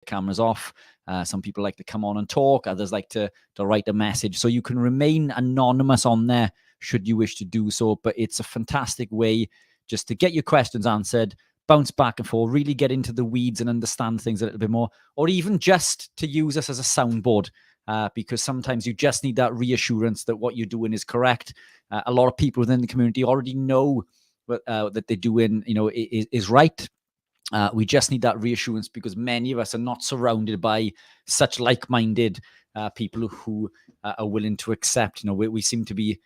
cameras off. Some people like to come on and talk. Others like to write a message. So you can remain anonymous on there should you wish to do so. But it's a fantastic way just to get your questions answered, bounce back and forth, really get into the weeds and understand things a little bit more, or even just to use us as a soundboard. Because sometimes you just need that reassurance that what you're doing is correct. A lot of people within the community already know that they're doing, is right. We just need that reassurance because many of us are not surrounded by such like-minded people who are willing to accept. We seem to be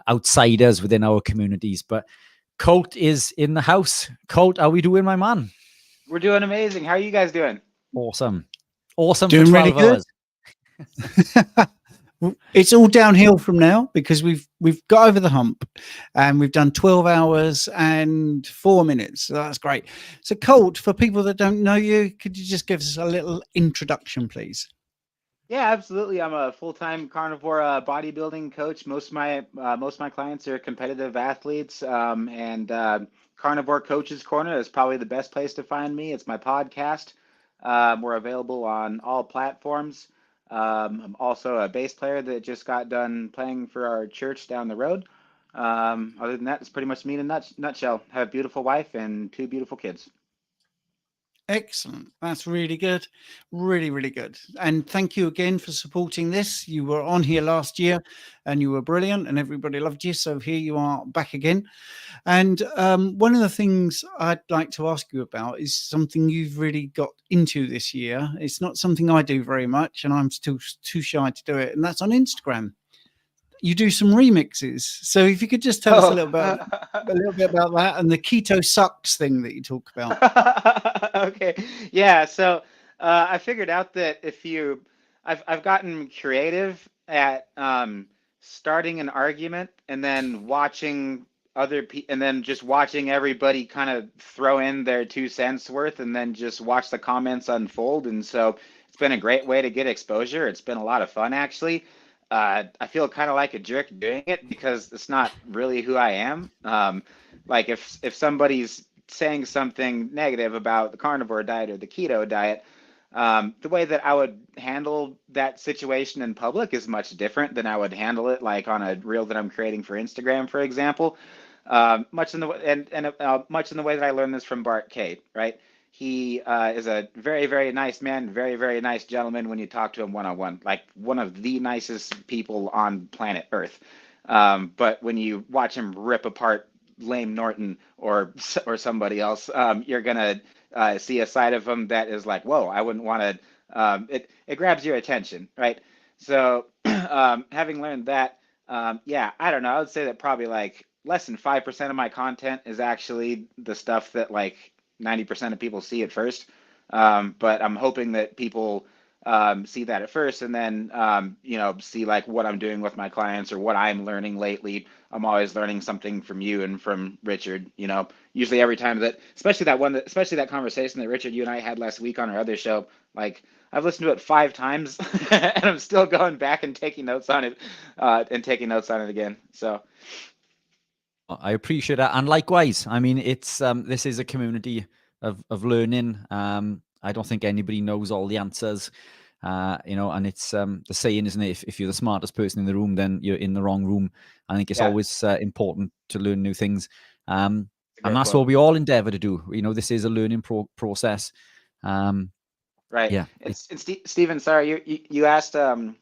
outsiders within our communities. But Colt is in the house. Colt, how are we doing, my man? We're doing amazing. How are you guys doing? Awesome Doing for really 12 good. hours. It's all downhill from now because we've got over the hump and we've done 12 hours and 4 minutes. So that's great. So Colt, for people that don't know you, could you just give us a little introduction, please? Yeah, absolutely. I'm a full-time carnivore bodybuilding coach. Most of my clients are competitive athletes, and Carnivore Coaches Corner is probably the best place to find me. It's my podcast. We're available on all platforms. I'm also a bass player that just got done playing for our church down the road. Other than that, it's pretty much me in a nutshell. I have a beautiful wife and 2 beautiful kids. Excellent. That's really good. Really, really good. And thank you again for supporting this. You were on here last year and you were brilliant and everybody loved you. So here you are back again. And one of the things I'd like to ask you about is something you've really got into this year. It's not something I do very much and I'm still too shy to do it. And that's on Instagram. You do some remixes. So if you could just tell us a Oh. little bit about that and the keto sucks thing that you talk about. Okay. Yeah. So I figured out that I've gotten creative at starting an argument and then watching and then just watching everybody kind of throw in their 2 cents worth and then just watch the comments unfold. And so it's been a great way to get exposure. It's been a lot of fun, actually. I feel kind of like a jerk doing it because it's not really who I am. Like if somebody's saying something negative about the carnivore diet or the keto diet, the way that I would handle that situation in public is much different than I would handle it like on a reel that I'm creating for Instagram, for example. Much in the much in the way that I learned this from Bart Kate, right? He is a very, very nice man, very, very nice gentleman when you talk to him one-on-one, like one of the nicest people on planet Earth. But when you watch him rip apart Lame Norton or somebody else, you're gonna see a side of him that is like, whoa, I wouldn't want to. It grabs your attention, right? So having learned that, yeah, I don't know. I would say that probably like less than 5% of my content is actually the stuff that like 90% of people see at first. But I'm hoping that people see that at first and then, see like what I'm doing with my clients or what I'm learning lately. I'm always learning something from you and from Richard, usually every time especially that conversation that Richard, you and I had last week on our other show, like I've listened to it 5 times and I'm still going back and taking notes on it again. So. I appreciate that. And likewise, I mean, it's this is a community of learning. I don't think anybody knows all the answers, and it's the saying, isn't it? If you're the smartest person in the room, then you're in the wrong room. I think it's always important to learn new things. And that's what we all endeavor to do. This is a learning process. Right. Yeah. And Stephen, sorry, you asked you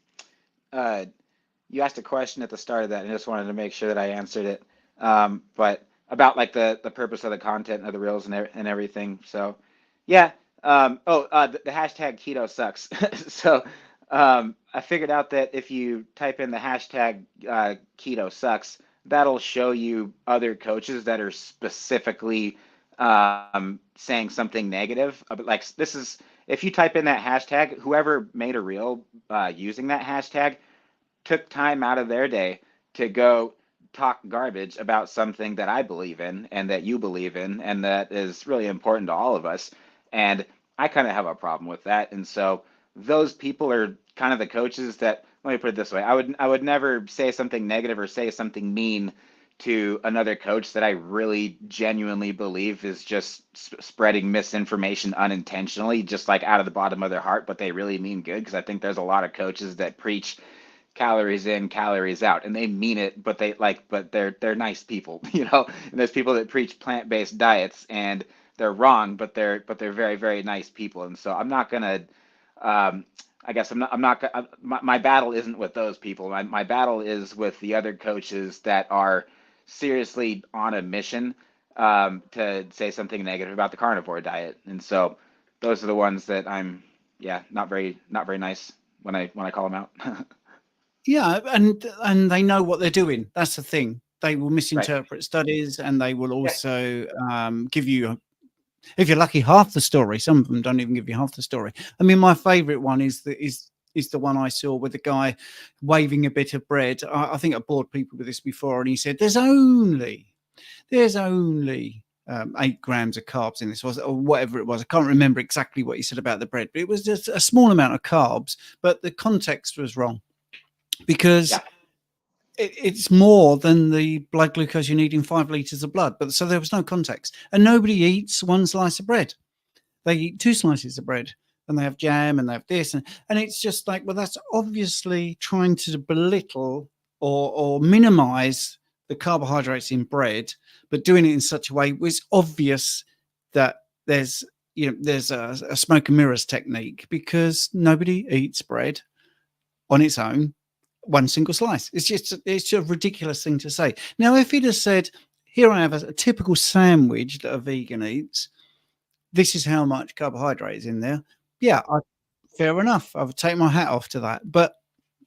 asked a question at the start of that, and I just wanted to make sure that I answered it. But about like the purpose of the content of the reels and everything. So, yeah. The hashtag keto sucks. So, I figured out that if you type in the hashtag keto sucks, that'll show you other coaches that are specifically saying something negative. But like if you type in that hashtag, whoever made a reel using that hashtag took time out of their day to go talk garbage about something that I believe in and that you believe in and that is really important to all of us. And I kind of have a problem with that. And so those people are kind of the coaches that, let me put it this way, I would never say something negative or say something mean to another coach that I really genuinely believe is just spreading misinformation unintentionally, just like out of the bottom of their heart, but they really mean good. Because I think there's a lot of coaches that preach calories in, calories out, and they mean it, but they're nice people, you know. And there's people that preach plant-based diets, and they're wrong, but they're very, very nice people. And so I'm not gonna, I guess I'm not my battle isn't with those people. My battle is with the other coaches that are seriously on a mission to say something negative about the carnivore diet. And so those are the ones that I'm, yeah, not very nice when I call them out. Yeah, and they know what they're doing. That's the thing. They will misinterpret studies, and they will also give you, if you're lucky, half the story. Some of them don't even give you half the story. I mean, my favorite one is the one I saw with the guy waving a bit of bread. I think I bored people with this before, and he said, "There's only 8 grams of carbs in this," or whatever it was. I can't remember exactly what he said about the bread, but it was just a small amount of carbs. But the context was wrong, because it's more than the blood glucose you need in 5 liters of blood. But so there was no context, and nobody eats 1 slice of bread. They eat 2 slices of bread, and they have jam, and they have this, and it's just like, well, that's obviously trying to belittle or minimize the carbohydrates in bread, but doing it in such a way where it's obvious that there's a smoke and mirrors technique, because nobody eats bread on its own 1 single slice. It's a ridiculous thing to say. Now, if he'd have said, "Here I have a typical sandwich that a vegan eats. This is how much carbohydrate is in there," yeah, fair enough. I would take my hat off to that. But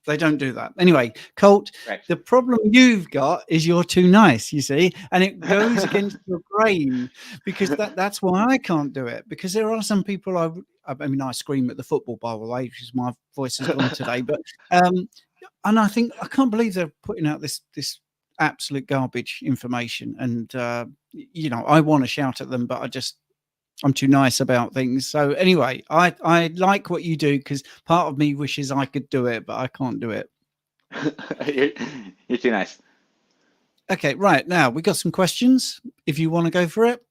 they don't do that. Anyway, Colt, the problem you've got is you're too nice, you see, and it goes against your grain, because that's why I can't do it. Because there are some people I mean, I scream at the football, by the way, because my voice has gone today. But and I think, I can't believe they're putting out this absolute garbage information. And I want to shout at them, but I'm too nice about things. So anyway, I like what you do, because part of me wishes I could do it, but I can't do it. You're too nice. Okay, right. Now we got some questions if you want to go for it.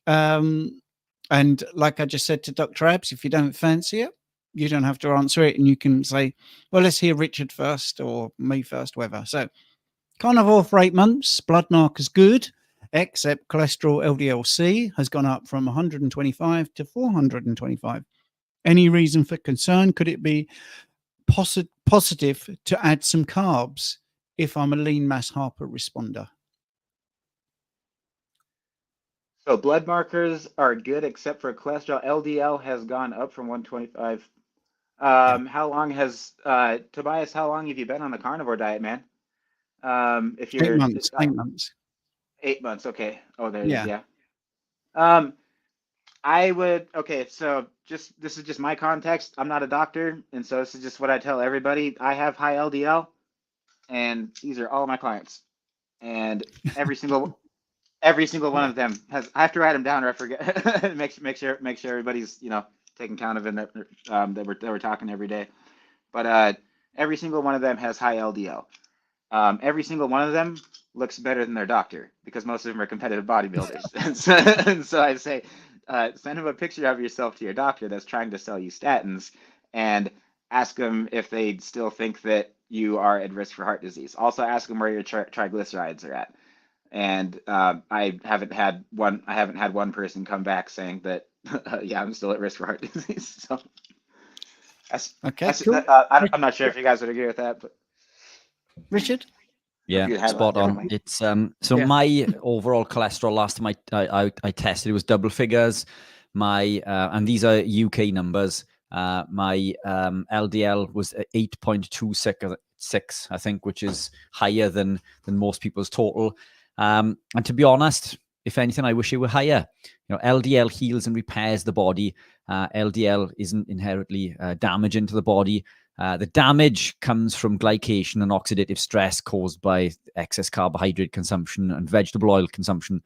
And like I just said to Dr. Abs, if you don't fancy it, you don't have to answer it, and you can say, well, let's hear Richard first, or me first, whatever. So, carnivore for 8 months, blood markers good, except cholesterol LDL-C has gone up from 125 to 425. Any reason for concern? Could it be positive to add some carbs if I'm a lean mass Harper responder? So blood markers are good, except for cholesterol. LDL has gone up from 125. How long has Tobias? How long have you been on the carnivore diet, man? If you're 8 months. 8 months. 8 months. Okay. Oh, there. Yeah. I would. Okay. So this is just my context. I'm not a doctor, and so this is just what I tell everybody. I have high LDL, and these are all my clients, and every single one of them has. I have to write them down, or I forget. make sure everybody's taken count of it, that we're talking every day. But every single one of them has high LDL. Every single one of them looks better than their doctor, because most of them are competitive bodybuilders. and so I say, send them a picture of yourself to your doctor that's trying to sell you statins, and ask them if they still think that you are at risk for heart disease. Also ask them where your triglycerides are at. And I haven't had one person come back saying that, yeah, I'm still at risk for heart disease. So cool. I'm not sure if you guys would agree with that, but Richard? Yeah, spot on. It's so my overall cholesterol last time I tested, it was double figures. My and these are UK numbers. My LDL was 8.26, I think, which is higher than most people's total. And to be honest, if anything, I wish it were higher. LDL heals and repairs the body. LDL isn't inherently damaging to the body. The damage comes from glycation and oxidative stress caused by excess carbohydrate consumption and vegetable oil consumption.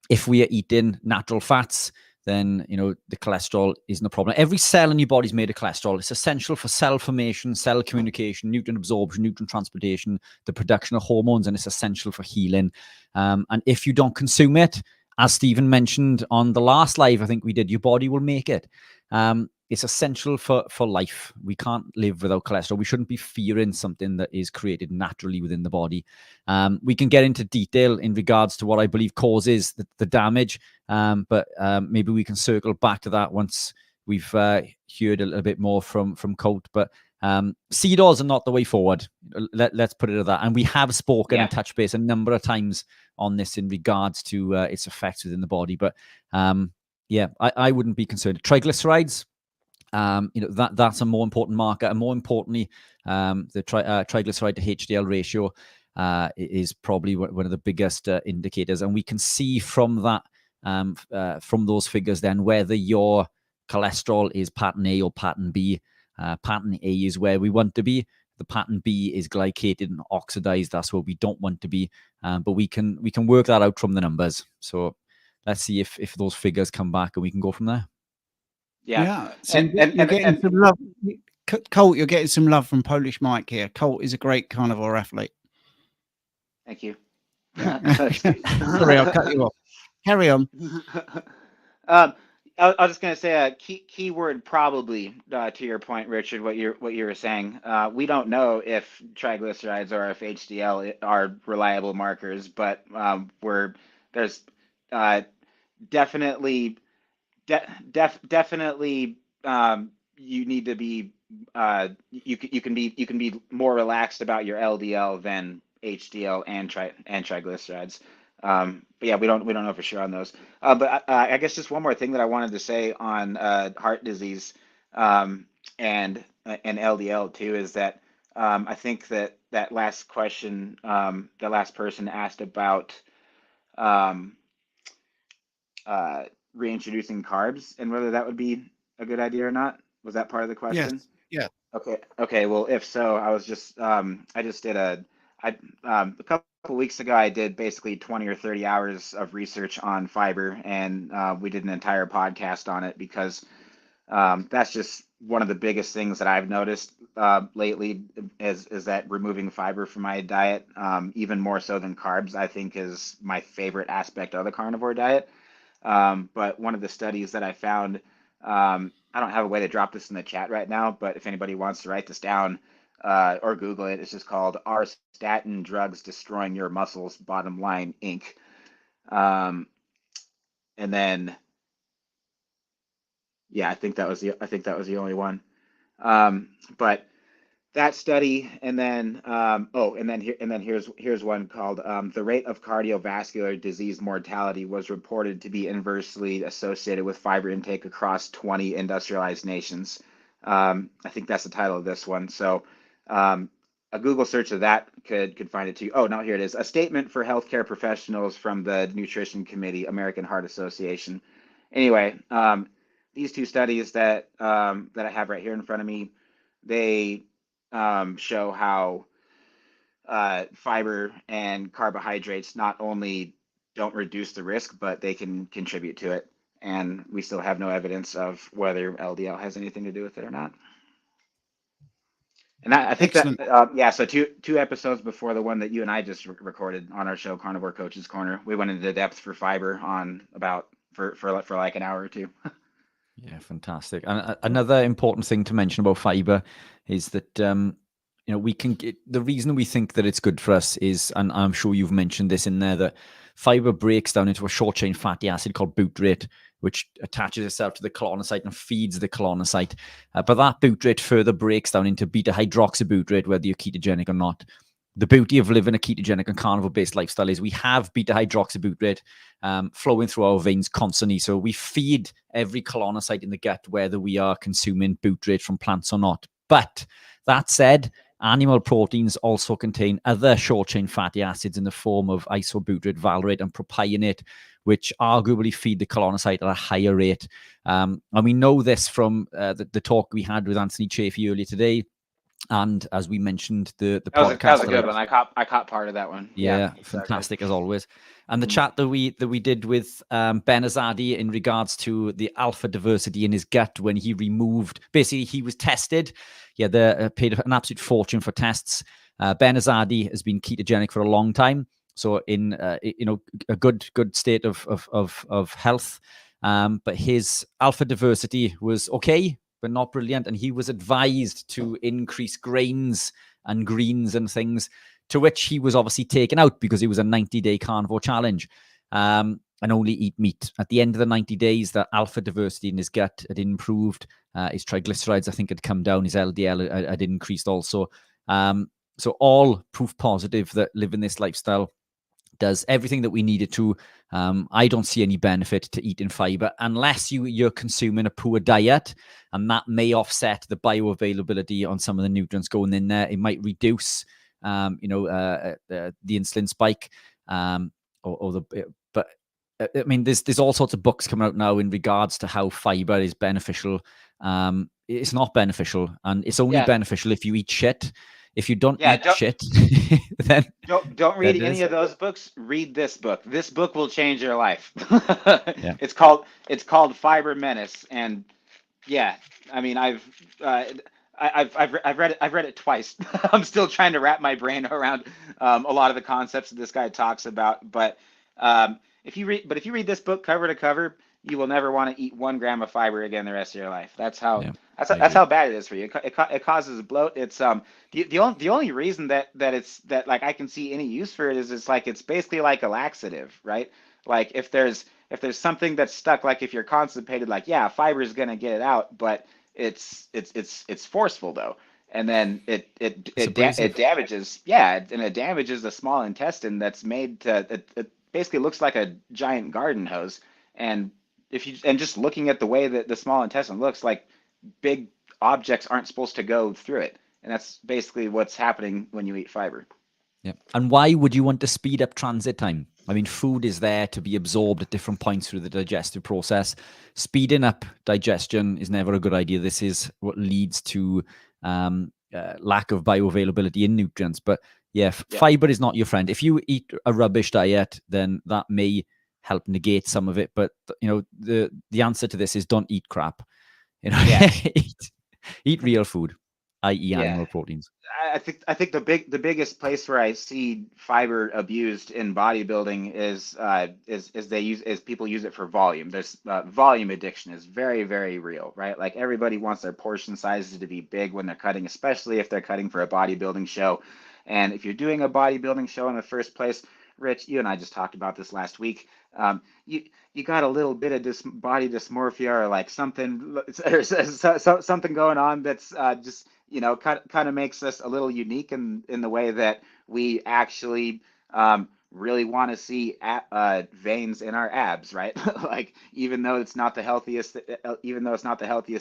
If we are eating natural fats, then the cholesterol isn't a problem. Every cell in your body is made of cholesterol. It's essential for cell formation, cell communication, nutrient absorption, nutrient transportation, the production of hormones, and it's essential for healing. And if you don't consume it, as Stephen mentioned on the last live I think we did, your body will make it. It's essential for life. We can't live without cholesterol. We shouldn't be fearing something that is created naturally within the body. We can get into detail in regards to what I believe causes the damage, but maybe we can circle back to that once we've heard a little bit more from Colt. But seed oils are not the way forward. Let's put it at that. And we have spoken and touched base a number of times on this in regards to its effects within the body. But I wouldn't be concerned. Triglycerides, that's a more important marker, and more importantly, the triglyceride to HDL ratio is probably one of the biggest indicators, and we can see from that, from those figures, then whether your cholesterol is pattern A or pattern B. Pattern A is where we want to be. The pattern B is glycated and oxidized. That's where we don't want to be. But we can work that out from the numbers. So let's see if those figures come back, and we can go from there. Yeah. So you're getting some love. Colt, you're getting some love from Polish Mike here. Colt is a great carnivore athlete. Thank you. Sorry, I'll cut you off. Carry on. I was just going to say a key word probably to your point, Richard, what you were saying. We don't know if triglycerides or if HDL are reliable markers, but there's definitely you need to be you can be more relaxed about your LDL than HDL and triglycerides. But yeah, we don't know for sure on those. But I guess just one more thing that I wanted to say on heart disease and LDL too is that I think that last question, the last person asked about reintroducing carbs and whether that would be a good idea or not. Was that part of the question? Yes. Yeah. Okay. Well, if so, I was just I just did a couple weeks ago, I did basically 20 or 30 hours of research on fiber, and we did an entire podcast on it because that's just one of the biggest things that I've noticed lately is that removing fiber from my diet, even more so than carbs, I think is my favorite aspect of the carnivore diet. But one of the studies that I found, I don't have a way to drop this in the chat right now, but if anybody wants to write this down or Google it, it's just called "Are Statin Drugs Destroying Your Muscles?" Bottom line, Inc. And then, yeah, I think that was the only one. But that study, and then here's one called "The Rate of Cardiovascular Disease Mortality Was Reported to Be Inversely Associated with Fiber Intake Across 20 Industrialized Nations." I think that's the title of this one. So a Google search of that could find it too. Oh, no, here it is. A statement for healthcare professionals from the Nutrition Committee, American Heart Association. Anyway, these two studies that I have right here in front of me, they show how fiber and carbohydrates not only don't reduce the risk, but they can contribute to it. And we still have no evidence of whether LDL has anything to do with it or not. And I think Excellent. that, so two episodes before the one that you and I just recorded on our show, Carnivore Coach's Corner, we went into depth for fiber on for like an hour or two. Yeah, fantastic. And another important thing to mention about fiber is that we can get, the reason we think that it's good for us is, and I'm sure you've mentioned this in there, that fiber breaks down into a short chain fatty acid called butyrate, which attaches itself to the colonocyte and feeds the colonocyte. But that butyrate further breaks down into beta hydroxybutyrate, whether you're ketogenic or not. The beauty of living a ketogenic and carnivore-based lifestyle is we have beta hydroxybutyrate flowing through our veins constantly. So we feed every colonocyte in the gut, whether we are consuming butyrate from plants or not. But that said, animal proteins also contain other short-chain fatty acids in the form of isobutyrate, valerate, and propionate, which arguably feed the colonocyte at a higher rate. And we know this from the talk we had with Anthony Chaffee earlier today. And as we mentioned, the That was podcast a that good one. I caught part of that one. yeah, So good. fantastic as always. And the Mhm. chat that we did with Ben Azadi in regards to the alpha diversity in his gut when he removed, basically he was tested. Yeah, they paid an absolute fortune for tests. Ben Azadi has been ketogenic for a long time, so in a good state of health. But his alpha diversity was okay, but not brilliant, and he was advised to increase grains and greens and things, to which he was obviously taken out because it was a 90-day carnivore challenge, and only eat meat. At the end of the 90 days, the alpha diversity in his gut had improved. His triglycerides, I think, had come down. His LDL had increased also. So all proof positive that living this lifestyle does everything that we need it to. I don't see any benefit to eating fiber unless you're consuming a poor diet, and that may offset the bioavailability on some of the nutrients going in there. It might reduce, the insulin spike, but I mean, there's all sorts of books coming out now in regards to how fiber is beneficial. It's not beneficial, and it's only beneficial if you eat shit. If you don't eat shit, then don't read any of those books. Read this book. This book will change your life. It's called Fiber Menace, and yeah, I mean I've read it twice. I'm still trying to wrap my brain around a lot of the concepts that this guy talks about. But if you read this book cover to cover, you will never want to eat 1 gram of fiber again the rest of your life. That's how bad it is for you. It causes bloat. It's the only reason that like I can see any use for it is it's basically like a laxative, right? Like if there's something that's stuck, like if you're constipated, like yeah, fiber is gonna get it out, but it's forceful though, and then it damages, and it damages the small intestine that's made to it basically looks like a giant garden hose. And just looking at the way that the small intestine looks, like big objects aren't supposed to go through it, and that's basically what's happening when you eat fiber. Yeah. And why would you want to speed up transit time? I mean, food is there to be absorbed at different points through the digestive process. Speeding up digestion is never a good idea. This is what leads to lack of bioavailability in nutrients. But fiber is not your friend. If you eat a rubbish diet, then that may help negate some of it. But the answer to this is don't eat crap. Eat real food, i.e., animal proteins. I think the biggest place where I see fiber abused in bodybuilding is people use it for volume. There's volume addiction is very, very real, right? Like everybody wants their portion sizes to be big when they're cutting, especially if they're cutting for a bodybuilding show. And if you're doing a bodybuilding show in the first place, Rich, you and I just talked about this last week. You got a little bit of body dysmorphia or like something something going on that's just kind of makes us a little unique in the way that we actually really want to see veins in our abs, right? Like even though it's not the healthiest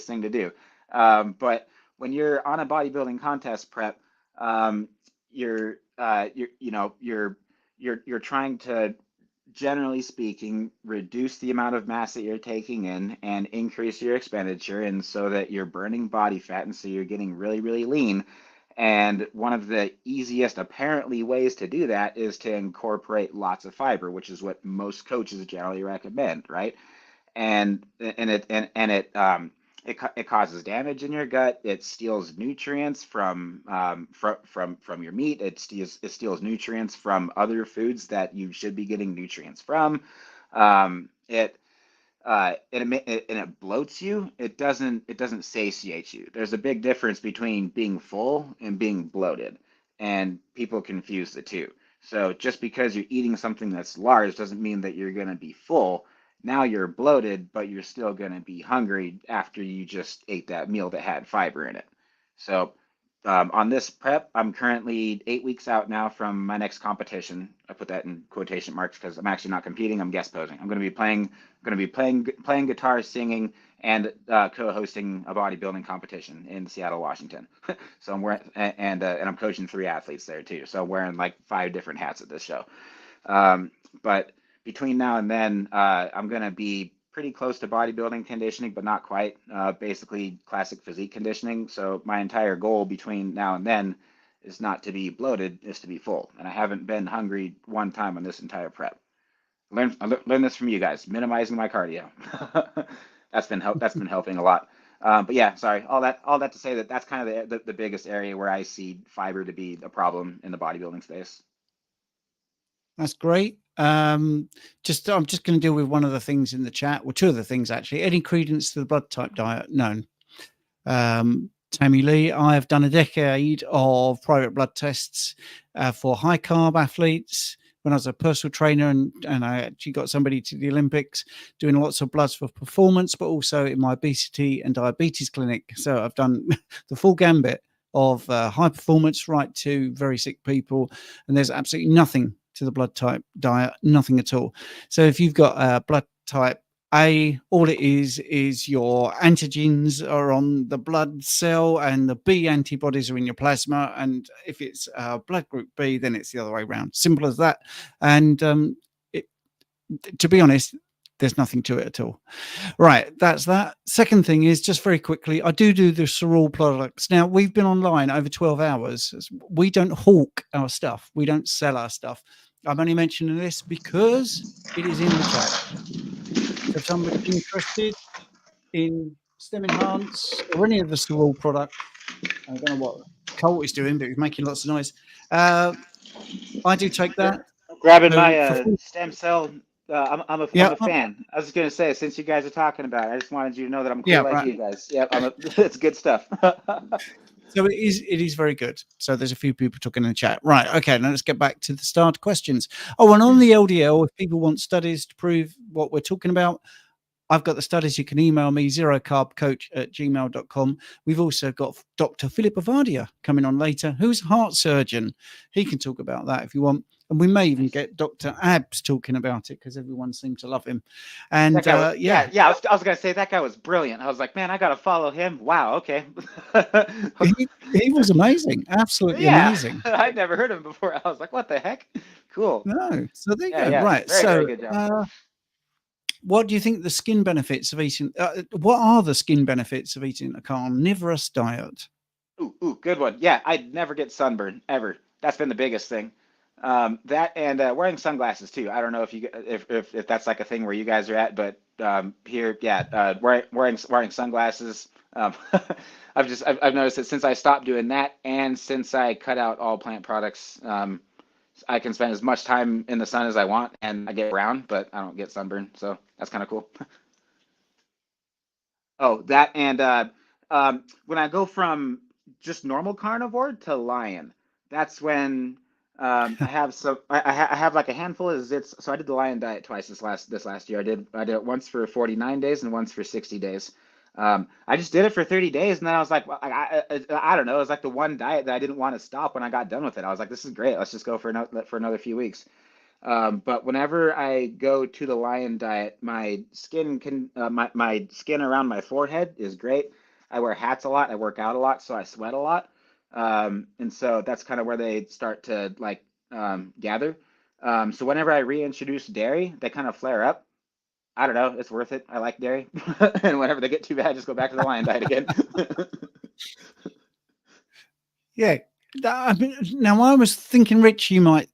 thing to do. But when you're on a bodybuilding contest prep, you're trying to, generally speaking, reduce the amount of mass that you're taking in and increase your expenditure, and so that you're burning body fat, and so you're getting really, really lean. And one of the easiest, apparently, ways to do that is to incorporate lots of fiber, which is what most coaches generally recommend, right? And it causes damage in your gut. It steals nutrients from your meat. It steals nutrients from other foods that you should be getting nutrients from. It bloats you. It doesn't satiate you. There's a big difference between being full and being bloated, and people confuse the two. So just because you're eating something that's large doesn't mean that you're going to be full. Now you're bloated, but you're still going to be hungry after you just ate that meal that had fiber in it. So on this prep, I'm currently 8 weeks out now from my next competition. I put that in quotation marks because I'm actually not competing. I'm guest posing. I'm going to be playing guitar, singing, and co-hosting a bodybuilding competition in Seattle, Washington. So I'm wearing and I'm coaching 3 athletes there too. So I'm wearing like 5 different hats at this show. But between now and then, I'm going to be pretty close to bodybuilding conditioning, but not quite. Basically, classic physique conditioning. So my entire goal between now and then is not to be bloated, is to be full. And I haven't been hungry one time on this entire prep. I learned this from you guys, minimizing my cardio. That's been helping a lot. But yeah, sorry, all that to say that that's kind of the biggest area where I see fiber to be a problem in the bodybuilding space. That's great. I'm just going to deal with one of the things in the chat, or two of the things actually. Any credence to the blood type diet? None. Tammy Lee, I have done a decade of private blood tests for high carb athletes when I was a personal trainer, and I actually got somebody to the Olympics doing lots of bloods for performance, but also in my obesity and diabetes clinic. So I've done the full gambit of high performance right to very sick people, and there's absolutely nothing to the blood type diet, nothing at all. So if you've got blood type A, all it is your antigens are on the blood cell and the B antibodies are in your plasma. And if it's blood group B, then it's the other way around. Simple as that. And to be honest, there's nothing to it at all. Right, that's that. Second thing is, just very quickly, I do the Sorul products. Now, we've been online over 12 hours. We don't hawk our stuff. We don't sell our stuff. I'm only mentioning this because it is in the chat. If somebody's interested in Stem Enhance or any of the Sorul product, I don't know what Colt is doing, but he's making lots of noise. I do take that. Grabbing So my stem cell. I'm a fan. I was just gonna say, since you guys are talking about it, I just wanted you to know that I'm cool like you guys. Yeah, it's good stuff. So it is very good. So there's a few people talking in the chat. Right. Okay. Now let's get back to the start questions. Oh, and on the LDL, if people want studies to prove what we're talking about, I've got the studies. You can email me, zerocarbcoach@gmail.com. We've also got Dr. Philip Avadia coming on later, who's a heart surgeon. He can talk about that if you want. And we may even get Dr. Abs talking about it because everyone seemed to love him. And I was going to say that guy was brilliant. I was like, man, I got to follow him. Wow. Okay. he was amazing. Absolutely amazing. I'd never heard of him before. I was like, what the heck? Cool. No. So there you go. Yeah, right. Very good job. What do you think the skin benefits of eating? What are the skin benefits of eating a carnivorous diet? Ooh, good one. Yeah, I'd never get sunburn ever. That's been the biggest thing. That and wearing sunglasses too. I don't know if that's like a thing where you guys are at, but here, yeah, wearing sunglasses. I've noticed that since I stopped doing that, and since I cut out all plant products, I can spend as much time in the sun as I want, and I get brown, but I don't get sunburn, so that's kind of cool. Oh, that and when I go from just normal carnivore to lion, that's when I have like a handful of zits. So I did the lion diet twice this last year. I did it once for 49 days and once for 60 days. I just did it for 30 days, and then I was like, I don't know. It was like the one diet that I didn't want to stop when I got done with it. I was like, this is great. Let's just go for another few weeks. But whenever I go to the lion diet, my skin my skin around my forehead is great. I wear hats a lot. I work out a lot, so I sweat a lot. And so that's kind of where they start to like gather. So whenever I reintroduce dairy, they kind of flare up. I don't know. It's worth it. I like dairy. And whenever they get too bad, just go back to the lion diet again. Yeah. Now I was thinking, Rich, you might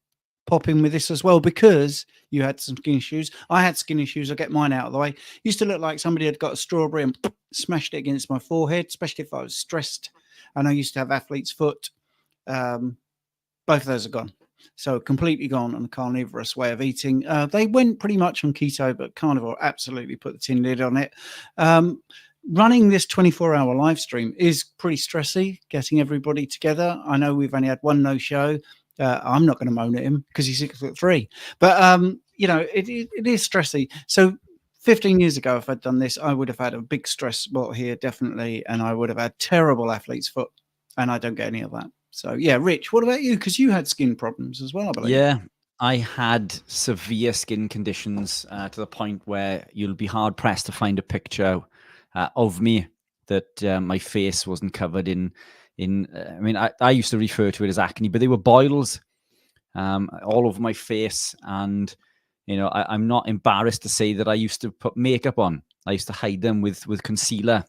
pop in with this as well because you had some skin issues. I had skin issues. I get mine out of the way. Used to look like somebody had got a strawberry and smashed it against my forehead, especially if I was stressed. And I used to have athlete's foot. Both of those are gone. So completely gone on a carnivorous way of eating. They went pretty much on keto, but carnivore absolutely put the tin lid on it. Running this 24-hour live stream is pretty stressy, getting everybody together. I know we've only had one no-show. I'm not going to moan at him because he's 6'3", but it is stressy. So 15 years ago, if I'd done this, I would have had a big stress spot here, definitely, and I would have had terrible athlete's foot, and I don't get any of that. So yeah, Rich, what about you? Because you had skin problems as well, I believe. Yeah, I had severe skin conditions to the point where you'll be hard pressed to find a picture of me that my face wasn't covered in. I mean, I used to refer to it as acne, but they were boils all over my face, and I'm not embarrassed to say that I used to put makeup on. I used to hide them with concealer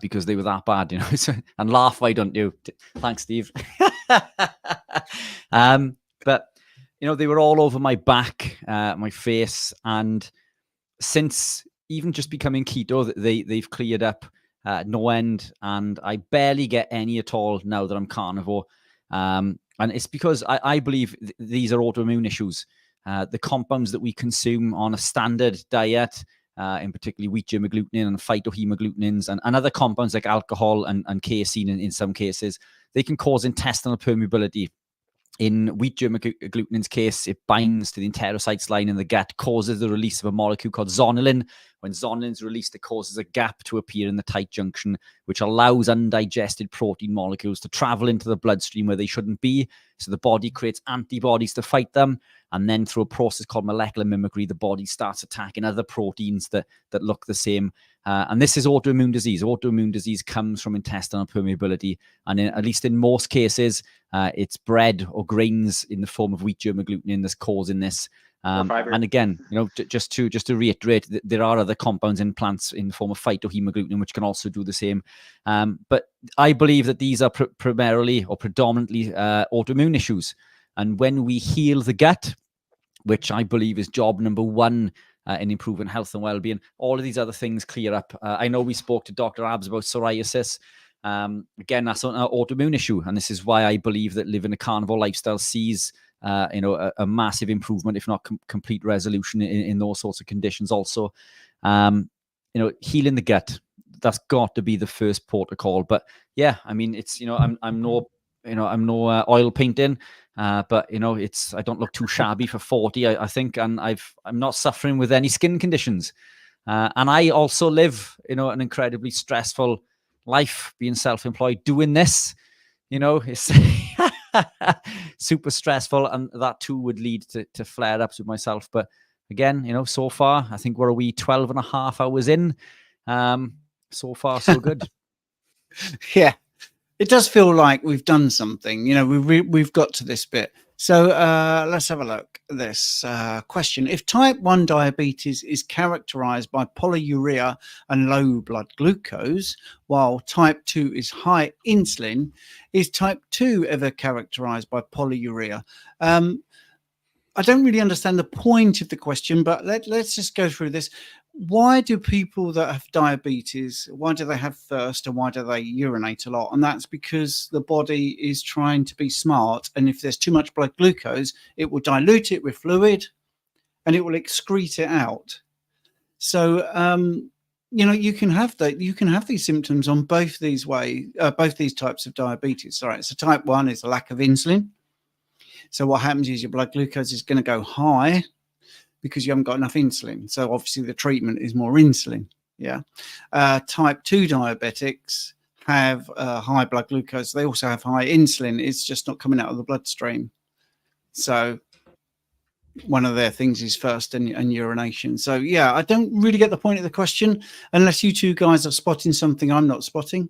because they were that bad, and laugh, why don't you? Thanks, Steve. But, they were all over my back, my face. And since even just becoming keto, they've cleared up no end. And I barely get any at all now that I'm carnivore. And it's because I believe these are autoimmune issues. The compounds that we consume on a standard diet, in particularly wheat germ agglutinin and phytohemagglutinins and other compounds like alcohol and casein in some cases, they can cause intestinal permeability. In wheat germ agglutinins case, it binds to the enterocytes line in the gut, causes the release of a molecule called zonulin. When zonulin is released, it causes a gap to appear in the tight junction, which allows undigested protein molecules to travel into the bloodstream where they shouldn't be. So the body creates antibodies to fight them. And then through a process called molecular mimicry, the body starts attacking other proteins that look the same. And this is autoimmune disease. Autoimmune disease comes from intestinal permeability. And at least in most cases, it's bread or grains in the form of wheat germ agglutinin that's causing this. And again, just to reiterate, there are other compounds in plants in the form of phytohemagglutinin, which can also do the same. But I believe that these are primarily or predominantly autoimmune issues. And when we heal the gut, which I believe is job number one in improving health and well-being, all of these other things clear up. I know we spoke to Dr. Abs about psoriasis. Again, that's an autoimmune issue. And this is why I believe that living a carnivore lifestyle sees a massive improvement, if not complete resolution in those sorts of conditions also. Healing the gut, that's got to be the first protocol. But yeah, I mean, it's, I'm no oil painting, but I don't look too shabby for 40, I think, and I'm not suffering with any skin conditions. And I also live, an incredibly stressful life, being self-employed, doing this, it's super stressful, and that too would lead to flare-ups with myself. But again, so far, I think we're 12 and a half hours in. So far, so good. Yeah. It does feel like we've done something, we've got to this bit. So let's have a look at this question. If type 1 diabetes is characterized by polyuria and low blood glucose, while type 2 is high insulin, is type 2 ever characterized by polyuria? I don't really understand the point of the question, but let's just go through this. Why do people that have diabetes, why do they have thirst and why do they urinate a lot? And that's because the body is trying to be smart. And if there's too much blood glucose, it will dilute it with fluid and it will excrete it out. So, you can have these symptoms on both these types of diabetes. All right. So type 1 is a lack of insulin. So what happens is your blood glucose is going to go high because you haven't got enough insulin. So obviously the treatment is more insulin. Yeah. Type 2 diabetics have high blood glucose. They also have high insulin. It's just not coming out of the bloodstream. So one of their things is thirst and urination. So yeah, I don't really get the point of the question unless you two guys are spotting something I'm not spotting.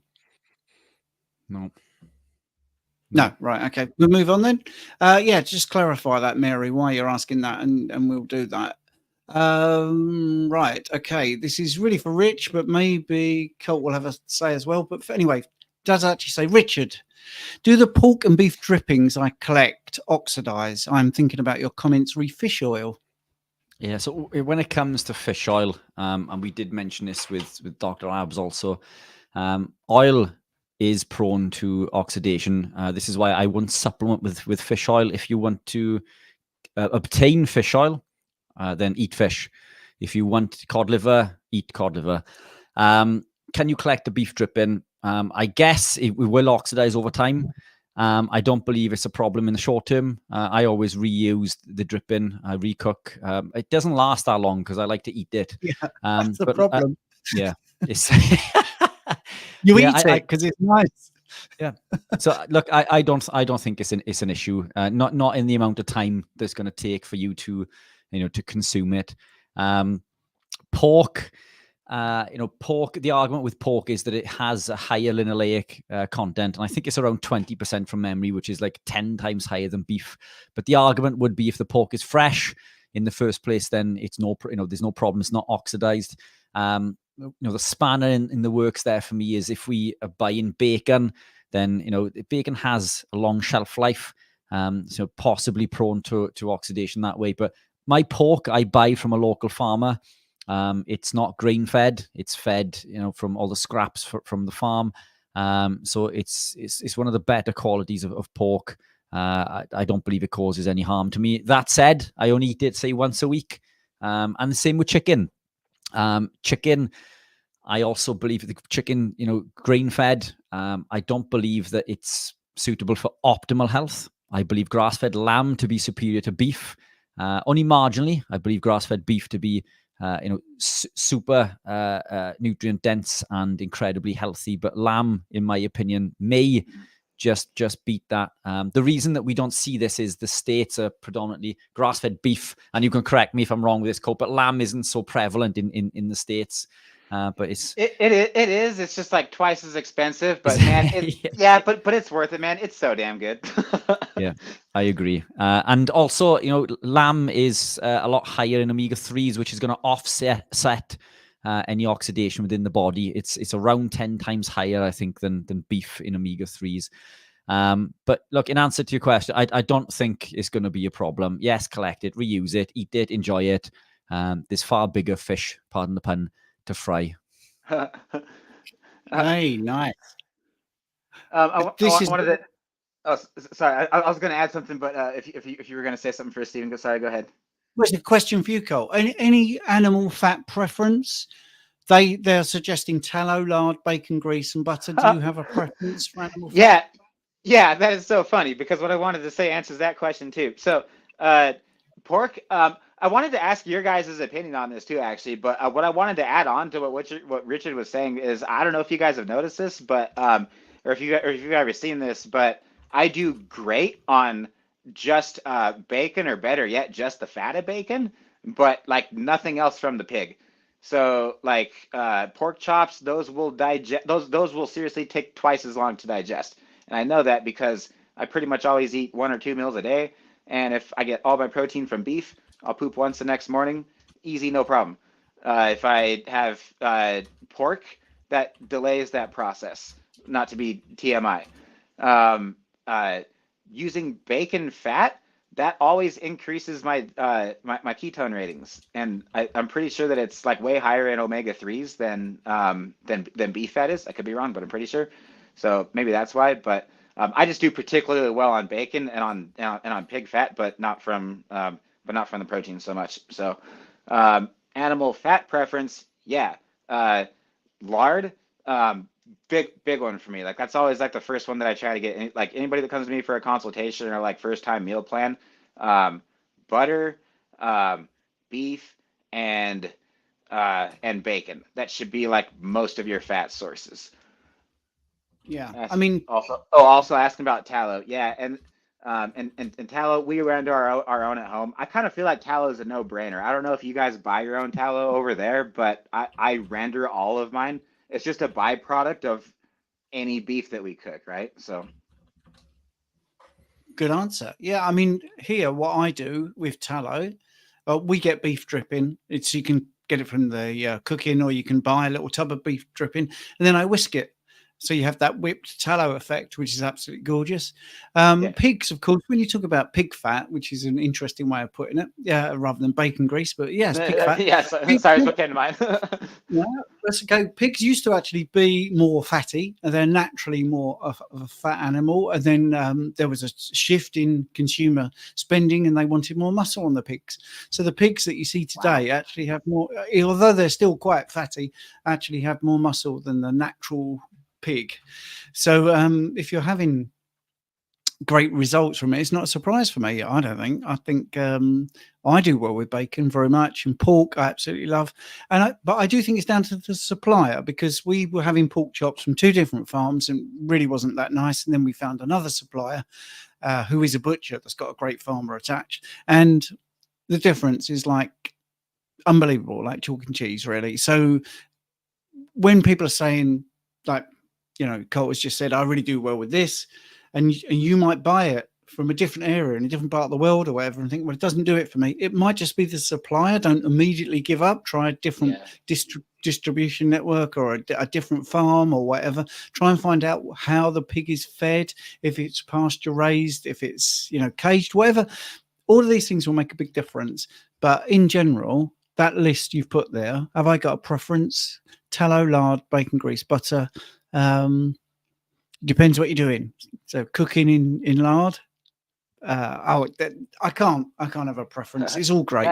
No, right. Okay. We'll move on then. Just clarify that, Mary, why you're asking that, and we'll do that. Right. Okay. This is really for Rich, but maybe Colt will have a say as well. But anyway, does actually say, Richard, do the pork and beef drippings I collect oxidize? I'm thinking about your comments re fish oil. Yeah. So when it comes to fish oil, and we did mention this with Dr. Abs also, oil is prone to oxidation. This is why I wouldn't supplement with fish oil. If you want to obtain fish oil, then eat fish. If you want cod liver, eat cod liver. Can you collect the beef dripping? I guess it will oxidize over time. I don't believe it's a problem in the short term. I always reuse the dripping, I recook. It doesn't last that long because I like to eat it. Yeah, that's the problem. Yeah. It's you eat it because it's nice. Yeah. So look, I don't think it's an issue. Not in the amount of time that's going to take for you to, to consume it. Pork, pork. The argument with pork is that it has a higher linoleic content, and I think it's around 20% from memory, which is like 10 times higher than beef. But the argument would be if the pork is fresh, in the first place, then it's there's no problem. It's not oxidized. The spanner in the works there for me is if we are buying bacon, then bacon has a long shelf life, so possibly prone to oxidation that way. But my pork I buy from a local farmer. It's not grain fed; it's fed from all the scraps from the farm. So it's one of the better qualities of pork. I don't believe it causes any harm to me. That said, I only eat it say once a week, and the same with chicken. Chicken, I also believe the chicken, grain fed. I don't believe that it's suitable for optimal health. I believe grass fed lamb to be superior to beef, only marginally. I believe grass fed beef to be super nutrient dense and incredibly healthy, but lamb, in my opinion, may just beat that. The reason that we don't see this is the states are predominantly grass-fed beef, and you can correct me if I'm wrong with this, Colt, but lamb isn't so prevalent in the states. But it is. It's just like twice as expensive, but man, but it's worth it, man. It's so damn good. Yeah, I agree. And also, lamb is a lot higher in omega-3s, which is going to offset any oxidation within the body. It's around 10 times higher, I think, than beef in omega-3s. But look, in answer to your question, I don't think it's going to be a problem. Yes, collect it, reuse it, eat it, enjoy it. There's far bigger fish, pardon the pun, to fry. Hey, nice. I wanted to. Oh, sorry. I was going to add something, but if you were going to say something first, Stephen, sorry, go ahead. What's a question for you, Cole? Any animal fat preference? They're suggesting tallow, lard, bacon, grease, and butter. Do you have a preference for animal fat? Yeah, that is so funny because what I wanted to say answers that question too. So, pork. I wanted to ask your guys' opinion on this too, actually. But what I wanted to add on to what Richard was saying is, I don't know if you guys have noticed this, but or if you've ever seen this, but I do great on just bacon, or better yet, just the fat of bacon, but like nothing else from the pig. So like pork chops, those will digest. Those will seriously take twice as long to digest, and I know that because I pretty much always eat 1 or 2 meals a day, and if I get all my protein from beef, I'll poop once the next morning, easy, no problem. If I have pork, that delays that process. Not to be TMI. Using bacon fat, that always increases my my ketone ratings, and I'm pretty sure that it's like way higher in omega-3s than beef fat is. I could be wrong, but I'm pretty sure. So maybe that's why. But I just do particularly well on bacon and on pig fat, but not from the protein so much. So animal fat preference, yeah, lard. Big one for me. Like that's always like the first one that I try to get. Like anybody that comes to me for a consultation or like first time meal plan, butter, beef, and bacon. That should be like most of your fat sources. Yeah, I mean, also asking about tallow. Yeah, and tallow, we render our own at home. I kind of feel like tallow is a no-brainer. I don't know if you guys buy your own tallow over there, but I render all of mine. It's just a byproduct of any beef that we cook, right? So good answer. Yeah, I mean, here what I do with tallow, we get beef dripping. You can get it from the cooking, or you can buy a little tub of beef dripping, and then I whisk it. So you have that whipped tallow effect, which is absolutely gorgeous. Pigs, of course, when you talk about pig fat, which is an interesting way of putting it, rather than bacon grease, but yes, pig fat. Yeah, sorry, what came to mind. Yeah, let's go. Pigs used to actually be more fatty, and they're naturally more of a fat animal. And then there was a shift in consumer spending, and they wanted more muscle on the pigs. So the pigs that you see today actually have more, although they're still quite fatty, actually have more muscle than the natural pig. So if you're having great results from it, it's not a surprise for me. I don't think. I think I do well with bacon very much, and pork I absolutely love. But I do think it's down to the supplier, because we were having pork chops from 2 different farms and really wasn't that nice. And then we found another supplier who is a butcher that's got a great farmer attached, and the difference is like unbelievable, like chalk and cheese, really. So when people are saying, like, Cole has just said, I really do well with this, and you might buy it from a different area in a different part of the world or whatever, and think, well, it doesn't do it for me. It might just be the supplier. Don't immediately give up. Try a different distribution network or a different farm or whatever. Try and find out how the pig is fed, if it's pasture raised, if it's, you know, caged, whatever. All of these things will make a big difference. But in general, that list you've put there, have I got a preference? Tallow, lard, bacon grease, butter. Depends what you're doing. So cooking in lard. I can't have a preference. It's all great.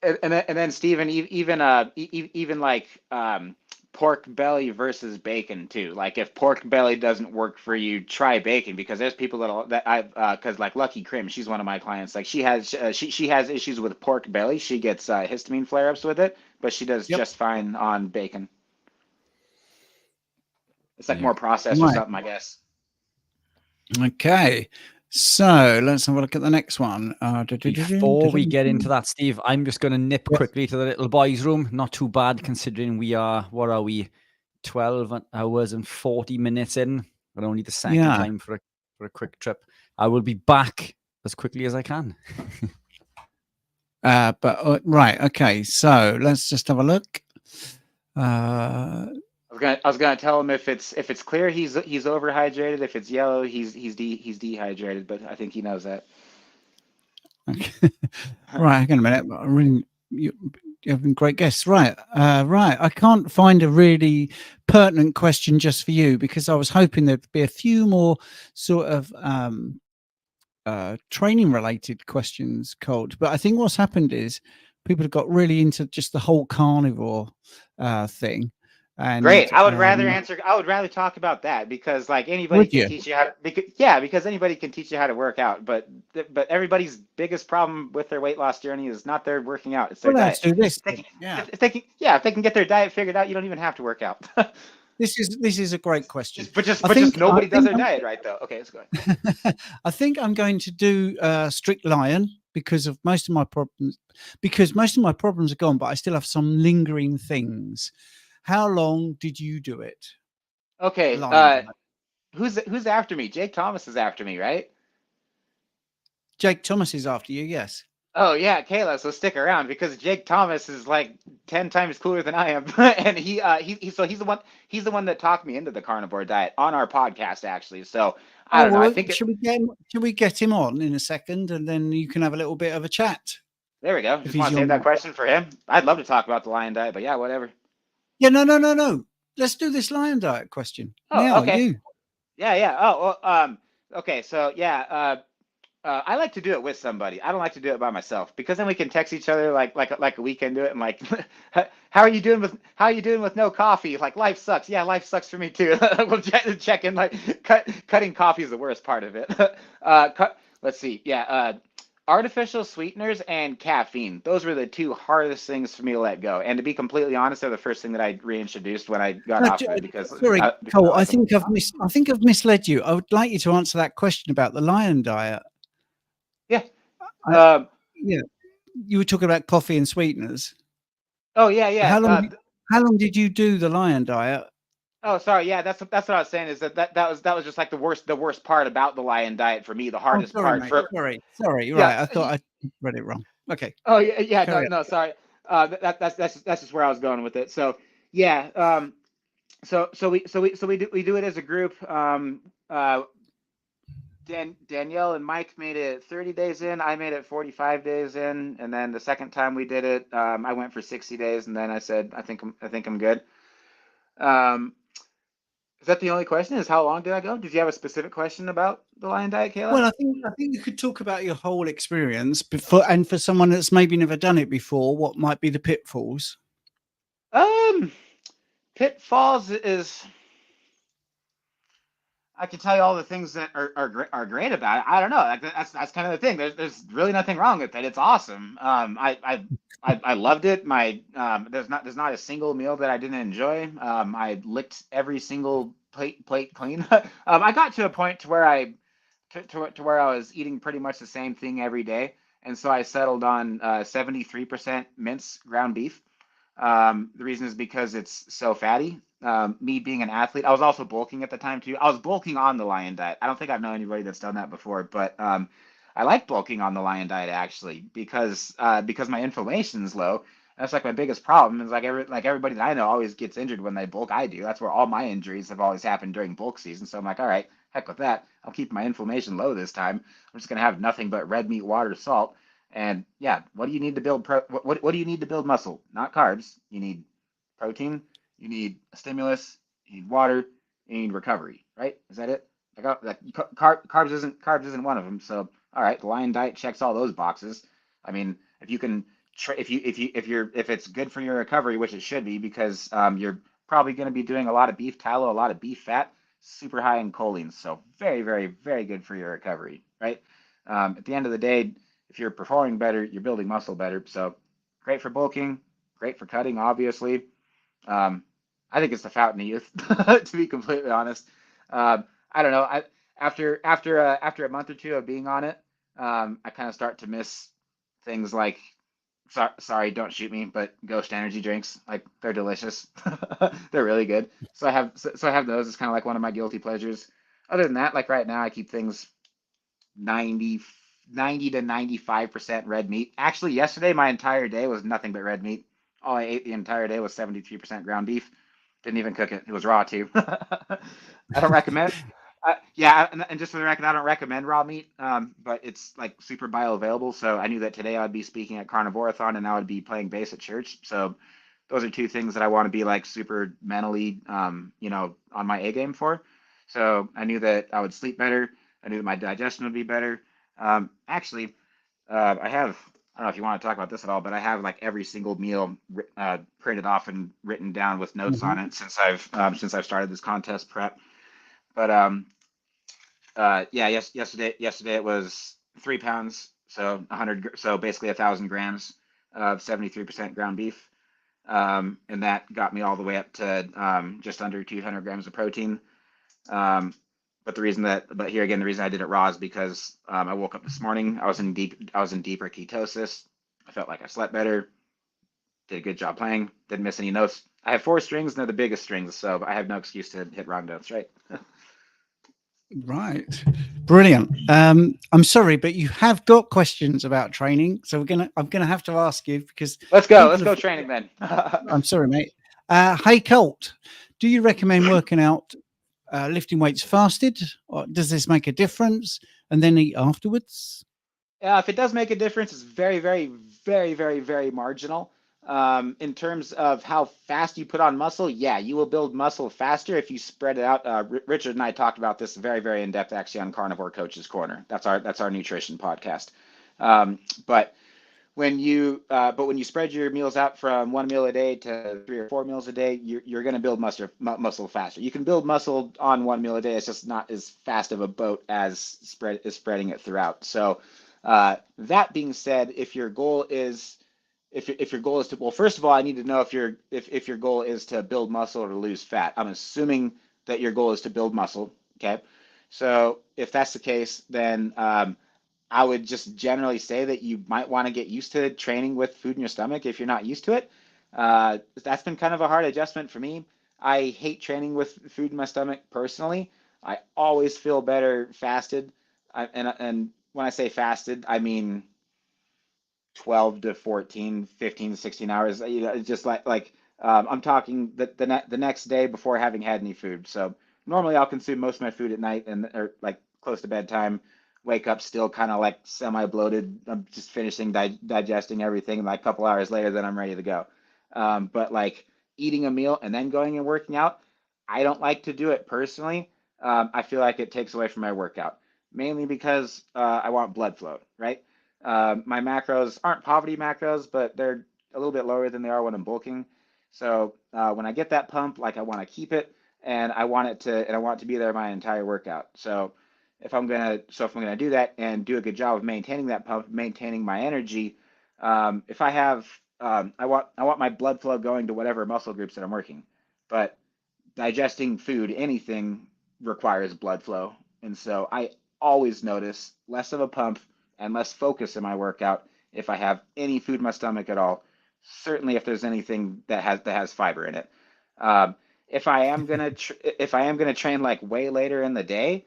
And then Stephen, even like pork belly versus bacon too. Like if pork belly doesn't work for you, try bacon, because there's people because like Lucky Crim, she's one of my clients. Like she has issues with pork belly. She gets histamine flare-ups with it, but she does just fine on bacon. It's like more processed or something, I guess. Okay. So let's have a look at the next one. Before we get into that, Steve, I'm just going to nip quickly to the little boys' room. Not too bad considering we are, what are we, 12 hours and 40 minutes in, but only the second time for a quick trip. I will be back as quickly as I can. Right. Okay. So let's just have a look. I was gonna tell him if it's clear he's overhydrated. If it's yellow, he's dehydrated. But I think he knows that. Okay. Right. Hang on a minute. You have been great guests. Right. Right. I can't find a really pertinent question just for you, because I was hoping there'd be a few more sort of training related questions, Colt. But I think what's happened is people have got really into just the whole carnivore thing. And, great. I would rather talk about that, because like anybody can teach you how to, because anybody can teach you how to work out, but everybody's biggest problem with their weight loss journey is not their working out, it's their diet. If they can get their diet figured out, you don't even have to work out. This is a great question. But nobody does their diet right though. Okay, let's go ahead. I think I'm going to do strict lion because most of my problems are gone, but I still have some lingering things. How long did you do it? Okay. Who's after me? Jake Thomas is after me, right? Jake Thomas is after you, yes. Oh yeah, Kayla. So stick around, because Jake Thomas is like 10 times cooler than I am, and he's the one that talked me into the carnivore diet on our podcast, actually. So I don't know. I think should we get him on in a second, and then you can have a little bit of a chat. There we go. Just want to save that question for him. I'd love to talk about the lion diet, but yeah, whatever. Yeah, no. Let's do this lion diet question. Oh, now, okay. You. Yeah. Oh, well, okay. So yeah, I like to do it with somebody. I don't like to do it by myself, because then we can text each other like a weekend do it, and like, how are you doing with no coffee? Like, life sucks. Yeah, life sucks for me too. We'll check in. Like, cutting coffee is the worst part of it. Let's see. Yeah. Artificial sweeteners and caffeine. Those were the two hardest things for me to let go. And to be completely honest, they're the first thing that I reintroduced when I got off of it. Because sorry, Cole, I think I've misled you. I would like you to answer that question about the lion diet. Yeah. Yeah. You were talking about coffee and sweeteners. Oh yeah. How long did you do the lion diet? Oh, sorry. Yeah, that's what I was saying, is that was just like the worst part about the lion diet for me. The hardest part. Sorry. Right. I thought I read it wrong. Okay. Oh yeah. No. Sorry. That's just where I was going with it. So yeah. So we do it as a group. Danielle and Mike made it 30 days in. I made it 45 days in, and then the second time we did it, I went for 60 days, and then I said, I think I'm good. Is that the only question? Is how long did I go? Did you have a specific question about the lion diet, Kayla? Well, I think you could talk about your whole experience and for someone that's maybe never done it before, what might be the pitfalls? Pitfalls is, I can tell you all the things that are great about it. I don't know. That's kind of the thing. There's really nothing wrong with it. It's awesome. I loved it. There's not a single meal that I didn't enjoy. I licked every single plate clean. I got to a point to where I was eating pretty much the same thing every day, and so I settled on 73% mince ground beef. The reason is because it's so fatty. me being an athlete, I was also bulking at the time too. I was bulking on the Lion diet. I don't think I've known anybody that's done that before, but I like bulking on the Lion diet actually because my inflammation's low. That's like my biggest problem. Is like everybody that I know always gets injured when they bulk. I do. That's where all my injuries have always happened during bulk season. So I'm like, all right, heck with that. I'll keep my inflammation low this time. I'm just gonna have nothing but red meat, water, salt, and yeah. What do you need to build what do you need to build muscle? Not carbs. You need protein, you need a stimulus, you need water, you need recovery, right? Is that it? Like carbs isn't one of them. So all right, the Lion diet checks all those boxes. I mean, if you can, if it's good for your recovery, which it should be, because you're probably going to be doing a lot of beef tallow, a lot of beef fat, super high in choline, so very, very, very good for your recovery, right? At the end of the day, if you're performing better, you're building muscle better. So great for bulking, great for cutting, obviously. I think it's the fountain of youth, to be completely honest. I don't know. After a month or two of being on it, I kind of start to miss things like sorry, don't shoot me, but Ghost energy drinks. Like they're delicious. They're really good. So I have those. It's kind of like one of my guilty pleasures. Other than that, like right now, I keep things 90 90 to 95% red meat. Actually, yesterday my entire day was nothing but red meat. All I ate the entire day was 73% ground beef. Didn't even cook it. It was raw too. I don't recommend. Yeah, and just for the record, I don't recommend raw meat, but it's like super bioavailable. So I knew that today I'd be speaking at Carnivoreathon and I would be playing bass at church. So those are two things that I want to be like super mentally, on my A game for. So I knew that I would sleep better. I knew that my digestion would be better. Actually, I don't know if you want to talk about this at all, but I have like every single meal printed off and written down with notes Mhm. on it since I've started this contest prep. But yeah, yesterday it was 3 pounds, so 100, so basically 1,000 grams of 73% ground beef, and that got me all the way up to just under 200 grams of protein. Um, but here again, the reason I did it raw is because I woke up this morning. I was in deeper ketosis. I felt like I slept better. Did a good job playing. Didn't miss any notes. I have 4 strings, and they're the biggest strings, so I have no excuse to hit wrong notes, right? Right. Brilliant. I'm sorry, but you have got questions about training, so I'm gonna have to ask you because Let's go. people Let's go have. training then. I'm sorry, mate. Hey, Colt, do you recommend working out, lifting weights fasted, or does this make a difference? And then eat afterwards? Yeah, if it does make a difference, it's very, very, very, very, very marginal. In terms of how fast you put on muscle, yeah, you will build muscle faster if you spread it out. Richard and I talked about this very, very in depth actually on Carnivore Coach's Corner. That's our nutrition podcast. Um, but when you spread your meals out from 1 meal a day to 3 or 4 meals a day, you're going to build muscle faster. You can build muscle on 1 meal a day. It's just not as fast of a boat as spreading it throughout. So that being said, if your goal is to, well, first of all, I need to know if your goal is to build muscle or to lose fat. I'm assuming that your goal is to build muscle. Okay, so if that's the case, then I would just generally say that you might want to get used to training with food in your stomach if you're not used to it. That's been kind of a hard adjustment for me. I hate training with food in my stomach personally. I always feel better fasted. And when I say fasted, I mean 12 to 14, 15 to 16 hours. It's just I'm talking the next day before having had any food. So normally I'll consume most of my food at night or like close to bedtime. Wake up still kind of like semi bloated. I'm just finishing digesting everything. And like a couple hours later, then I'm ready to go. But like eating a meal and then going and working out, I don't like to do it personally. I feel like it takes away from my workout, mainly because I want blood flow, right? My macros aren't poverty macros, but they're a little bit lower than they are when I'm bulking. So when I get that pump, like I want to keep it, and I want it to be there my entire workout. So if I'm gonna do that and do a good job of maintaining that pump, maintaining my energy, if I have, I want my blood flow going to whatever muscle groups that I'm working. But digesting food, anything requires blood flow. And so I always notice less of a pump and less focus in my workout if I have any food in my stomach at all. Certainly if there's anything that has fiber in it. Um, if I am gonna if I am gonna train like way later in the day,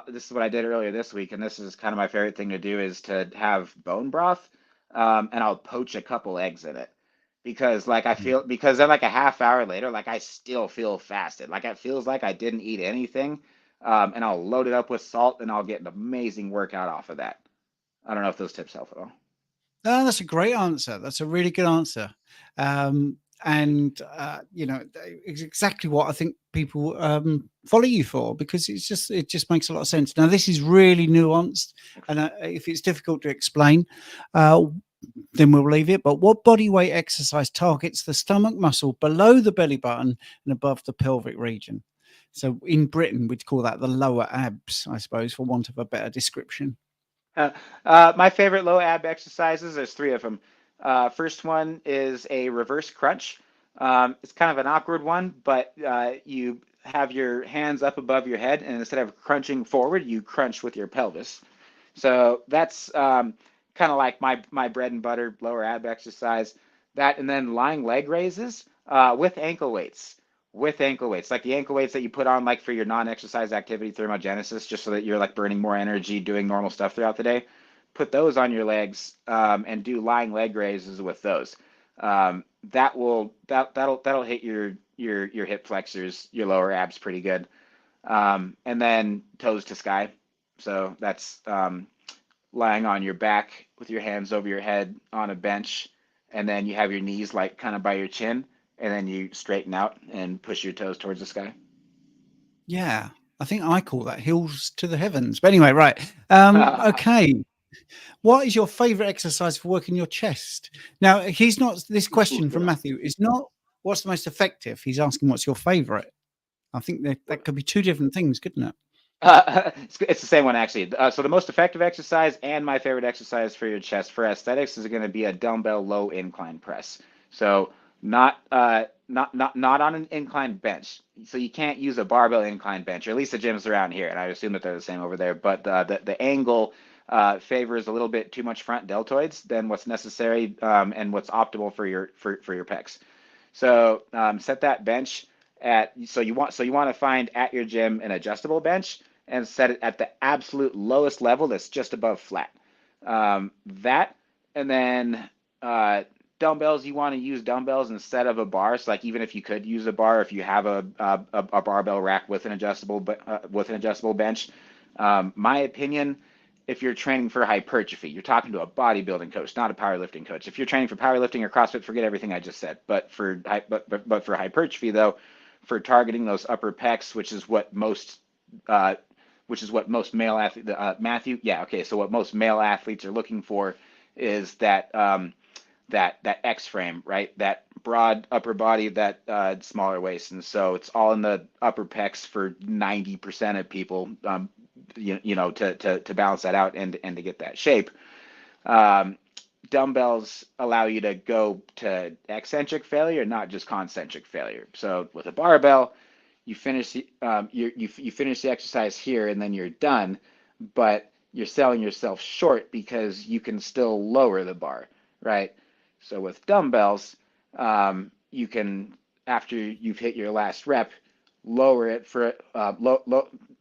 this is what I did earlier this week, and this is kind of my favorite thing to do is to have bone broth, and I'll poach a couple eggs in it because like I feel because then like a half hour later, like I still feel fasted, like it feels like I didn't eat anything, and I'll load it up with salt and I'll get an amazing workout off of that. I don't know if those tips help at all. Oh, that's a great answer. That's a really good answer. And you know, it's exactly what I think people follow you for, because it just makes a lot of sense. Now, this is really nuanced, and if it's difficult to explain, then we'll leave it. But what body weight exercise targets the stomach muscle below the belly button and above the pelvic region? So in Britain, we'd call that the lower abs, I suppose, for want of a better description. My favorite low ab exercises, there's three of them. First one is a reverse crunch. It's kind of an awkward one, but you have your hands up above your head, and instead of crunching forward, you crunch with your pelvis. So that's kind of like my bread and butter lower ab exercise. That and then lying leg raises with ankle weights. With ankle weights, like the ankle weights that you put on like for your non-exercise activity thermogenesis, just so that you're like burning more energy doing normal stuff throughout the day. Put those on your legs and do lying leg raises with those. That'll hit your hip flexors, your lower abs pretty good. And then toes to sky. So that's lying on your back with your hands over your head on a bench, and then you have your knees like kind of by your chin, and then you straighten out and push your toes towards the sky. Yeah, I think I call that hills to the heavens. But anyway, right. Okay. What is your favorite exercise for working your chest? Now, he's not, this question from Matthew is not what's the most effective. He's asking what's your favorite. I think that could be two different things, couldn't it? It's the same one actually. So the most effective exercise and my favorite exercise for your chest for aesthetics is going to be a dumbbell low incline press. So not on an incline bench. So you can't use a barbell incline bench, or at least the gyms around here, and I assume that they're the same over there. But the angle favors a little bit too much front deltoids than what's necessary and what's optimal for your pecs. So set that bench at so you want to find at your gym an adjustable bench and set it at the absolute lowest level that's just above flat. That and then dumbbells, you want to use dumbbells instead of a bar. So like even if you could use a bar, if you have a barbell rack with an adjustable bench, my opinion, if you're training for hypertrophy, you're talking to a bodybuilding coach, not a powerlifting coach. If you're training for powerlifting or CrossFit, forget everything I just said. But for hypertrophy though, for targeting those upper pecs, which is what most male athletes, Matthew, yeah, okay. So what most male athletes are looking for is that that X frame, right? That broad upper body, that smaller waist, and so it's all in the upper pecs for 90% of people. To balance that out and to get that shape. Dumbbells allow you to go to eccentric failure, not just concentric failure. So with a barbell, you finish you finish the exercise here and then you're done, but you're selling yourself short because you can still lower the bar, right? So with dumbbells, you can, after you've hit your last rep, lower it for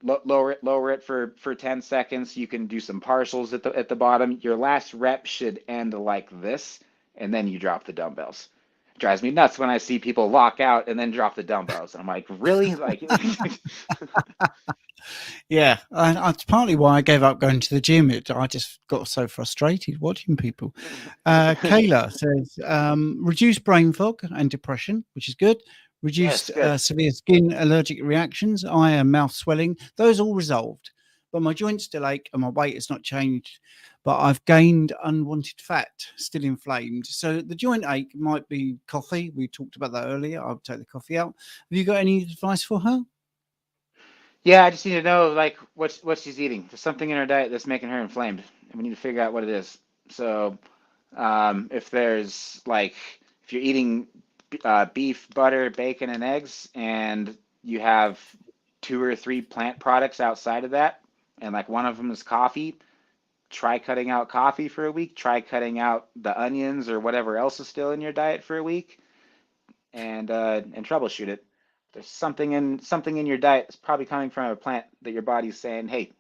lower it for 10 seconds. You can do some partials at the bottom. Your last rep should end like this, and then you drop the dumbbells. It drives me nuts when I see people lock out and then drop the dumbbells. And I'm like, really? Like Yeah, that's partly why I gave up going to the gym. I just got so frustrated watching people. Kayla says, reduce brain fog and depression, which is good. Reduced severe skin allergic reactions, eye and mouth swelling. Those all resolved. But my joints still ache and my weight has not changed. But I've gained unwanted fat, still inflamed. So the joint ache might be coffee. We talked about that earlier. I'll take the coffee out. Have you got any advice for her? Yeah, I just need to know like what she's eating. There's something in her diet that's making her inflamed, and we need to figure out what it is. So, if there's like if you're eating beef, butter, bacon, and eggs, and you have 2 or 3 plant products outside of that, and like one of them is coffee, try cutting out coffee for a week. Try cutting out the onions or whatever else is still in your diet for a week, and troubleshoot it. There's something in your diet that's probably coming from a plant that your body's saying, "Hey,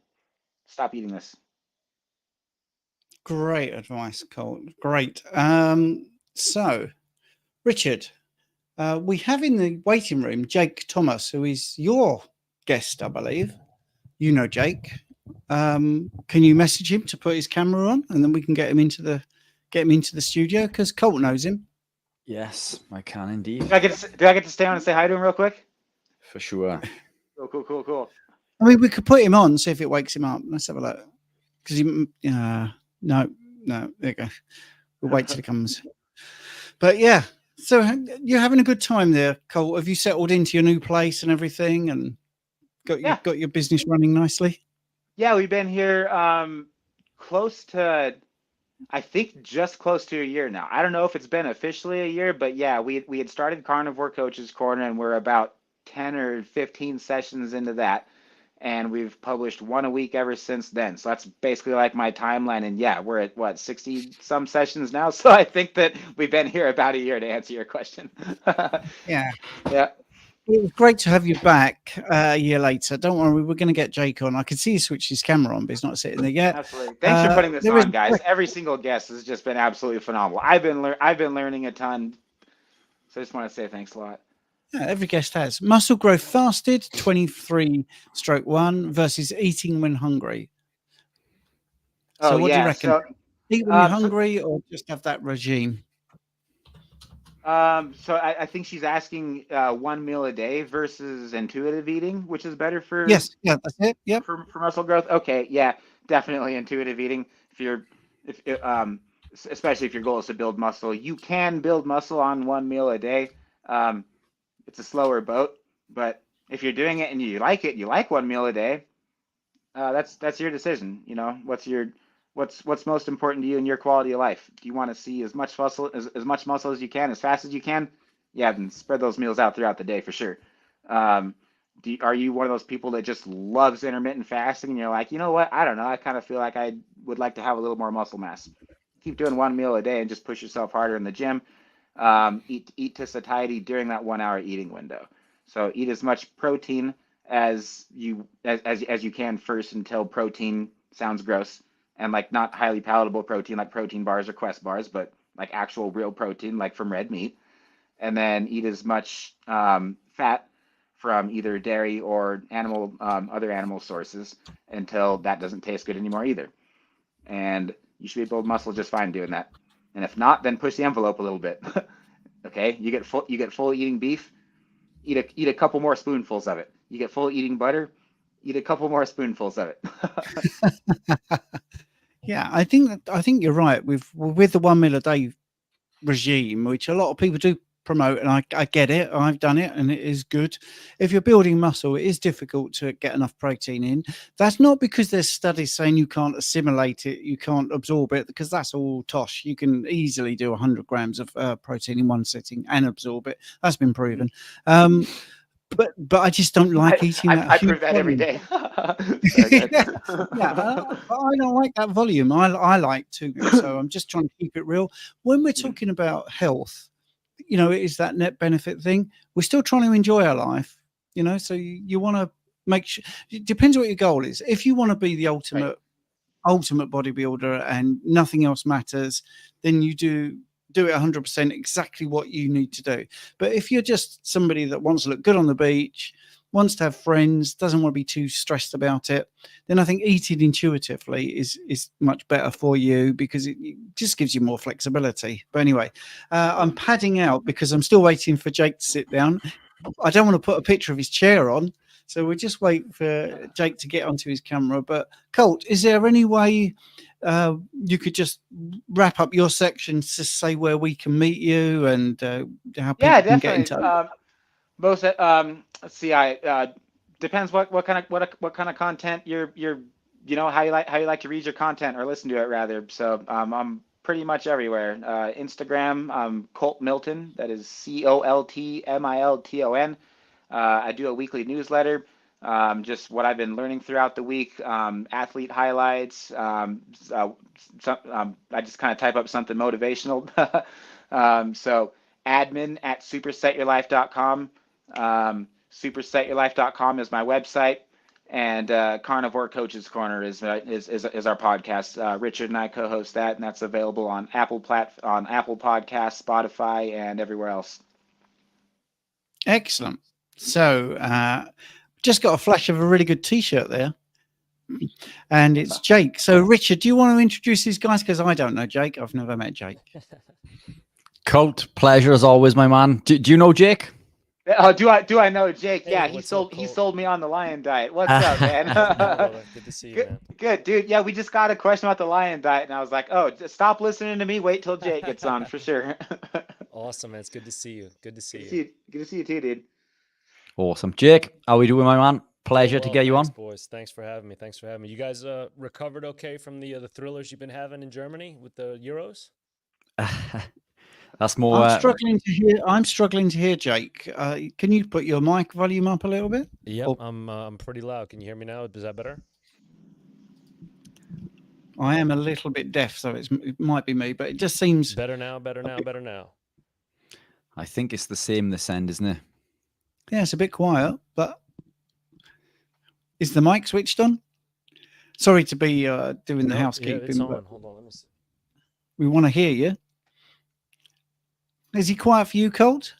stop eating this." Great advice, Colt. Great. So, Richard, we have in the waiting room Jake Thomas, who is your guest, I believe. You know Jake. Can you message him to put his camera on, and then we can get him into the studio because Colt knows him. Yes, I can indeed. Do I get to stay on and say hi to him real quick? For sure. Cool. I mean, we could put him on, see if it wakes him up. Let's have a look. Because no, there you go. We'll wait till it comes. But yeah, so you're having a good time there, Colt. Have you settled into your new place and everything, and got your business running nicely? Yeah, we've been here close to, I think, just close to a year now. I don't know if it's been officially a year, but yeah, we had started Carnivore Coach's Corner, and we're about 10 or 15 sessions into that, and we've published one a week ever since then. So that's basically like my timeline, and yeah, we're at what, 60 some sessions now. So I think that we've been here about a year, to answer your question. Yeah. Yeah. It was great to have you back a year later. Don't worry, we're going to get Jake on. I can see he switched his camera on, but he's not sitting there yet. Absolutely. Thanks for putting this on, guys. Every single guest has just been absolutely phenomenal. I've been learning a ton. So I just want to say thanks a lot. Yeah, every guest has. Muscle growth fasted, 23/1 versus eating when hungry. So what do you reckon? Eat when you're hungry or just have that regime? So I think she's asking 1 meal a day versus intuitive eating, which is better for Yes, yeah, that's it. Yep. for muscle growth. Okay, yeah, definitely intuitive eating. Especially if your goal is to build muscle, you can build muscle on 1 meal a day. It's a slower boat, but if you're doing it and you like 1 meal a day, that's your decision. You know, what's most important to you in your quality of life? Do you want to see as much muscle as you can, as fast as you can? Yeah, then spread those meals out throughout the day for sure. Are you one of those people that just loves intermittent fasting and you're like, you know what? I don't know. I kind of feel like I would like to have a little more muscle mass. Keep doing 1 meal a day and just push yourself harder in the gym. Eat to satiety during that 1 hour eating window. So eat as much protein as you can first, until protein sounds gross, and like not highly palatable protein like protein bars or Quest bars, but like actual real protein like from red meat. And then eat as much fat from either dairy or other animal sources until that doesn't taste good anymore either. And you should be able to build muscle just fine doing that. And if not, then push the envelope a little bit. Okay, you get full eating beef, eat a couple more spoonfuls of it. You get full eating butter, eat a couple more spoonfuls of it. Yeah, I think you're right with the 1 meal a day regime, which a lot of people do promote, and I get it. I've done it, and it is good. If you're building muscle, it is difficult to get enough protein in. That's not because there's studies saying you can't assimilate it, you can't absorb it, because that's all tosh. You can easily do 100 grams of protein in one sitting and absorb it. That's been proven. But I just don't like eating that. I prove that every day. I don't like that volume. I like to, so I'm just trying to keep it real. When we're talking about health, you know, it is that net benefit thing. We're still trying to enjoy our life, you know. So you want to make sure. It depends what your goal is. If you want to be the ultimate bodybuilder and nothing else matters, then you do it 100% exactly what you need to do. But if you're just somebody that wants to look good on the beach, wants to have friends, doesn't want to be too stressed about it, then I think eating intuitively is much better for you, because it just gives you more flexibility. But anyway, I'm padding out because I'm still waiting for Jake to sit down. I don't want to put a picture of his chair on, so we'll just wait for Jake to get onto his camera. But Colt, is there any way you could just wrap up your section to say where we can meet you and how people can get in touch? Let's see. Depends what kind of content you're how you like to read your content or listen to it rather. So I'm pretty much everywhere. Instagram, Colt Milton. That is COLTMILTON. I do a weekly newsletter. Just what I've been learning throughout the week, athlete highlights. I just kind of type up something motivational. So admin@supersetyourlife.com. Supersetyourlife.com is my website, and Carnivore Coaches Corner is our podcast. Richard and I co-host that, and that's available on Apple Podcasts, Spotify, and everywhere else. Excellent. So, just got a flash of a really good T-shirt there, and it's Jake. So, Richard, do you want to introduce these guys? Because I don't know Jake. I've never met Jake. Colt, pleasure as always, my man. Do you know Jake? Oh, do I know Jake? Hey, Yeah, he what's up, sold me on the lion diet. What's up, man? Good to see you, man. Good, dude. Yeah, we just got a question about the lion diet, and I was like, oh, just stop listening to me. Wait till Jake gets on for sure. Awesome, man. It's good to see you. Good to see you. Good to see you too, dude. Awesome. Jake, how we doing, my man? Pleasure to get you thanks, on. boys. Thanks for having me. You guys recovered okay from the thrillers you've been having in Germany with the Euros? That's more. I'm struggling to hear Jake. Can you put your mic volume up a little bit? Yep, Or- I'm pretty loud. Can you hear me now? Is that better? I am a little bit deaf, so it might be me, but it just seems Better now. I think it's the same this end, isn't it? Yeah, it's a bit quiet, but is the mic switched on? Sorry to be doing the housekeeping. Yeah, it's on. But Hold on, let me see. we want to hear you. Is he quiet for you, Colt?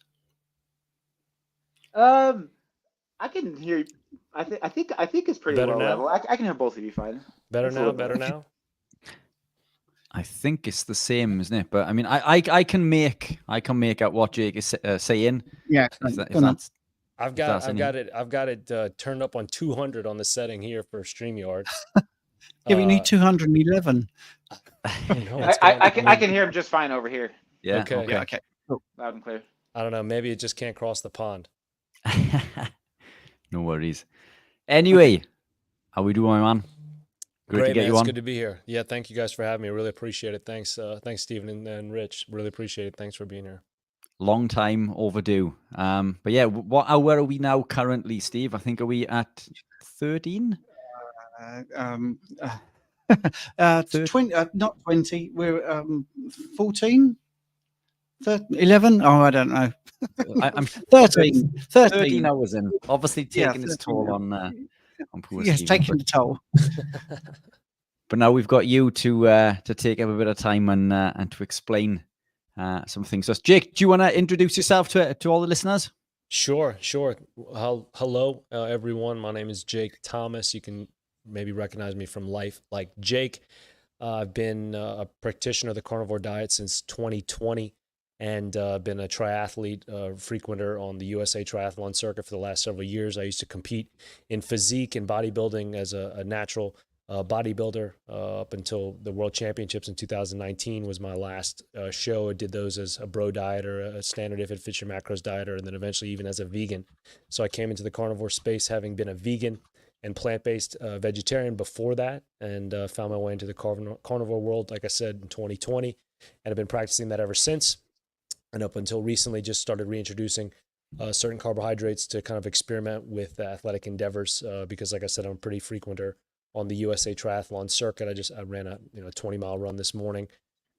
I can hear you. I think it's pretty Better low now? level. I can hear both of you fine. Better That's a now. little Better better. now. I think it's the same, isn't it? But I mean, I can make out what Jake is saying. Yeah. If go on. that's I've got it turned up on 200 on the setting here for StreamYard. Yeah, we need 211. No, it's I fine. can hear him just fine over here, yeah. Okay. Okay. Yeah, okay. Cool. loud and clear. I don't know. Maybe it just can't cross the pond. No worries. Anyway, how we doing, my man? Great to get man. you It's on. good to be here. Yeah, thank you guys for having me. I really appreciate it. Thanks, Stephen and Rich. Really appreciate it. Thanks for being here. Long time overdue. But yeah, where are we now currently, Steve? I think are we at 13? 20, not 20. We're 14, 11. Oh, I don't know. I'm 13. 13 hours in. Obviously Yeah, taking its 13 toll hours. on poor Yes, Stephen, taking the toll. but now we've got you to take up a bit of time and to explain some things. So, Jake, do you want to introduce yourself to all the listeners? Sure. Hello, everyone. My name is Jake Thomas. You can maybe recognize me from Life Like Jake. I've been a practitioner of the carnivore diet since 2020 and been a triathlete, frequenter on the USA Triathlon circuit for the last several years. I used to compete in physique and bodybuilding as a natural bodybuilder up until the World Championships in 2019 was my last show. I did those as a bro dieter, a standard if it fits your macros dieter, and then eventually even as a vegan. So I came into the carnivore space having been a vegan and plant-based vegetarian before that, and found my way into the carnivore world, like I said, in 2020, and I've been practicing that ever since. And up until recently, just started reintroducing certain carbohydrates to kind of experiment with athletic endeavors because, like I said, I'm a pretty frequenter on the USA Triathlon circuit. I ran a 20-mile run this morning,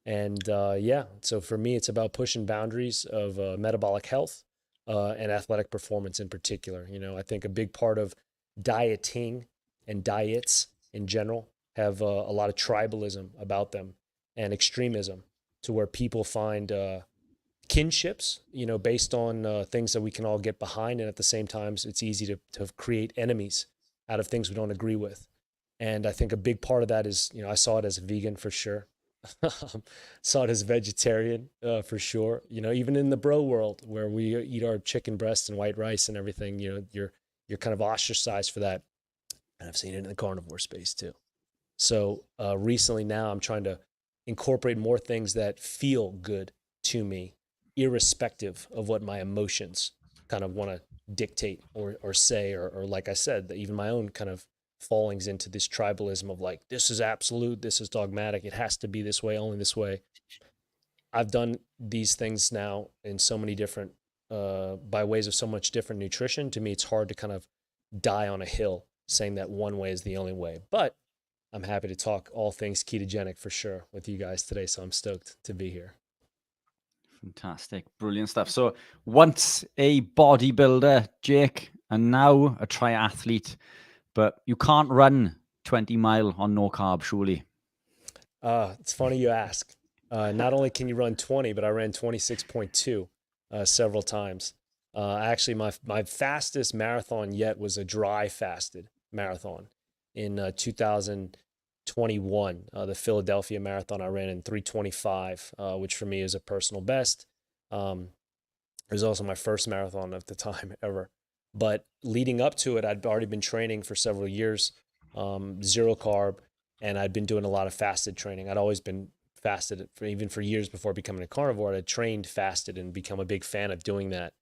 and so for me, it's about pushing boundaries of metabolic health and athletic performance in particular. I think a big part of dieting and diets in general have a lot of tribalism about them and extremism, to where people find kinships, based on things that we can all get behind, and at the same time, it's easy to create enemies out of things we don't agree with. And I think a big part of that is, I saw it as a vegan for sure. Saw it as vegetarian for sure. Even in the bro world where we eat our chicken breast and white rice and everything, you're kind of ostracized for that. And I've seen it in the carnivore space too. So recently now I'm trying to incorporate more things that feel good to me, irrespective of what my emotions kind of want to dictate or say, or like I said, even my own kind of fallings into this tribalism of like, this is absolute, this is dogmatic, it has to be this way, only this way. I've done these things now in so many different, by ways of so much different nutrition. To me, it's hard to kind of die on a hill saying that one way is the only way. But I'm happy to talk all things ketogenic for sure with you guys today. So I'm stoked to be here. Fantastic. Brilliant stuff. So once a bodybuilder, Jake, and now a triathlete, but you can't run 20 mile on no carb, surely. It's funny you ask. Not only can you run 20, but I ran 26.2 several times. Actually, my fastest marathon yet was a dry fasted marathon in 2021. The Philadelphia Marathon I ran in 3:25, which for me is a personal best. It was also my first marathon at the time ever. But leading up to it, I'd already been training for several years, zero carb, and I'd been doing a lot of fasted training. I'd always been fasted even for years before becoming a carnivore. I'd trained fasted and become a big fan of doing that.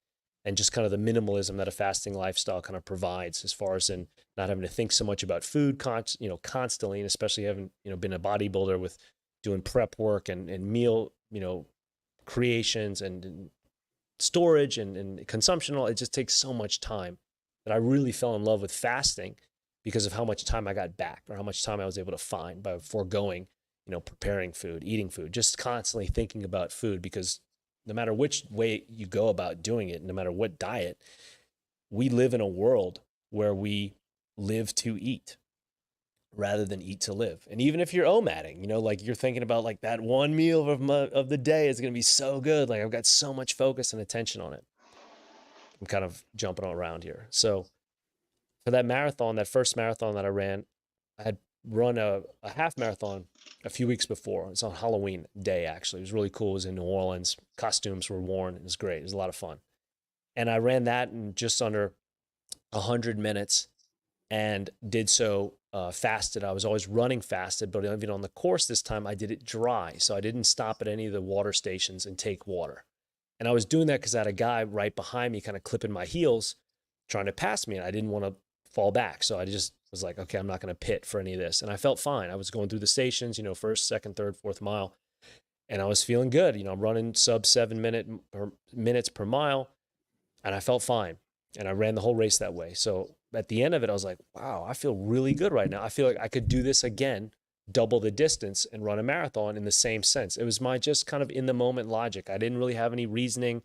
And just kind of the minimalism that a fasting lifestyle kind of provides, as far as in not having to think so much about food, constantly, and especially having, been a bodybuilder with doing prep work and meal, creations and storage and consumption. It just takes so much time that I really fell in love with fasting because of how much time I got back, or how much time I was able to find by foregoing, preparing food, eating food, just constantly thinking about food. Because no matter which way you go about doing it, no matter what diet, we live in a world where we live to eat rather than eat to live. And even if you're omatting, like you're thinking about like that one meal of the day is going to be so good. Like I've got so much focus and attention on it. I'm kind of jumping around here. So for that marathon, that first marathon that I ran, I had run a half marathon a few weeks before. It's on Halloween day, actually. It was really cool. It was in New Orleans. Costumes were worn. It was great. It was a lot of fun. And I ran that in just under 100 minutes and did so fasted. I was always running fasted, but even on the course this time, I did it dry. So I didn't stop at any of the water stations and take water. And I was doing that because I had a guy right behind me kind of clipping my heels, trying to pass me. And I didn't want to fall back. So I just was like, okay, I'm not going to pit for any of this. And I felt fine. I was going through the stations, first, second, third, fourth mile. And I was feeling good. I'm running sub 7 minutes per mile. And I felt fine. And I ran the whole race that way. So at the end of it, I was like, wow, I feel really good right now. I feel like I could do this again, double the distance, and run a marathon in the same sense. It was my just kind of in the moment logic. I didn't really have any reasoning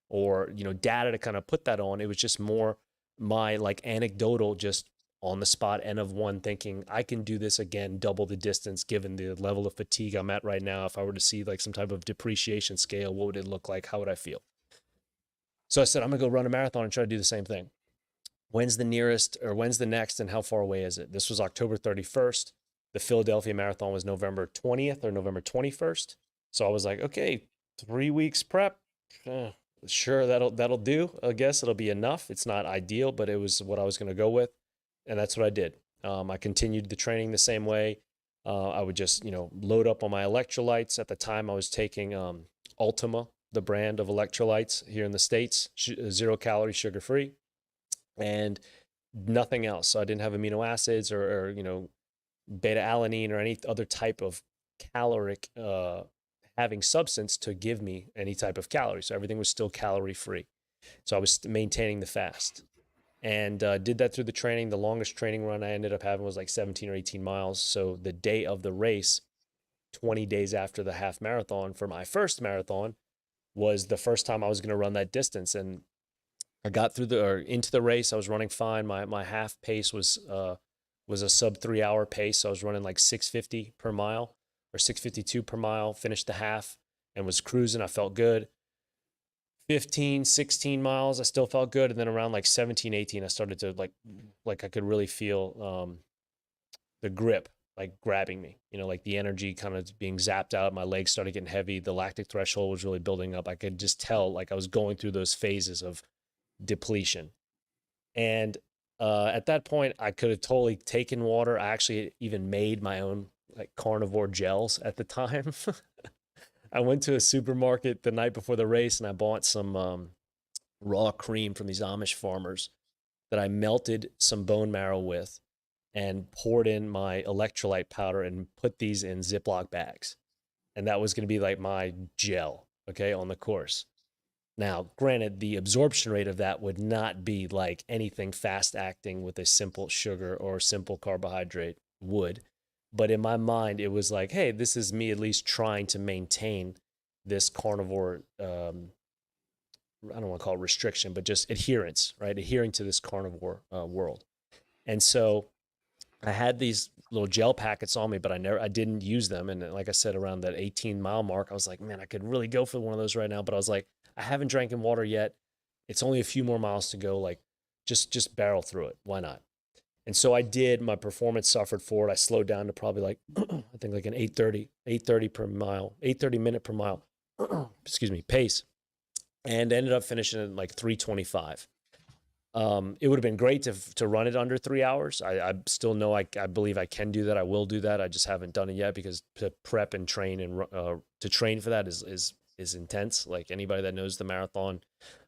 or, data to kind of put that on. It was just more my like anecdotal, just on the spot N of one thinking, I can do this again, double the distance, given the level of fatigue I'm at right now. If I were to see like some type of depreciation scale, what would it look like? How would I feel? So I said, I'm gonna go run a marathon and try to do the same thing. When's the nearest, or when's the next, and how far away is it? This was October 31st. The Philadelphia Marathon was November 20th or November 21st. So I was like, okay, 3 weeks prep. Sure, that'll do. I guess it'll be enough. It's not ideal, but it was what I was going to go with, and that's what I did. I continued the training the same way. I would just, load up on my electrolytes. At the time, I was taking Ultima, the brand of electrolytes here in the States, 0 calorie, sugar free, and nothing else. So I didn't have amino acids or beta alanine or any other type of caloric having substance to give me any type of calories. So everything was still calorie free. So I was maintaining the fast, and did that through the training. The longest training run I ended up having was like 17 or 18 miles. So the day of the race, 20 days after the half marathon for my first marathon, was the first time I was going to run that distance. And I got through into the race. I was running fine. My half pace was a sub 3 hour pace. So I was running like 650 per mile or 652 per mile, finished the half and was cruising. I felt good. 15, 16 miles, I still felt good. And then around like 17, 18, I started to like I could really feel the grip like grabbing me, like the energy kind of being zapped out. My legs started getting heavy. The lactic threshold was really building up. I could just tell like I was going through those phases of depletion. And at that point, I could have totally taken water. I actually even made my own like carnivore gels at the time. I went to a supermarket the night before the race and I bought some raw cream from these Amish farmers that I melted some bone marrow with and poured in my electrolyte powder and put these in Ziploc bags. And that was going to be like my gel, okay, on the course. Now, granted, the absorption rate of that would not be like anything fast acting with a simple sugar or simple carbohydrate would. But in my mind, it was like, hey, this is me at least trying to maintain this carnivore, I don't want to call it restriction, but just adherence, right? Adhering to this carnivore world. And so I had these little gel packets on me, but I didn't use them. And like I said, around that 18-mile mark, I was like, man, I could really go for one of those right now. But I was like, I haven't drank in water yet. It's only a few more miles to go. Like, just barrel through it. Why not? And so I did. My performance suffered for it. I slowed down to probably like, I think like an 8:30 per mile, 8:30 minute per mile, excuse me, pace. And ended up finishing at like 3:25. It would have been great to run it under 3 hours. I still know I believe I can do that. I will do that. I just haven't done it yet because to prep and train and to train for that is intense. Like anybody that knows the marathon,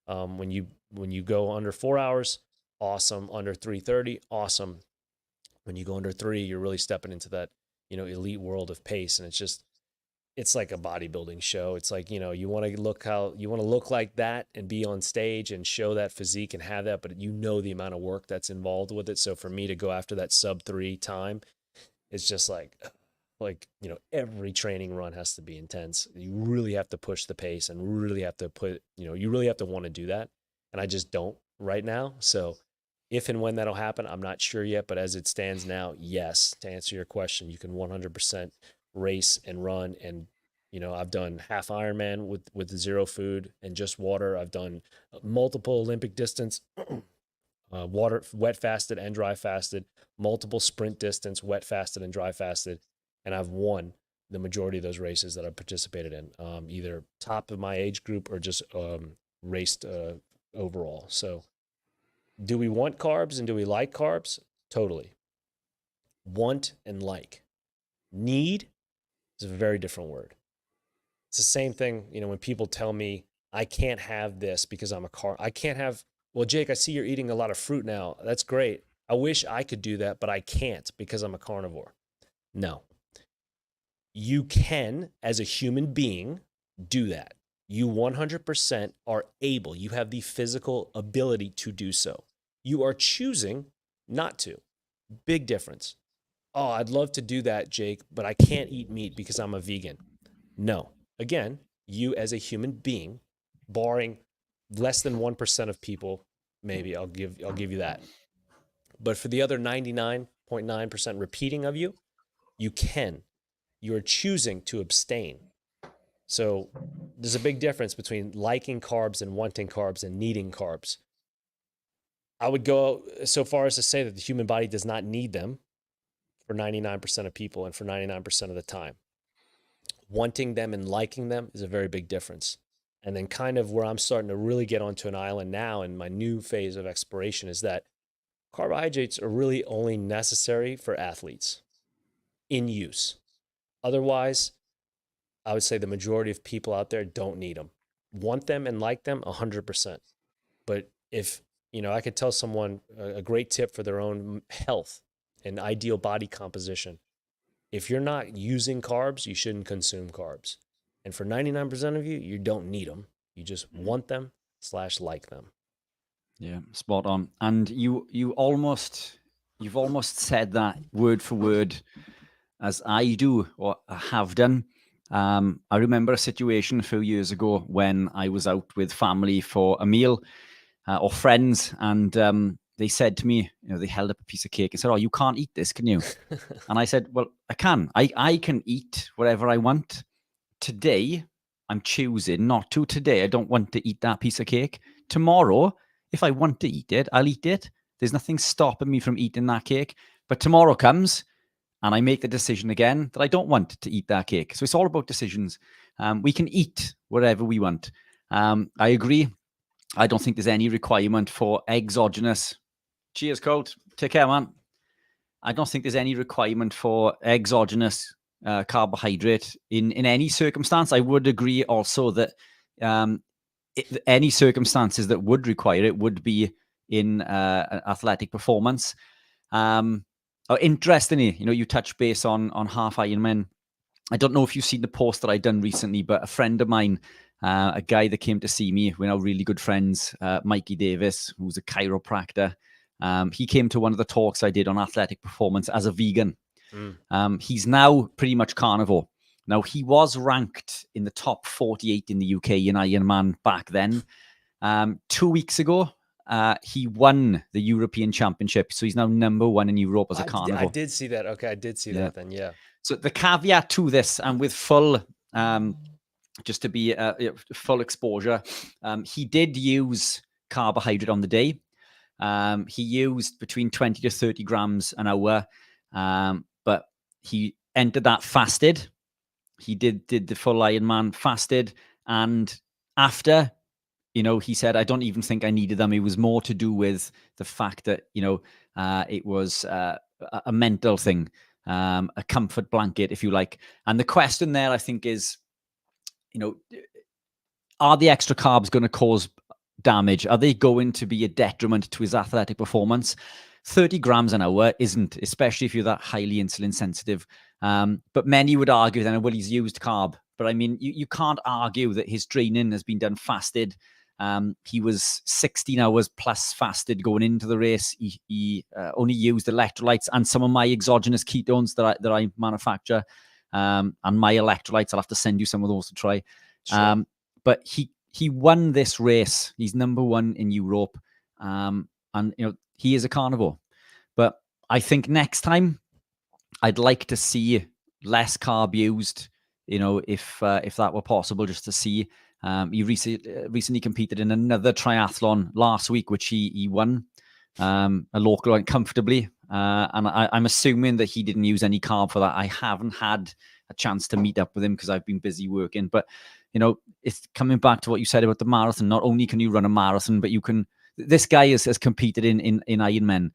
when you go under 4 hours, awesome. Under 3:30, awesome. When you go under 3, you're really stepping into that, elite world of pace, and it's like a bodybuilding show. It's like, you want to look like that and be on stage and show that physique and have that, but the amount of work that's involved with it. So for me to go after that sub-3 time, it's just like, every training run has to be intense. You really have to push the pace and really have to you really have to want to do that. And I just don't right now. So if and when that'll happen, I'm not sure yet, but as it stands now, yes, to answer your question, you can 100% race and run. And I've done half Ironman with zero food and just water. I've done multiple Olympic distance, water, wet fasted and dry fasted, multiple sprint distance, wet fasted and dry fasted, and I've won the majority of those races that I've participated in, either top of my age group or just raced overall. So do we want carbs and do we like carbs? Totally. Want and like. Need is a very different word. It's the same thing, when people tell me I can't have this because I'm I can't have, well, Jake, I see you're eating a lot of fruit now. That's great. I wish I could do that, but I can't because I'm a carnivore. No. You can, as a human being, do that. You 100% are able. You have the physical ability to do so. You are choosing not to. Big difference. Oh, I'd love to do that, Jake, but I can't eat meat because I'm a vegan. No. Again, you as a human being, barring less than 1% of people, maybe I'll give you that. But for the other 99.9% repeating of you, you're choosing to abstain. So there's a big difference between liking carbs and wanting carbs and needing carbs. I would go so far as to say that the human body does not need them for 99% of people and for 99% of the time. Wanting them and liking them is a very big difference. And then kind of where I'm starting to really get onto an island now in my new phase of exploration is that carbohydrates are really only necessary for athletes in use. Otherwise, I would say the majority of people out there don't need them. Want them and like them 100%. But if, I could tell someone a great tip for their own health and ideal body composition. If you're not using carbs, you shouldn't consume carbs. And for 99% of you, you don't need them. You just want them / like them. Yeah, spot on. And you've almost said that word for word as I do or I have done. I remember a situation a few years ago when I was out with family for a meal or friends, and they said to me, they held up a piece of cake and said, "Oh, you can't eat this, can you?" And I said, "Well, I can. I can eat whatever I want. Today, I'm choosing not to. Today, I don't want to eat that piece of cake. Tomorrow, if I want to eat it, I'll eat it. There's nothing stopping me from eating that cake. But tomorrow comes, and I make the decision again that I don't want to eat that cake." So it's all about decisions. We can eat whatever we want. I agree. I don't think there's any requirement for exogenous. Cheers, Colt. Take care, man. I don't think there's any requirement for exogenous carbohydrate in any circumstance. I would agree also that any circumstances that would require it would be in athletic performance. Interestingly, you touch base on half Ironman. I don't know if you've seen the post that I've done recently, but a friend of mine, a guy that came to see me, we're now really good friends, Mikey Davis, who's a chiropractor. He came to one of the talks I did on athletic performance as a vegan. He's now pretty much carnivore. Now, he was ranked in the top 48 in the UK in Ironman back then. 2 weeks ago, he won the European Championship. So he's now number 1 in Europe as a carnivore. I did see that. Okay, I did see that then, yeah. So the caveat to this, and with full, just to be full exposure, he did use carbohydrate on the day. He used between 20 to 30 grams an hour, but he entered that fasted. He did the full Ironman fasted, and after, he said, I don't even think I needed them. It was more to do with the fact that, it was a mental thing, a comfort blanket, if you like. And the question there, I think, is, are the extra carbs going to cause damage? Are they going to be a detriment to his athletic performance? 30 grams an hour isn't, especially if you're that highly insulin sensitive. But many would argue then, well, he's used carb. But I mean, you can't argue that his training has been done fasted. He was 16 hours plus fasted going into the race. He only used electrolytes and some of my exogenous ketones that I manufacture. And my electrolytes, I'll have to send you some of those to try. Sure. But he won this race. He's number 1 in Europe. And, he is a carnivore. But I think next time I'd like to see less carb used, if that were possible, just to see. He recently competed in another triathlon last week, which he won, a local one comfortably. And I'm assuming that he didn't use any carb for that. I haven't had a chance to meet up with him because I've been busy working. But, it's coming back to what you said about the marathon. Not only can you run a marathon, but you can. This guy has competed in Ironman.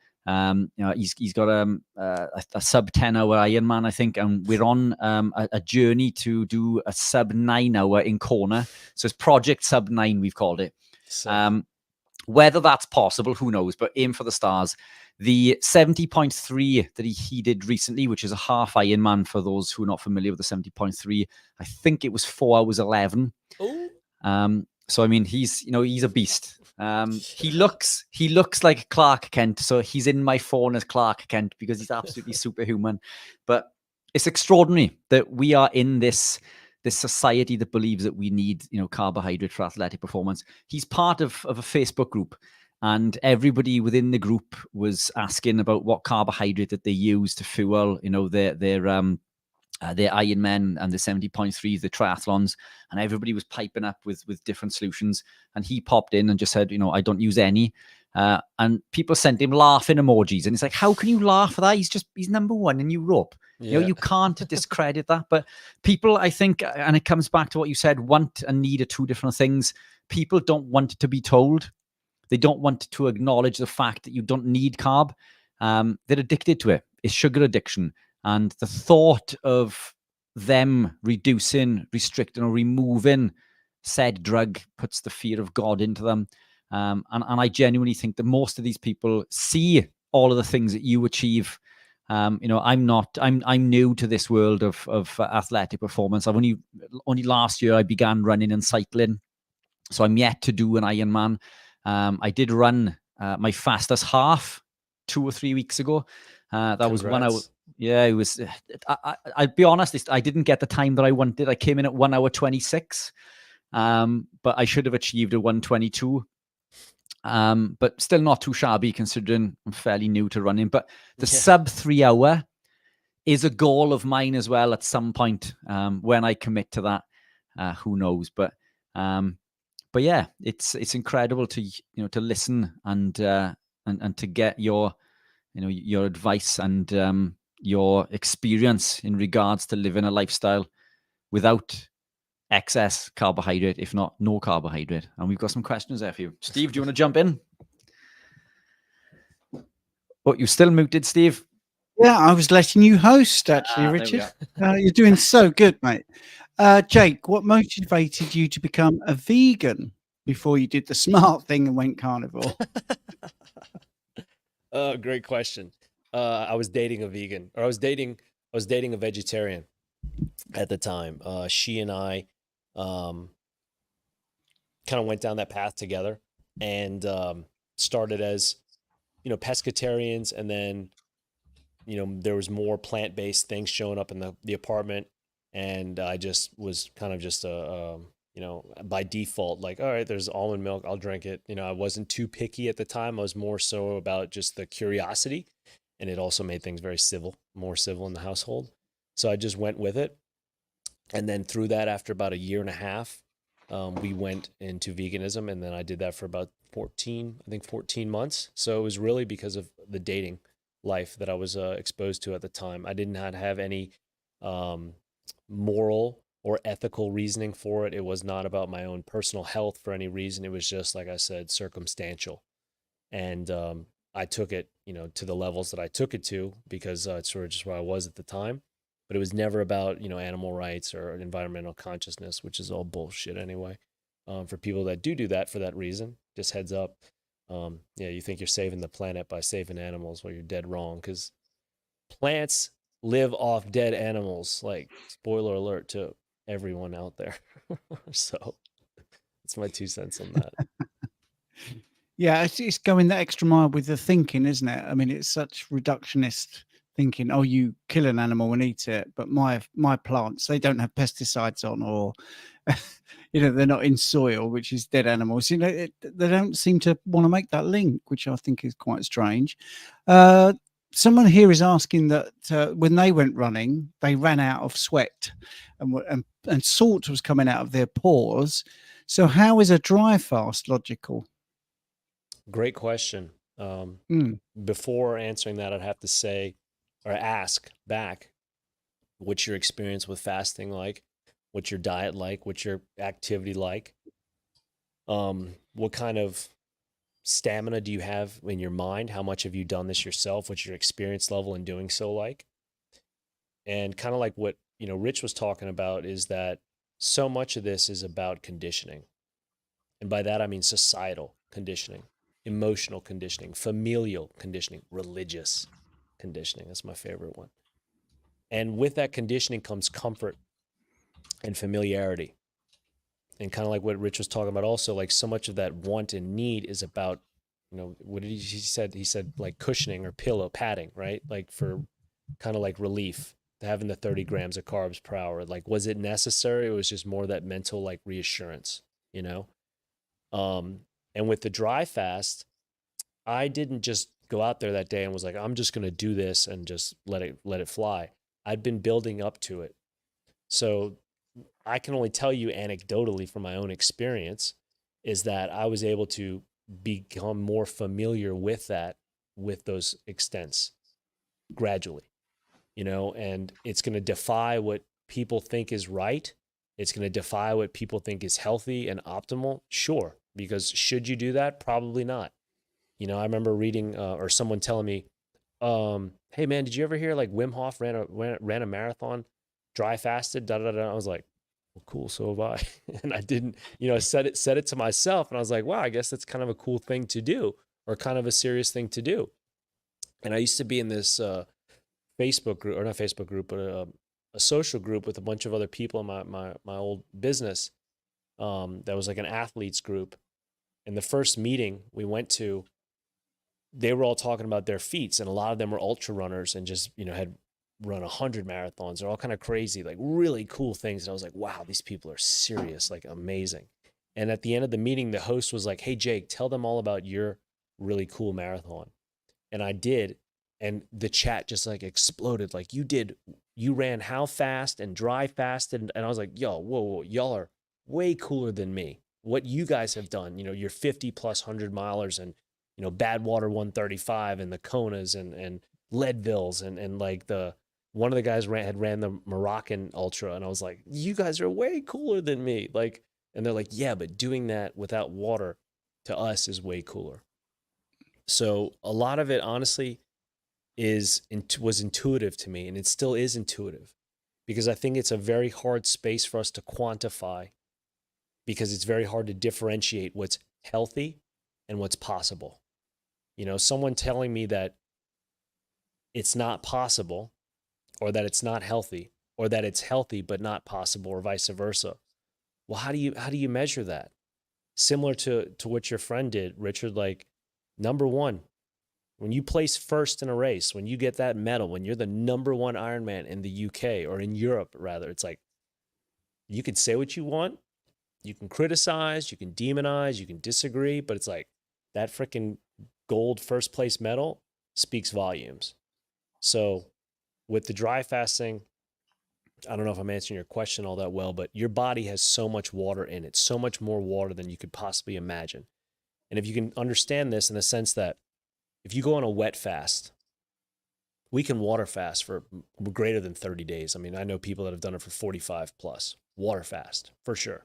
He's got a sub 10 hour Ironman, I think, and we're on a journey to do a sub 9 hour in Kona. So it's Project Sub 9, we've called it. Whether that's possible, who knows? But aim for the stars. The 70.3 that he did recently, which is a half Ironman for those who are not familiar with the 70.3, I think it was 4 hours 11. So I mean, he's a beast. He looks like Clark Kent, so he's in my phone as Clark Kent because he's absolutely superhuman. But it's extraordinary that we are in this society that believes that we need carbohydrate for athletic performance. He's part of a Facebook group, and everybody within the group was asking about what carbohydrate that they use to fuel their Ironmen and the 70.3s, the triathlons, and everybody was piping up with different solutions. And he popped in and just said, I don't use any. And people sent him laughing emojis. And it's like, how can you laugh at that? He's number 1 in Europe. Yeah. You can't discredit that. But people, I think, and it comes back to what you said, want and need are 2 different things. People don't want to be told. They don't want to acknowledge the fact that you don't need carb. They're addicted to it. It's sugar addiction. And the thought of them reducing, restricting, or removing said drug puts the fear of God into them. And I genuinely think that most of these people see all of the things that you achieve. I'm new to this world of athletic performance. I've only last year I began running and cycling. So I'm yet to do an Ironman. I did run my fastest half 2 or 3 weeks ago. That Congrats. was 1 hour. Yeah, it was. I'll be honest, I didn't get the time that I wanted. I came in at 1 hour 26, but I should have achieved a 1:22. But still not too shabby considering I'm fairly new to running. But the sub 3 hour is a goal of mine as well at some point. When I commit to that, who knows? But yeah, it's incredible to to listen and to get your advice and your experience in regards to living a lifestyle without excess carbohydrate, if not no carbohydrate. And we've got some questions there for you. Steve, do you want to jump in? Oh, you're still muted, Steve. Yeah, I was letting you host, actually, Richard. You're doing so good, mate. Jake, what motivated you to become a vegan before you did the smart thing and went carnivore? Great question. I was dating a vegan, or I was dating a vegetarian at the time. She and I kind of went down that path together and started as pescatarians, and then there was more plant-based things showing up in the apartment, And I just was kind of just by default, like, all right, there's almond milk, I'll drink it. I wasn't too picky at the time. I was more so about just the curiosity, and it also made things very more civil in the household. So I just went with it. And then through that, after about a year and a half, we went into veganism, and then I did that for about 14 months. So it was really because of the dating life that I was exposed to at the time. I did not have any moral or ethical reasoning for it. It was not about my own personal health for any reason. It was just, like I said, circumstantial. And I took it, to the levels that I took it to, because it's sort of just where I was at the time. But it was never about, animal rights or environmental consciousness, which is all bullshit anyway. For people that do that for that reason, just heads up. You think you're saving the planet by saving animals, well, you're dead wrong, because plants live off dead animals. Like, spoiler alert to everyone out there. So that's my 2 cents on that. Yeah, it's going that extra mile with the thinking, isn't it? I mean, it's such reductionist thinking. Oh, you kill an animal and eat it, but my plants, they don't have pesticides on, or they're not in soil, which is dead animals. They don't seem to want to make that link, which I think is quite strange. Someone here is asking that when they went running, they ran out of sweat, and salt was coming out of their pores. So how is a dry fast logical? Great question. Before answering that, I'd have to say, or ask back, what's your experience with fasting like? What's your diet like? What's your activity like? What kind of stamina do you have in your mind? How much have you done this yourself? What's your experience level in doing so like? And kind of like what, Rich was talking about, is that so much of this is about conditioning. And by that, I mean societal conditioning, emotional conditioning, familial conditioning, religious conditioning. That's my favorite one. And with that conditioning comes comfort and familiarity. And kind of like what Rich was talking about also, like, so much of that want and need is about, what did he said? He said, like, cushioning or pillow padding, right? Like, for kind of like relief, having the 30 grams of carbs per hour. Like, was it necessary? It was just more that mental, like, reassurance, And with the dry fast, I didn't just go out there that day and was like, I'm just going to do this and just let it fly. I'd been building up to it. So I can only tell you anecdotally from my own experience is that I was able to become more familiar with those extents gradually, and it's going to defy what people think is right. It's going to defy what people think is healthy and optimal. Sure. Because should you do that? Probably not. I remember reading or someone telling me, hey man, did you ever hear like Wim Hof ran a marathon, dry fasted, da da da. I was like, well, cool, so have I. And I didn't, said it to myself, and I was like, wow, I guess that's kind of a cool thing to do, or kind of a serious thing to do. And I used to be in this Facebook group, or not Facebook group, but a social group with a bunch of other people in my old business. That was like an athletes group. And the first meeting we went to, they were all talking about their feats, and a lot of them were ultra runners and just, had run 100 marathons. They're all kind of crazy, like really cool things. And I was like, wow, these people are serious, like amazing. And at the end of the meeting, the host was like, hey, Jake, tell them all about your really cool marathon. And I did. And the chat just like exploded. Like, you ran how fast and dry fasted. And I was like, yo, whoa, y'all are way cooler than me. What you guys have done, your 50 plus 100 milers and, Badwater 135 and the Konas and Leadvilles and like one of the guys ran the Moroccan Ultra. And I was like, you guys are way cooler than me. Like, and they're like, yeah, but doing that without water to us is way cooler. So a lot of it, honestly, was intuitive to me, and it still is intuitive, because I think it's a very hard space for us to quantify, because it's very hard to differentiate what's healthy and what's possible. Someone telling me that it's not possible, or that it's not healthy, or that it's healthy but not possible, or vice versa. Well, how do you measure that? Similar to what your friend did, Richard, like, number one, when you place first in a race, when you get that medal, when you're the number one Ironman in the UK, or in Europe rather, it's like, You could say what you want, you can criticize, you can demonize, you can disagree, but it's like that freaking gold first place medal speaks volumes. So with the dry fasting, I don't know if I'm answering your question all that well, but your body has so much water in it, so much more water than you could possibly imagine. And if you can understand this in the sense that if you go on a wet fast, we can water fast for greater than 30 days. I mean, I know people that have done it for 45 plus, water fast for sure.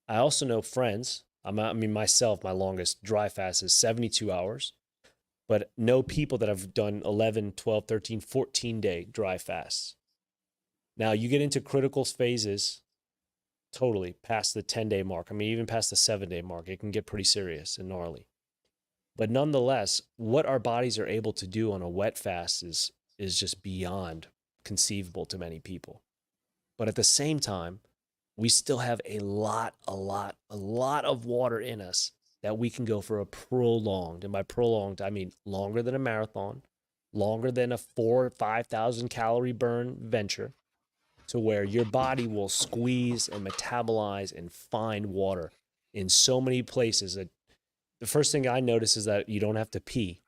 I also know friends, I mean, myself, my longest dry fast is 72 hours, but know people that have done 11, 12, 13, 14-day dry fasts. Now, you get into critical phases totally past the 10-day mark. I mean, even past the 7-day mark, it can get pretty serious and gnarly. But nonetheless, what our bodies are able to do on a wet fast is just beyond conceivable to many people. But at the same time, we still have a lot of water in us that we can go for a prolonged, and by prolonged, I mean longer than a marathon, longer than a 4,000 or 5,000 calorie burn venture, to where your body will squeeze and metabolize and find water in so many places that the first thing I notice is that you don't have to pee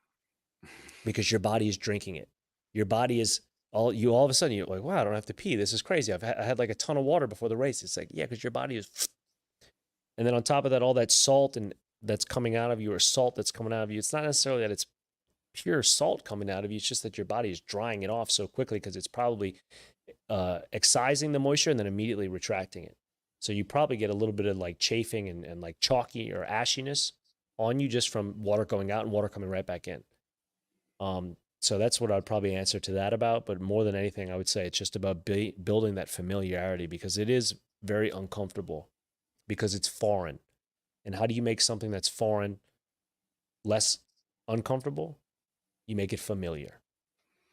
because your body is drinking it. Your body is all of a sudden you're like, wow, I don't have to pee. This is crazy. I had like a ton of water before the race. It's like, yeah, because your body is. And then on top of that, all that salt and that's coming out of you, or salt that's coming out of you, it's not necessarily that it's pure salt coming out of you. It's just that your body is drying it off so quickly because it's probably excising the moisture and then immediately retracting it. So you probably get a little bit of like chafing and like chalky or ashiness on you just from water going out and water coming right back in. So that's what I'd probably answer to that about. But more than anything, I would say it's just about building that familiarity, because it is very uncomfortable because it's foreign. And how do you make something that's foreign less uncomfortable? You make it familiar.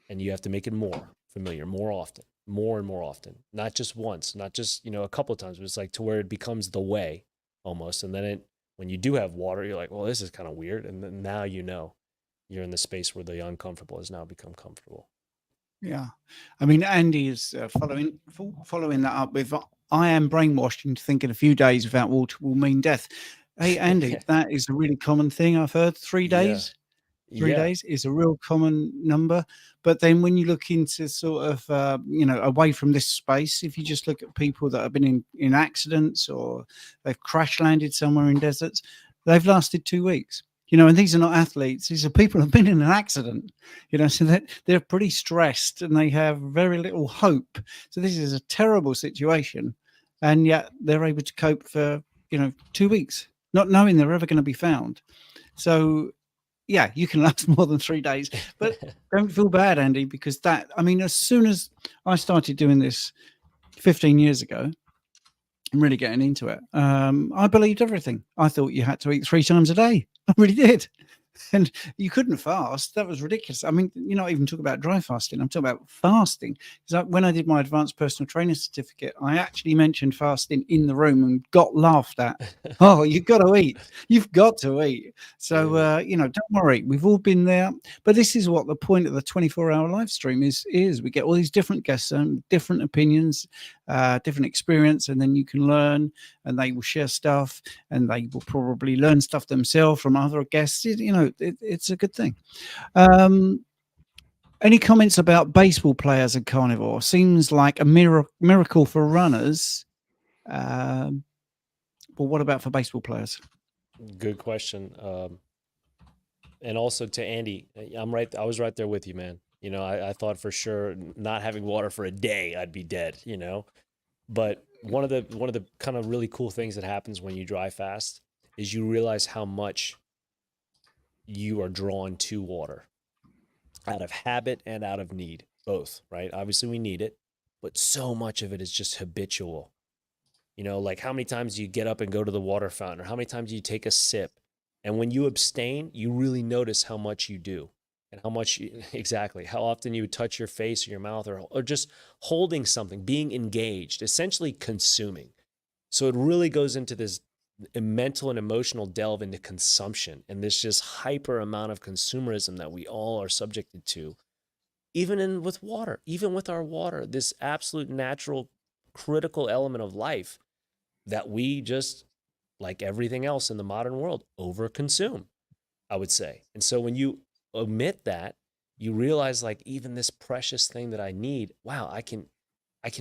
And you have to make it more familiar, more often, more and more often. Not just once, not just, a couple of times, but it's like to where it becomes the way almost. And then when you do have water, you're like, well, this is kind of weird. And then now you're in the space where the uncomfortable has now become comfortable. Yeah. I mean, Andy is following that up with, I am brainwashed into thinking a few days without water will mean death. Hey, Andy, that is a really common thing I've heard. 3 days. Yeah. 3 days is a real common number. But then when you look into sort of, away from this space, if you just look at people that have been in accidents or they've crash landed somewhere in deserts, they've lasted 2 weeks. And these are not athletes. These are people who have been in an accident, so that they're pretty stressed and they have very little hope. So this is a terrible situation. And yet they're able to cope for, 2 weeks, not knowing they're ever going to be found. So, yeah, you can last more than 3 days, but don't feel bad, Andy, because as soon as I started doing this 15 years ago, I'm really getting into it. I believed everything. I thought you had to eat 3 times a day. I really did. And you couldn't fast. That was ridiculous. I mean, you're not even talking about dry fasting. I'm talking about fasting. Because when I did my advanced personal training certificate, I actually mentioned fasting in the room and got laughed at. Oh, you've got to eat. You've got to eat. So, don't worry. We've all been there. But this is what the point of the 24-hour live stream is. We get all these different guests and different opinions, different experience, and then you can learn, and they will share stuff, and they will probably learn stuff themselves from other guests. It's a good thing. Any comments about baseball players and carnivore? Seems like a miracle for runners. But what about for baseball players? Good question. And also to Andy, I was right there with you, man. I thought for sure not having water for a day, I'd be dead, But one of the kind of really cool things that happens when you dry fast is you realize how much you are drawn to water out of habit and out of need, both, right? Obviously we need it, but so much of it is just habitual. Like how many times do you get up and go to the water fountain, or how many times do you take a sip? And when you abstain, you really notice how much you do, and how often you touch your face or your mouth, or just holding something, being engaged, essentially consuming. So it really goes into this mental and emotional delve into consumption and this just hyper amount of consumerism that we all are subjected to, even with water, even with our water, this absolute natural critical element of life that we just, like everything else in the modern world, overconsume, I would say. And so when you omit that, you realize like even this precious thing that I need, wow, I can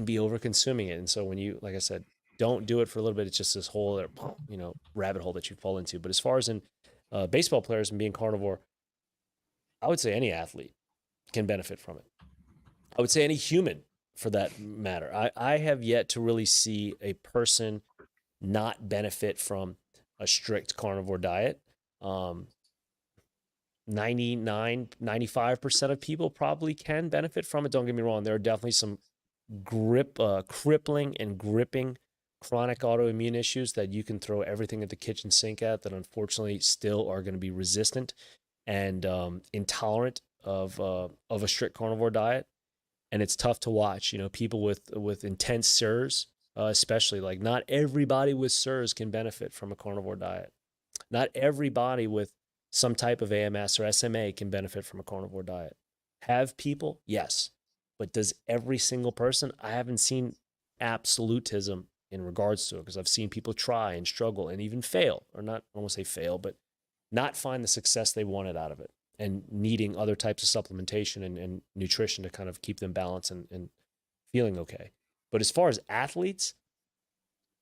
be over consuming it. And so when you, like I said, don't do it for a little bit, it's just this whole, rabbit hole that you fall into. But as far as in baseball players and being carnivore, I would say any athlete can benefit from it. I would say any human for that matter. I have yet to really see a person not benefit from a strict carnivore diet. 95% of people probably can benefit from it. Don't get me wrong. There are definitely some crippling and gripping chronic autoimmune issues that you can throw everything at the kitchen sink at that unfortunately still are going to be resistant and intolerant of a strict carnivore diet. And it's tough to watch, people with intense SIRS, especially like not everybody with SIRS can benefit from a carnivore diet. Not everybody with some type of AMS or SMA can benefit from a carnivore diet. Have people? Yes. But does every single person? I haven't seen absolutism in regards to it, because I've seen people try and struggle and even fail, or not, I won't say fail, but not find the success they wanted out of it and needing other types of supplementation and nutrition to kind of keep them balanced and feeling okay. But as far as athletes,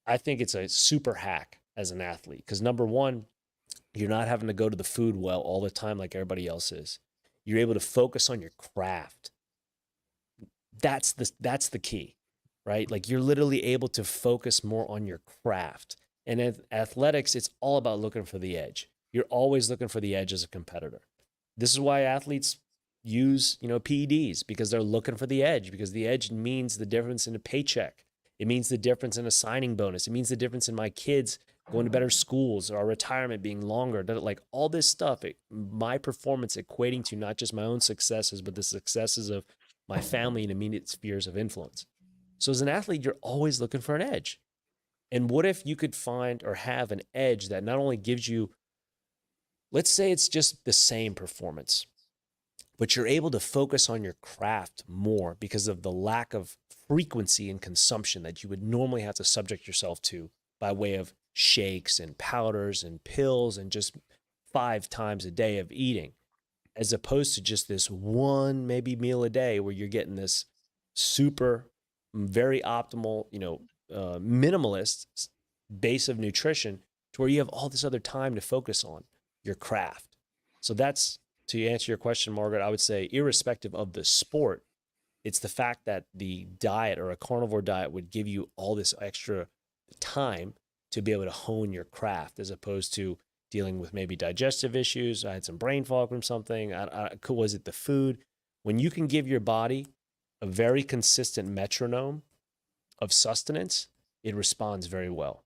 I think it's a super hack as an athlete, because number one, you're not having to go to the food well all the time like everybody else is. You're able to focus on your craft. That's the key, right? Like you're literally able to focus more on your craft. And in athletics, it's all about looking for the edge. You're always looking for the edge as a competitor. This is why athletes use, PEDs, because they're looking for the edge, because the edge means the difference in a paycheck. It means the difference in a signing bonus. It means the difference in my kids going to better schools, or our retirement being longer. Like all this stuff, my performance equating to not just my own successes, but the successes of my family and immediate spheres of influence. So as an athlete, you're always looking for an edge. And what if you could find or have an edge that not only gives you, let's say it's just the same performance, but you're able to focus on your craft more because of the lack of frequency and consumption that you would normally have to subject yourself to by way of shakes and powders and pills and just 5 times a day of eating, as opposed to just this one maybe meal a day where you're getting this super, very optimal, minimalist base of nutrition to where you have all this other time to focus on your craft. So that's, to answer your question, Margaret, I would say irrespective of the sport, it's the fact that the diet or a carnivore diet would give you all this extra time to be able to hone your craft, as opposed to dealing with maybe digestive issues. I had some brain fog from something. Was it the food? When you can give your body a very consistent metronome of sustenance, it responds very well.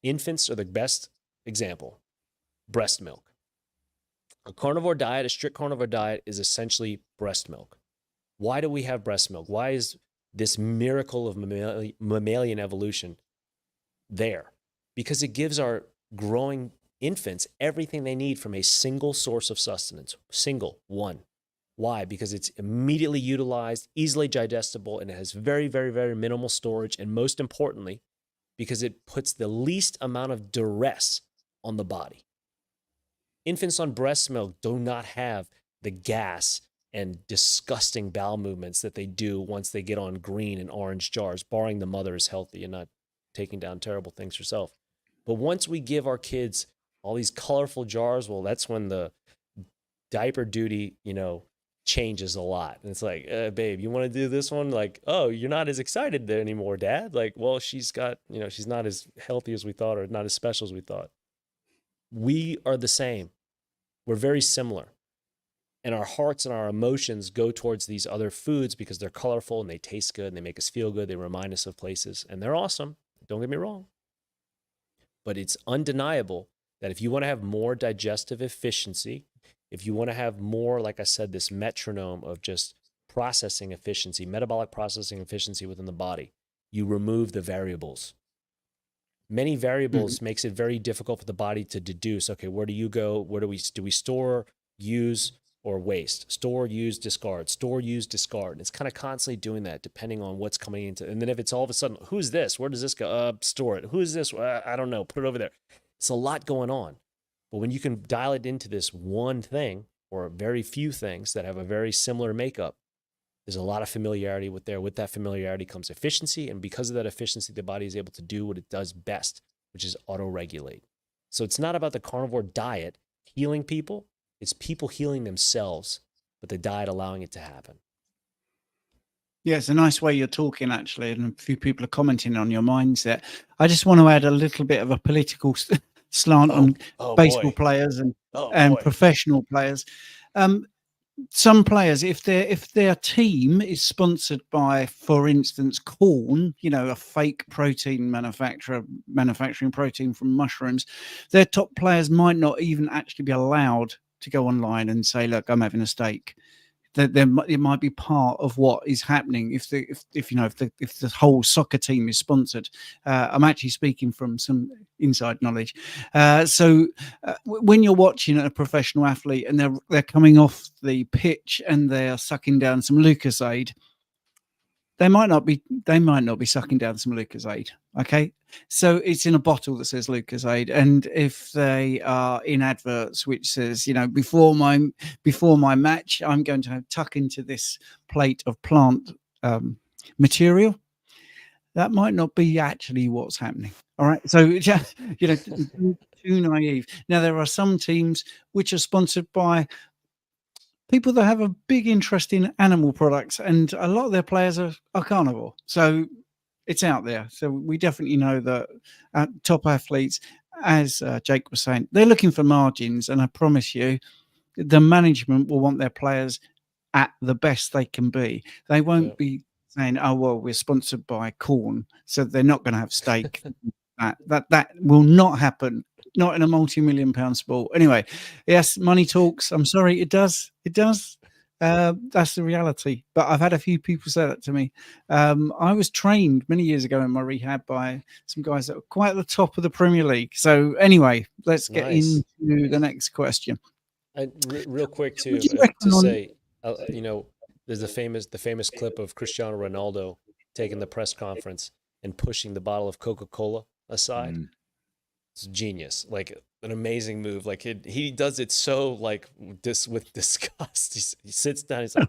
Infants are the best example. Breast milk. A carnivore diet, a strict carnivore diet, is essentially breast milk. Why do we have breast milk? Why is this miracle of mammalian evolution there? Because it gives our growing infants everything they need from a single source of sustenance. Single, one. Why? Because it's immediately utilized, easily digestible, and it has very, very, very minimal storage. And most importantly, because it puts the least amount of duress on the body. Infants on breast milk do not have the gas and disgusting bowel movements that they do once they get on green and orange jars, barring the mother is healthy and not taking down terrible things herself. But once we give our kids all these colorful jars, well, that's when the diaper duty, changes a lot. And it's like, babe, you want to do this one? Like, oh, you're not as excited there anymore, Dad. Like, well, she's got, she's not as healthy as we thought, or not as special as we thought. We are the same. We're very similar. And our hearts and our emotions go towards these other foods because they're colorful and they taste good and they make us feel good. They remind us of places and they're awesome. Don't get me wrong. But it's undeniable that if you want to have more digestive efficiency, if you want to have more, like I said, this metronome of just processing efficiency, metabolic processing efficiency within the body, you remove the variables. Many variables makes it very difficult for the body to deduce, okay, where do you go? Where do we store, use, or waste, store, use, discard, store, use, discard. And it's kind of constantly doing that depending on what's coming into. And then if it's all of a sudden, who's this? Where does this go? Store it. Who is this? I don't know. Put it over there. It's a lot going on. But when you can dial it into this one thing or very few things that have a very similar makeup, there's a lot of familiarity with there. With that familiarity comes efficiency. And because of that efficiency, the body is able to do what it does best, which is auto-regulate. So it's not about the carnivore diet healing people. It's people healing themselves, but the diet allowing it to happen. Yeah, it's a nice way you're talking, actually, and a few people are commenting on your mindset. I just want to add a little bit of a political slant on baseball players and professional players. Some players, if their team is sponsored by, for instance, corn, a fake protein manufacturer manufacturing protein from mushrooms, their top players might not even actually be allowed to go online and say, look, I'm having a steak. That it might be part of what is happening if the whole soccer team is sponsored. I'm actually speaking from some inside knowledge. So when you're watching a professional athlete and they're coming off the pitch and they're sucking down some Lucozade, they might not be sucking down some Lucozade. Okay, so it's in a bottle that says Lucozade, and if they are in adverts which says, before my match, I'm going to tuck into this plate of plant material, that might not be actually what's happening. All right, so too naive. Now there are some teams which are sponsored by people that have a big interest in animal products, and a lot of their players are carnivore. So it's out there. So we definitely know that top athletes, as Jake was saying, they're looking for margins. And I promise you, the management will want their players at the best they can be. They won't be saying, oh, well, we're sponsored by corn, so they're not going to have steak. That will not happen. Not in a multi-million-pound sport. Anyway, yes, money talks. I'm sorry, it does. It does. That's the reality. But I've had a few people say that to me. I was trained many years ago in my rehab by some guys that were quite at the top of the Premier League. So anyway, let's get into the next question. Real quick too, to say, there's the famous clip of Cristiano Ronaldo taking the press conference and pushing the bottle of Coca-Cola aside. It's genius, like an amazing move. Like he does it so with disgust. He sits down, he's like,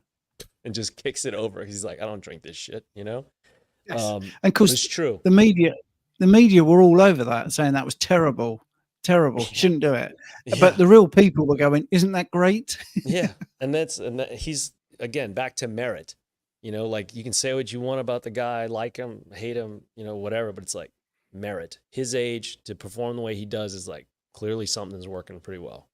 and just kicks it over. He's like, I don't drink this shit, Yes. And of course, it's true. The media were all over that, saying that was terrible, shouldn't do it. Yeah. But the real people were going, isn't that great? Yeah, and he's again back to merit. Like you can say what you want about the guy, like him, hate him, whatever, but it's like merit. His age to perform the way he does is like clearly something's working pretty well.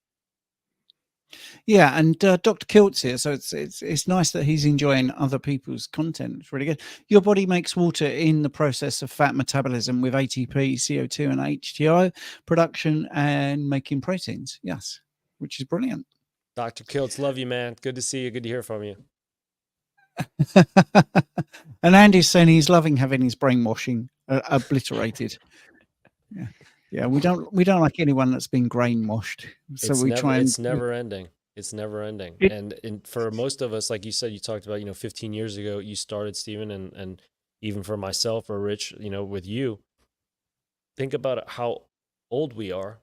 Yeah, and Dr. Kilt's here, so it's nice that he's enjoying other people's content. It's really good. Your body makes water in the process of fat metabolism with ATP, CO2, and HTO production and making proteins. Yes, which is brilliant. Dr. Kiltz, love you, man. Good to see you. Good to hear from you. And Andy's saying he's loving having his brainwashing obliterated. Yeah, we don't like anyone that's been brainwashed. So it's never ending. It's never ending. And for most of us, like you said, you talked about 15 years ago you started, Stephen, and even for myself or Rich, with you, think about how old we are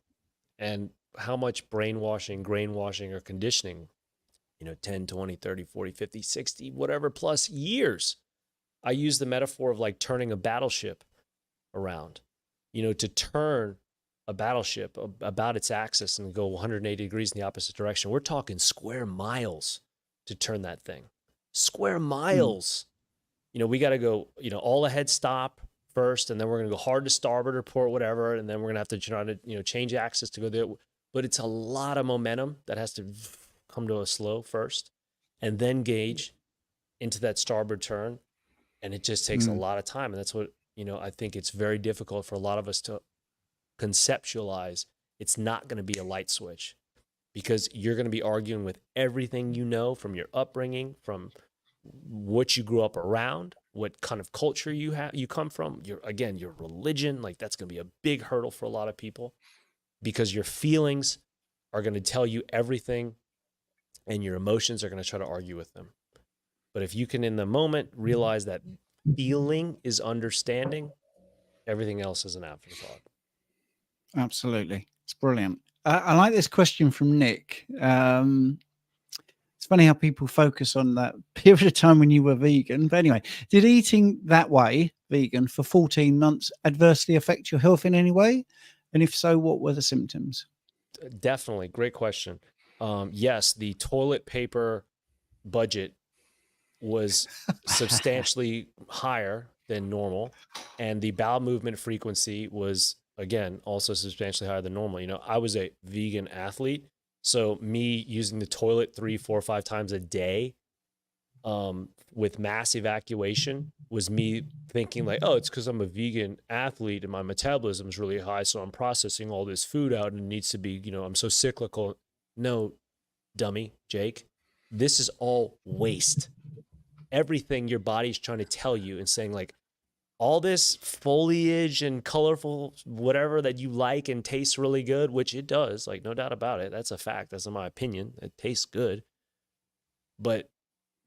and how much brainwashing, grainwashing, or conditioning 10, 20, 30, 40, 50, 60, whatever plus years. I use the metaphor of like turning a battleship around, to turn a battleship about its axis and go 180 degrees in the opposite direction. We're talking square miles to turn that thing. Square miles. We got to go, all ahead stop first, and then we're going to go hard to starboard or port, whatever, and then we're going to have to try to, change axis to go there. But it's a lot of momentum that has to come to a slow first and then gauge into that starboard turn. And it just takes a lot of time. And that's what, I think it's very difficult for a lot of us to conceptualize. It's not going to be a light switch because you're going to be arguing with everything from your upbringing, from what you grew up around, what kind of culture you come from, your religion. Like that's going to be a big hurdle for a lot of people because your feelings are going to tell you everything and your emotions are going to try to argue with them. But if you can, in the moment, realize that feeling is understanding, everything else is an afterthought. Absolutely. It's brilliant. I like this question from Nick. It's funny how people focus on that period of time when you were vegan. But anyway, did eating that way, vegan, for 14 months adversely affect your health in any way? And if so, what were the symptoms? Definitely. Great question. Yes, the toilet paper budget was substantially higher than normal. And the bowel movement frequency was, again, also substantially higher than normal. You know, I was a vegan athlete. So me using the toilet 3, 4, 5 times a day with mass evacuation was me thinking like, oh, it's because I'm a vegan athlete and my metabolism is really high. So I'm processing all this food out and it needs to be, you know, I'm so cyclical. No, dummy, Jake, this is all waste. Everything your body's trying to tell you and saying like, all this foliage and colorful whatever that you like and tastes really good, which it does, like no doubt about it. That's a fact. That's in my opinion. It tastes good. But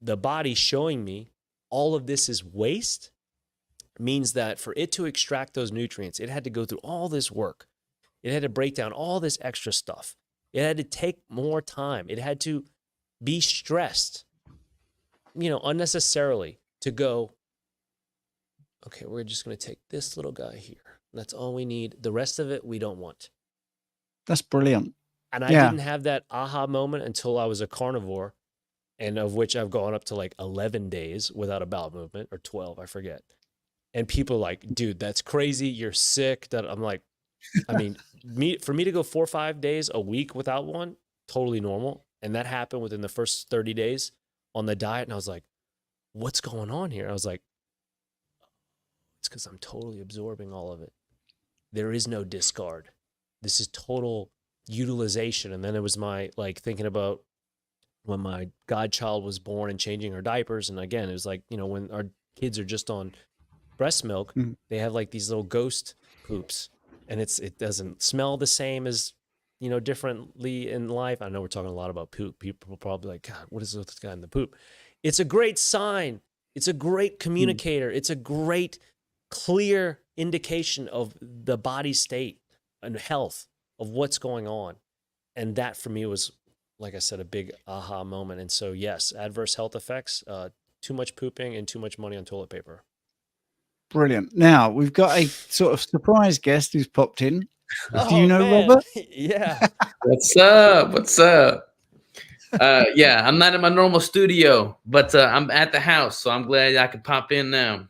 the body showing me all of this is waste means that for it to extract those nutrients, it had to go through all this work. It had to break down all this extra stuff. It had to take more time. It had to be stressed, you know, unnecessarily to go, okay, we're just going to take this little guy here. That's all we need. The rest of it, we don't want. That's brilliant. And I didn't have that aha moment until I was a carnivore, and of which I've gone up to like 11 days without a bowel movement, or 12, I forget. And people are like, dude, that's crazy. You're sick. That I'm like, I mean, for me to go 4 or 5 days a week without one, totally normal. And that happened within the first 30 days on the diet. And I was like, what's going on here? I was like, it's because I'm totally absorbing all of it. There is no discard. This is total utilization. And then it was my like thinking about when my godchild was born and changing her diapers. And again, it was like, you know, when our kids are just on breast milk, they have like these little ghost poops, and it doesn't smell the same as, you know, differently in life. I know we're talking a lot about poop. People will probably like, God, what is with this guy in the poop? It's a great sign. It's a great communicator. It's a great clear indication of the body state and health of what's going on. And that for me was, like I said, a big aha moment. And so, yes, adverse health effects, too much pooping and too much money on toilet paper. Brilliant. Now we've got a sort of surprise guest who's popped in. Do you know man. Robert? Yeah. What's up? What's up? Yeah, I'm not in my normal studio, but I'm at the house, so I'm glad I could pop in now.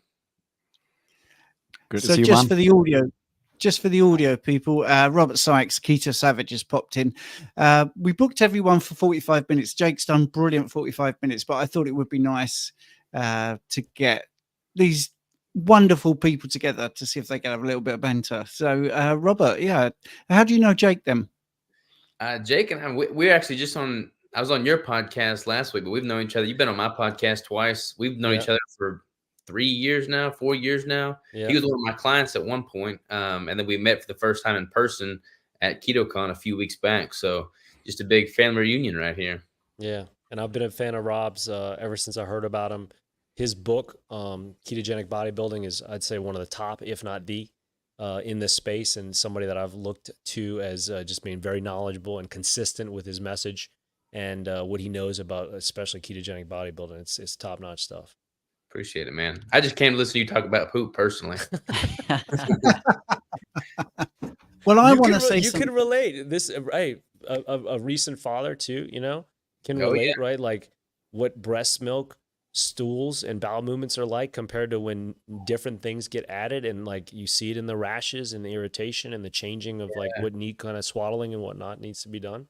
Good to So see you, just man. for the audio people, Robert Sykes, Keto Savage has popped in. We booked everyone for 45 minutes. Jake's done brilliant 45 minutes, but I thought it would be nice to get these wonderful people together to see if they can have a little bit of banter. So Robert, yeah, how do you know Jake then? Jake and I, we're actually just on. I was on your podcast last week, but we've known each other. You've been on my podcast twice. We've known each other for 3 years now, 4 years now. Yeah. He was one of my clients at one point, and then we met for the first time in person at KetoCon a few weeks back. So just a big family reunion right here. Yeah. And I've been a fan of Rob's ever since I heard about him. His book, Ketogenic Bodybuilding, is, I'd say, one of the top, if not the, in this space, and somebody that I've looked to as just being very knowledgeable and consistent with his message and what he knows about, especially ketogenic bodybuilding. It's top-notch stuff. Appreciate it, man. I just came to listen to you talk about poop personally. Well, I want to say you something. can relate. This, right? A recent father too, you know, can relate, right? Like what breast milk, stools, and bowel movements are like compared to when different things get added, and like you see it in the rashes and the irritation and the changing of like what need kind of swaddling and whatnot needs to be done.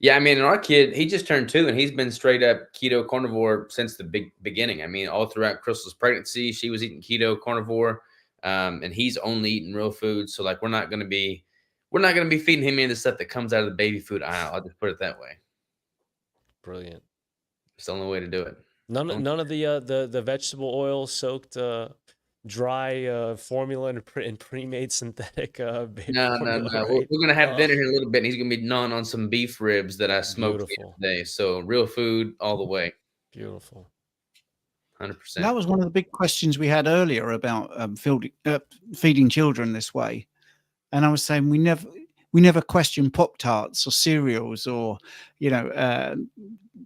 Yeah, I mean, our kid, he just turned 2, and he's been straight up keto carnivore since the beginning. I mean, all throughout Crystal's pregnancy, she was eating keto carnivore, and he's only eating real food. So like, we're not going to be feeding him any of the stuff that comes out of the baby food aisle. I'll just put it that way. Brilliant. It's the only way to do it. None of the vegetable oil soaked dry formula and pre-made synthetic baby No, no, formula, no. right? We're gonna have dinner Oh, here in a little bit, and he's gonna be gnawing on some beef ribs that I smoked the beautiful, other day. So real food all the way, beautiful. 100%. That was one of the big questions we had earlier about feeding children this way. And I was saying we never question Pop Tarts or cereals or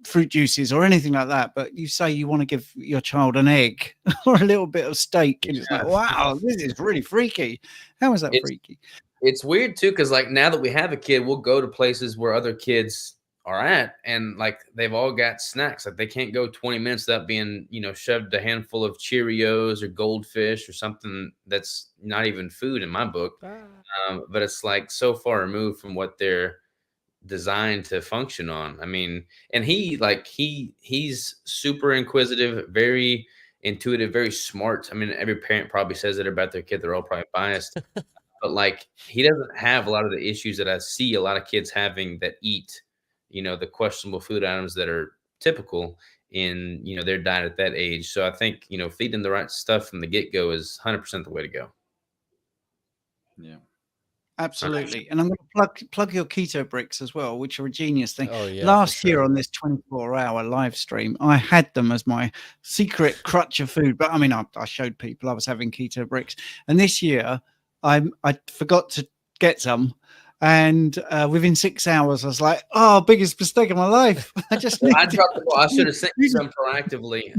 fruit juices or anything like that. But you say you want to give your child an egg or a little bit of steak, and it's like, Yeah. wow, this is really freaky. How is that It's freaky? it's weird too, because like now that we have a kid, we'll go to places where other kids are at, and like they've all got snacks. Like they can't go 20 minutes without being, shoved a handful of Cheerios or Goldfish or something that's not even food in my book. But it's like so far removed from what they're designed to function on. I mean, and he's super inquisitive, very intuitive, very smart. I mean, every parent probably says it about their kid. They're all probably biased, but like he doesn't have a lot of the issues that I see a lot of kids having that eat, the questionable food items that are typical in, their diet at that age. So I think, feeding the right stuff from the get-go is 100% the way to go. Yeah. Absolutely. And I'm going to plug your keto bricks as well, which are a genius thing. Oh yeah, for Last year sure. on this 24-hour live stream, I had them as my secret crutch of food. But I mean, I showed people I was having keto bricks. And this year, I forgot to get some. And within 6 hours, I was like, oh, biggest mistake of my life. I just I dropped the ball. I should have sent you some proactively.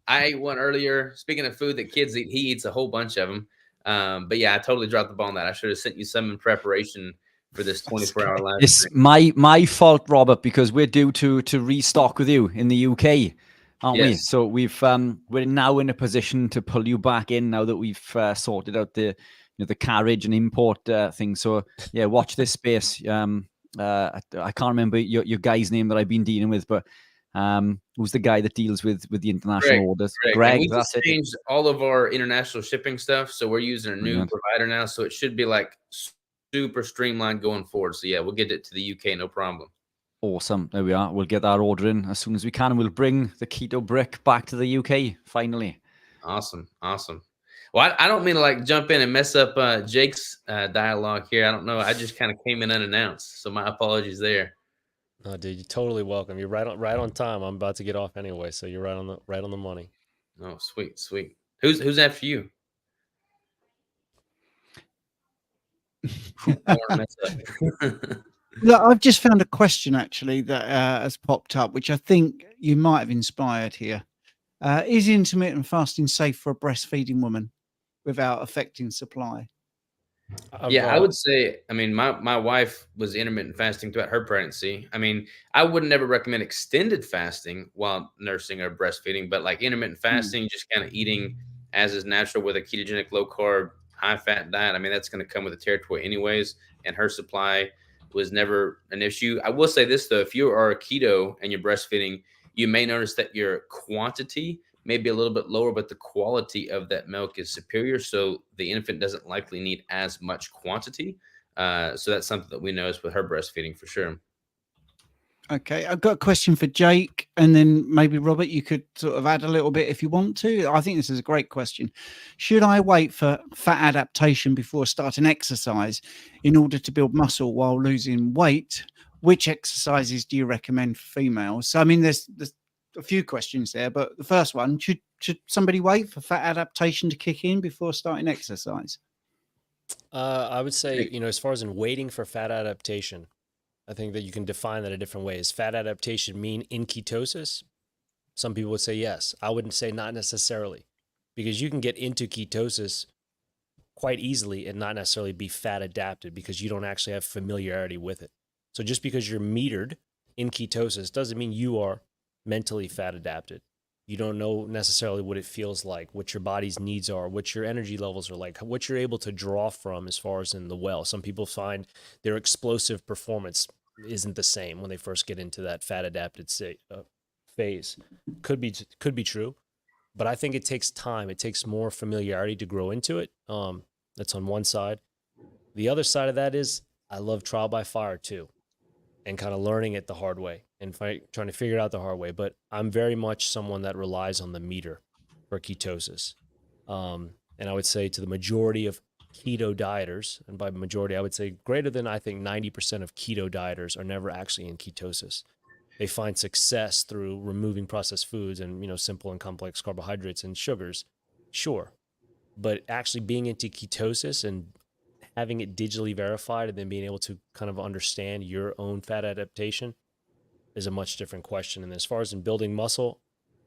I ate one earlier. Speaking of food that kids eat, he eats a whole bunch of them. But yeah, I totally dropped the ball on that. I should have sent you some in preparation for this 24-hour live It's stream. my fault, Robert, because we're due to restock with you in the UK, aren't we? Yes. So we're now in a position to pull you back in now that we've sorted out the carriage and import thing. So yeah, watch this space. I can't remember your guy's name that I've been dealing with, but who's the guy that deals with the international orders? Greg. And we That's just it. changed all of our international shipping stuff, so we're using a new Brilliant. provider now. So it should be like super streamlined going forward. So yeah, we'll get it to the UK, no problem. Awesome. There we are. We'll get that order in as soon as we can, and we'll bring the keto brick back to the UK finally. Awesome. Well, I don't mean to like jump in and mess up Jake's dialogue here. I don't know. I just kind of came in unannounced, so my apologies there. No, dude, you're totally welcome. You're right on time. I'm about to get off anyway, so you're right on the money. Oh, sweet. Who's after you? Look, I've just found a question actually that has popped up, which I think you might have inspired here. Is intermittent fasting safe for a breastfeeding woman without affecting supply? Yeah, I would say, I mean, my wife was intermittent fasting throughout her pregnancy. I mean, I would never recommend extended fasting while nursing or breastfeeding, but like intermittent fasting, just kind of eating as is natural with a ketogenic, low carb, high fat diet. I mean, that's going to come with the territory anyways. And her supply was never an issue. I will say this though, if you are a keto and you're breastfeeding, you may notice that your quantity maybe a little bit lower, but the quality of that milk is superior. So the infant doesn't likely need as much quantity. So that's something that we noticed with her breastfeeding for sure. Okay, I've got a question for Jake, and then maybe Robert, you could sort of add a little bit if you want to. I think this is a great question. Should I wait for fat adaptation before starting exercise in order to build muscle while losing weight? Which exercises do you recommend for females? So, I mean, there's a few questions there, but the first one, should somebody wait for fat adaptation to kick in before starting exercise? I would say, as far as in waiting for fat adaptation, I think that you can define that a different way. Is fat adaptation mean in ketosis? Some people would say yes. I wouldn't say not necessarily, because you can get into ketosis quite easily and not necessarily be fat adapted because you don't actually have familiarity with it. So just because you're metered in ketosis doesn't mean you are mentally fat adapted. You don't know necessarily what it feels like, what your body's needs are, what your energy levels are like, what you're able to draw from as far as in the well. Some people find their explosive performance isn't the same when they first get into that fat adapted phase. Could be true, but I think it takes time. It takes more familiarity to grow into it. That's on one side. The other side of that is I love trial by fire too, and kind of learning it the hard way and trying to figure it out the hard way. But I'm very much someone that relies on the meter for ketosis. And I would say to the majority of keto dieters, and by majority, I would say greater than, I think, 90% of keto dieters are never actually in ketosis. They find success through removing processed foods and, simple and complex carbohydrates and sugars. Sure. But actually being into ketosis and having it digitally verified and then being able to kind of understand your own fat adaptation is a much different question. And as far as in building muscle,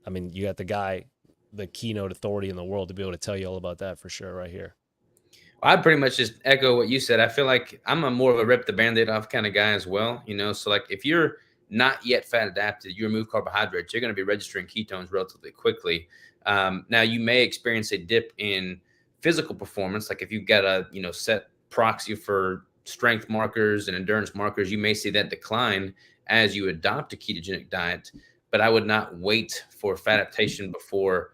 I mean, you got the keynote authority in the world to be able to tell you all about that for sure right here. I pretty much just echo what you said. I feel like I'm more of a rip the Band-Aid off kind of guy as well, So like if you're not yet fat adapted, you remove carbohydrates, you're going to be registering ketones relatively quickly. Now you may experience a dip in physical performance. Like if you've got a, set proxy for strength markers and endurance markers, you may see that decline as you adopt a ketogenic diet. But I would not wait for fat adaptation before,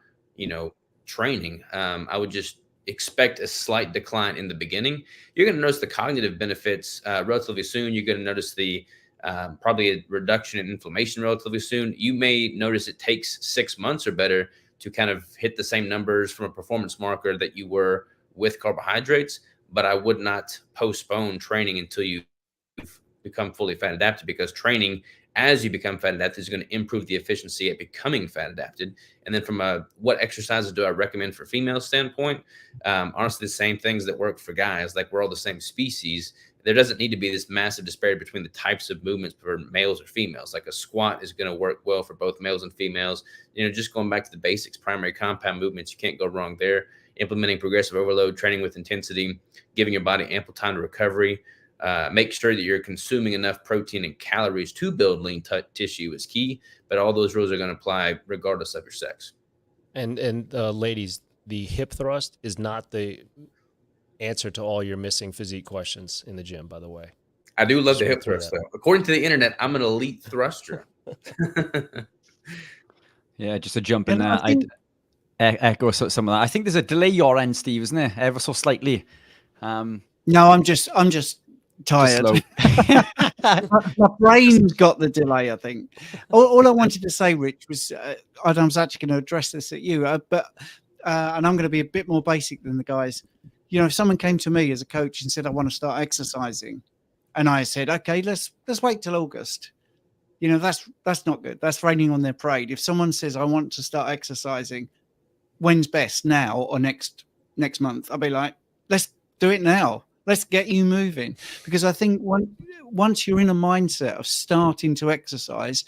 training. I would just expect a slight decline in the beginning. You're going to notice the cognitive benefits relatively soon. You're going to notice the probably a reduction in inflammation relatively soon. You may notice it takes 6 months or better to kind of hit the same numbers from a performance marker that you were with carbohydrates, but I would not postpone training until you've become fully fat adapted, because training as you become fat adapted is going to improve the efficiency at becoming fat adapted. And then from a what exercises do I recommend for female standpoint, honestly, the same things that work for guys. Like we're all the same species. There doesn't need to be this massive disparity between the types of movements for males or females. Like a squat is going to work well for both males and females. Just going back to the basics, primary compound movements, you can't go wrong there. Implementing progressive overload, training with intensity, giving your body ample time to recovery. Make sure that you're consuming enough protein and calories to build lean tissue is key, but all those rules are going to apply regardless of your sex. And ladies, the hip thrust is not the answer to all your missing physique questions in the gym, by the way. I do love the hip thrust, though. According to the internet, I'm an elite thruster. Yeah, just to jump in there, I'd echo some of that. I think there's a delay your end, Steve, isn't there? Ever so slightly. No, I'm just tired. My brain's got the delay, I think. All I wanted to say, Rich, was I was actually going to address this at you, and I'm going to be a bit more basic than the guys. If someone came to me as a coach and said, I want to start exercising, and I said, okay, let's wait till August. That's not good. That's raining on their parade. If someone says, I want to start exercising, when's best, now or next month? I'll be like, let's do it now. Let's get you moving. Because I think once you're in a mindset of starting to exercise,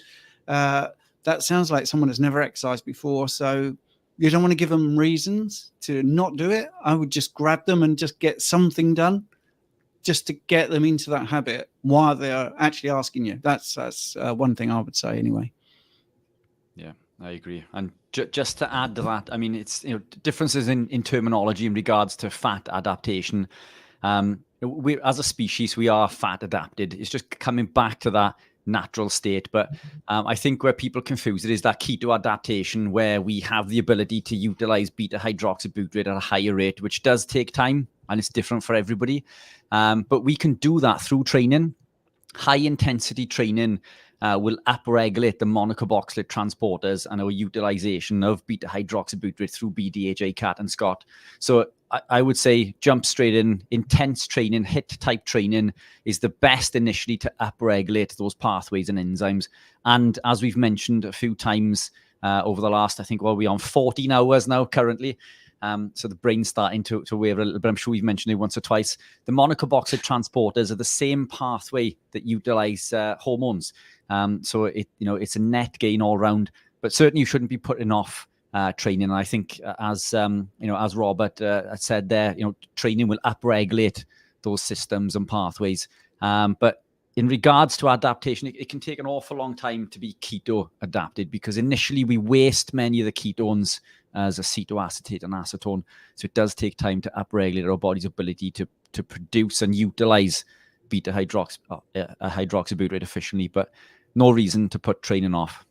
that sounds like someone has never exercised before. So you don't want to give them reasons to not do it. I would just grab them and just get something done, just to get them into that habit while they're actually asking you. That's one thing I would say anyway. Yeah, I agree. And just to add to that, I mean, it's differences in terminology in regards to fat adaptation. We, as a species, we are fat adapted. It's just coming back to that natural state. But I think where people confuse it is that keto adaptation, where we have the ability to utilize beta hydroxybutyrate at a higher rate, which does take time and it's different for everybody. But we can do that through training. High intensity training will upregulate the monocarboxylate transporters and our utilization of beta hydroxybutyrate through BDHA, Cat and Scott. So I would say jump straight in. Intense training, HIIT type training is the best initially to upregulate those pathways and enzymes. And as we've mentioned a few times over the last, I think, we're on 14 hours now currently. So the brain's starting to waver a little bit. I'm sure we've mentioned it once or twice. The monocarboxylate transporters are the same pathway that utilize hormones. So it's a net gain all around. But certainly you shouldn't be putting off training. And I think as Robert said there, training will upregulate those systems and pathways. But in regards to adaptation, it can take an awful long time to be keto adapted, because initially we waste many of the ketones as acetoacetate and acetone. So it does take time to upregulate our body's ability to produce and utilize beta hydroxybutyrate efficiently, but no reason to put training off.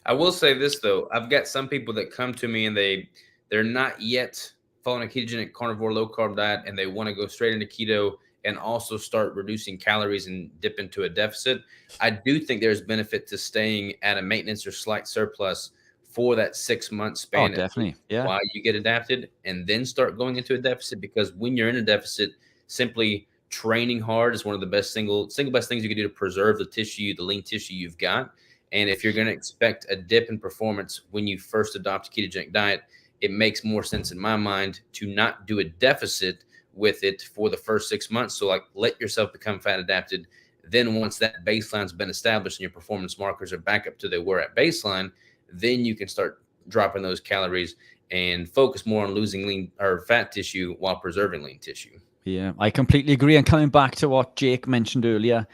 I will say this, though. I've got some people that come to me and they're not yet following a ketogenic carnivore low carb diet, and they want to go straight into keto and also start reducing calories and dip into a deficit. I do think there's benefit to staying at a maintenance or slight surplus for that 6 month Oh, span definitely. Yeah. while you get adapted, and then start going into a deficit. Because when you're in a deficit, simply training hard is one of the best single best things you can do to preserve the tissue, the lean tissue you've got. And if you're going to expect a dip in performance when you first adopt a ketogenic diet, it makes more sense in my mind to not do a deficit with it for the first 6 months. So like, let yourself become fat adapted. Then once that baseline's been established and your performance markers are back up to they were at baseline, then you can start dropping those calories and focus more on losing lean or fat tissue while preserving lean tissue. Yeah, I completely agree. And coming back to what Jake mentioned earlier,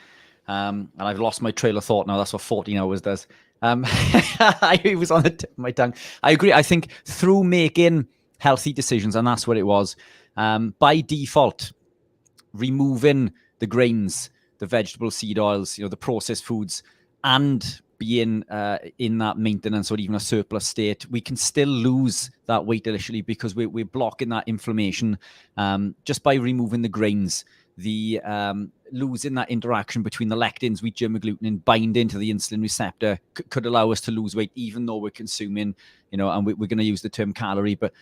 and I've lost my trail of thought now. That's what 14 hours does. It was on the tip of my tongue. I agree. I think through making healthy decisions, and that's what it was, by default, removing the grains, the vegetable seed oils, the processed foods, and being in that maintenance or even a surplus state, we can still lose that weight initially because we're blocking that inflammation just by removing the grains. The losing that interaction between the lectins, wheat, germ, agglutinin, binding to the insulin receptor could allow us to lose weight, even though we're consuming, and we're going to use the term calorie, but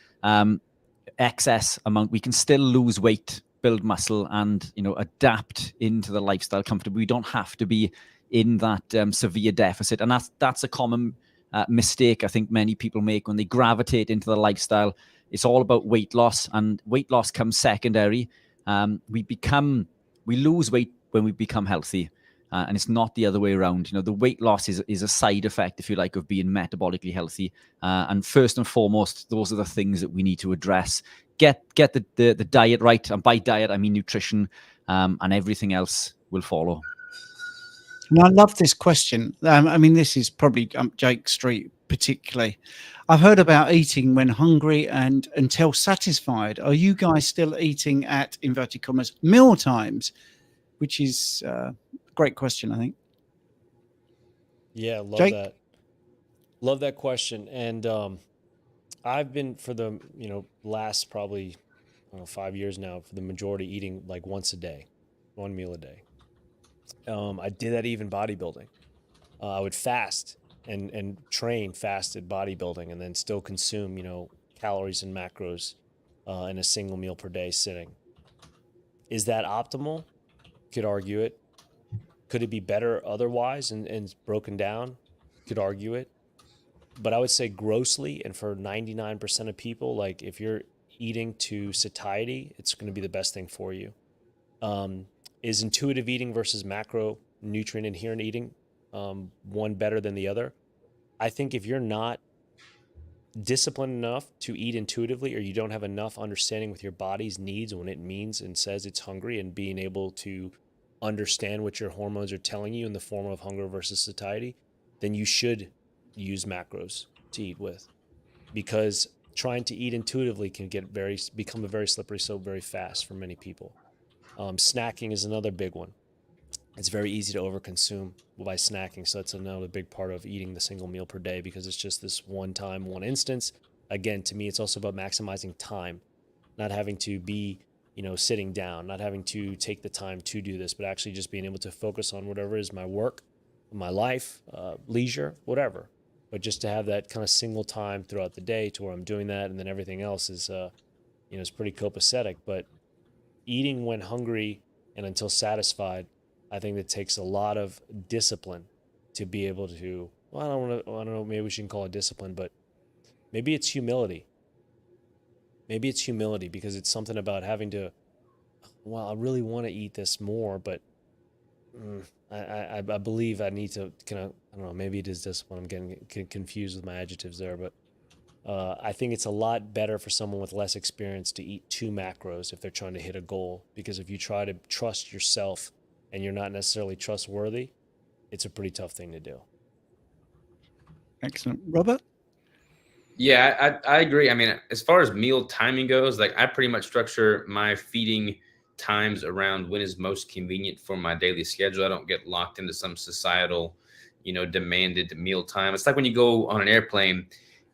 excess amount. We can still lose weight, build muscle, and adapt into the lifestyle comfortably. We don't have to be in that severe deficit, and that's a common mistake I think many people make when they gravitate into the lifestyle. It's all about weight loss, and weight loss comes secondary. We lose weight when we become healthy, and it's not the other way around. The weight loss is a side effect, if you like, of being metabolically healthy. And first and foremost, those are the things that we need to address. Get the diet right, and by diet I mean nutrition, and everything else will follow. And I love this question. I mean, this is probably Jake Street particularly. I've heard about eating when hungry and until satisfied. Are you guys still eating at, inverted commas, meal times? Which is a great question, I think. Yeah, love Jake? that. Love that question. And I've been for the last probably 5 years now, for the majority, eating like once a day, one meal a day. I did that even bodybuilding. I would fast and train fasted bodybuilding, and then still consume calories and macros in a single meal per day sitting. Is that optimal? Could argue it. Could it be better otherwise and broken down? Could argue it. But I would say grossly, and for 99% of people, like if you're eating to satiety, it's going to be the best thing for you. Is intuitive eating versus macro nutrient adherent eating one better than the other? I think if you're not disciplined enough to eat intuitively, or you don't have enough understanding with your body's needs when it means and says it's hungry, and being able to understand what your hormones are telling you in the form of hunger versus satiety, then you should use macros to eat with, because trying to eat intuitively can become a very slippery slope very fast for many people. Snacking is another big one. It's very easy to overconsume by snacking. So that's another big part of eating the single meal per day, because it's just this one time, one instance. Again, to me, it's also about maximizing time, not having to be, sitting down, not having to take the time to do this, but actually just being able to focus on whatever is my work, my life, leisure, whatever. But just to have that kind of single time throughout the day to where I'm doing that, and then everything else is, is pretty copacetic. But eating when hungry and until satisfied, I think that takes a lot of discipline to be able to, I don't know, maybe we shouldn't call it discipline, but maybe it's humility. Maybe it's humility, because it's something about having to, I really want to eat this more, but I believe I need to kind of, I don't know, maybe it is discipline. I'm getting confused with my adjectives there, but I think it's a lot better for someone with less experience to eat 2 macros if they're trying to hit a goal, because if you try to trust yourself and you're not necessarily trustworthy, it's a pretty tough thing to do. Excellent. Robert? Yeah, I agree. I mean, as far as meal timing goes, like I pretty much structure my feeding times around when is most convenient for my daily schedule. I don't get locked into some societal, demanded meal time. It's like when you go on an airplane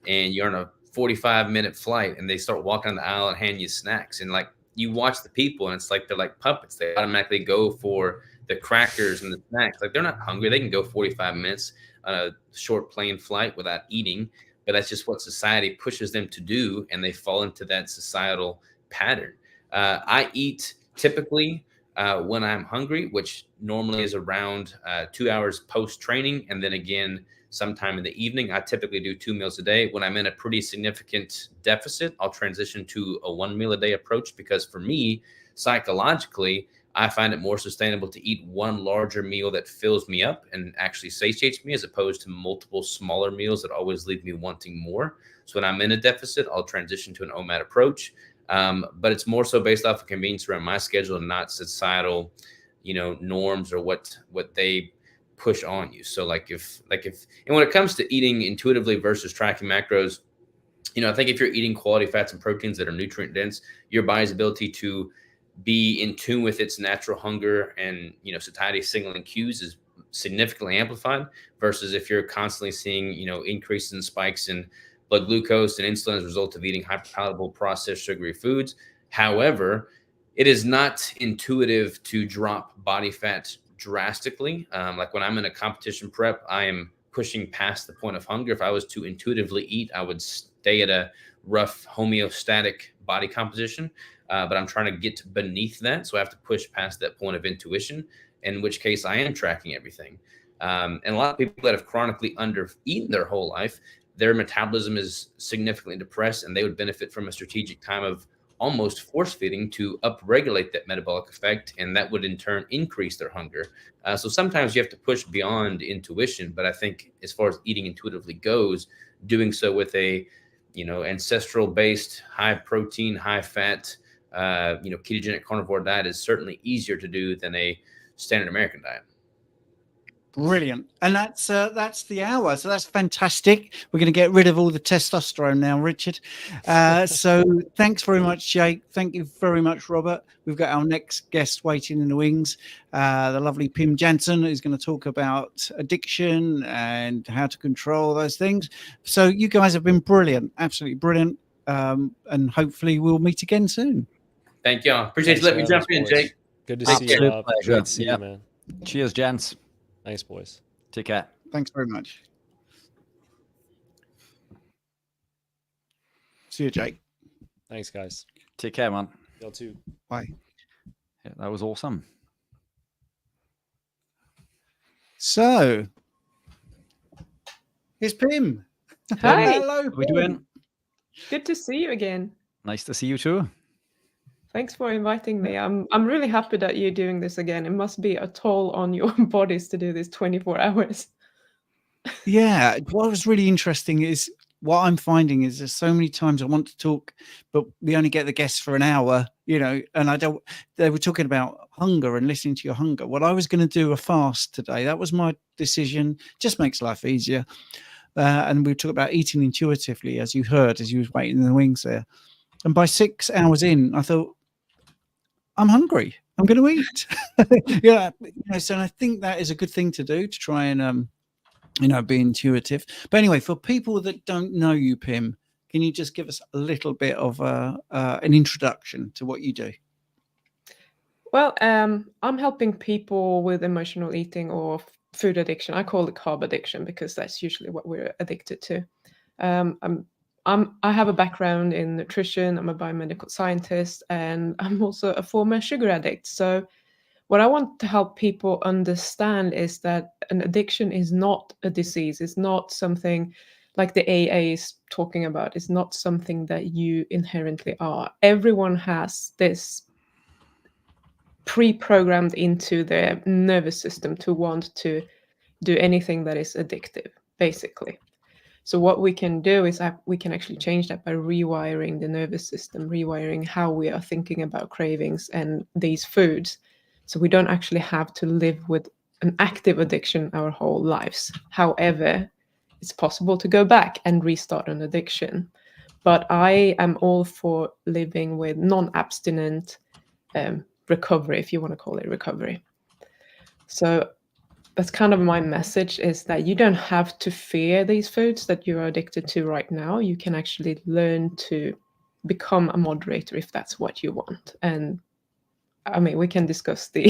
and you're on a 45-minute flight and they start walking down the aisle and hand you snacks, and like you watch the people and it's like they're like puppets. They automatically go for the crackers and the snacks. Like they're not hungry. They can go 45 minutes on a short plane flight without eating. but that's just what society pushes them to do, and they fall into that societal pattern. I eat typically when I'm hungry, which normally is around 2 hours post training, and then again sometime in the evening. I typically do 2 meals a day. When I'm in a pretty significant deficit, I'll transition to a 1 meal a day approach, because for me, psychologically, I find it more sustainable to eat one larger meal that fills me up and actually satiates me, as opposed to multiple smaller meals that always leave me wanting more. So when I'm in a deficit, I'll transition to an OMAD approach. But it's more so based off of convenience around my schedule and not societal, norms or what they push on you. So and when it comes to eating intuitively versus tracking macros, I think if you're eating quality fats and proteins that are nutrient dense, your body's ability to be in tune with its natural hunger and, satiety signaling cues is significantly amplified, versus if you're constantly seeing, increases in spikes in blood glucose and insulin as a result of eating hyperpalatable processed sugary foods. However, it is not intuitive to drop body fat drastically. Like when I'm in a competition prep, I am pushing past the point of hunger. If I was to intuitively eat, I would stay at a rough homeostatic body composition. But I'm trying to get beneath that. So I have to push past that point of intuition, in which case I am tracking everything. And a lot of people that have chronically under-eaten their whole life, their metabolism is significantly depressed, and they would benefit from a strategic time of almost force feeding to upregulate that metabolic effect. And that would in turn increase their hunger. So sometimes you have to push beyond intuition. But I think as far as eating intuitively goes, doing so with a, ancestral based, high protein, high fat, ketogenic carnivore diet is certainly easier to do than a standard American diet. Brilliant. And that's the hour. So that's fantastic. We're going to get rid of all the testosterone now, Richard. So thanks very much, Jake. Thank you very much, Robert. We've got our next guest waiting in the wings, the lovely Pim Jansen, who's going to talk about addiction and how to control those things. So you guys have been brilliant, absolutely brilliant. And hopefully we'll meet again soon. Thank y'all. Appreciate you letting me jump in, Jake. Good to see you. Pleasure. Good to see you, man. Cheers, gents. Thanks, boys. Take care. Thanks very much. See you, Jake. Thanks, guys. Take care, man. Y'all too. Bye. Yeah, that was awesome. So, here's Pim. Hi. Hello. How we doing? Good to see you again. Nice to see you too. Thanks for inviting me. I'm really happy that you're doing this again. It must be a toll on your bodies to do this 24 hours. Yeah, what was really interesting is what I'm finding is there's so many times I want to talk, but we only get the guests for an hour, and they were talking about hunger and listening to your hunger. Well, I was going to do a fast today. That was my decision. Just makes life easier. And we talked about eating intuitively, as you heard, as you was waiting in the wings there. And by 6 hours in, I thought, I'm hungry. I'm going to eat. So I think that is a good thing to do, to try and, be intuitive. But anyway, for people that don't know you, Pim, can you just give us a little bit of an introduction to what you do? Well, I'm helping people with emotional eating or food addiction. I call it carb addiction because that's usually what we're addicted to. I have a background in nutrition. I'm a biomedical scientist, and I'm also a former sugar addict. So what I want to help people understand is that an addiction is not a disease. It's not something like the AA is talking about. It's not something that you inherently are. Everyone has this pre-programmed into their nervous system to want to do anything that is addictive, basically. So what we can do is we can actually change that by rewiring the nervous system, rewiring how we are thinking about cravings and these foods. So we don't actually have to live with an active addiction our whole lives. However, it's possible to go back and restart an addiction. But I am all for living with non-abstinent recovery, if you want to call it recovery. So that's kind of my message, is that you don't have to fear these foods that you're addicted to right now. You can actually learn to become a moderator if that's what you want. And I mean, we can discuss the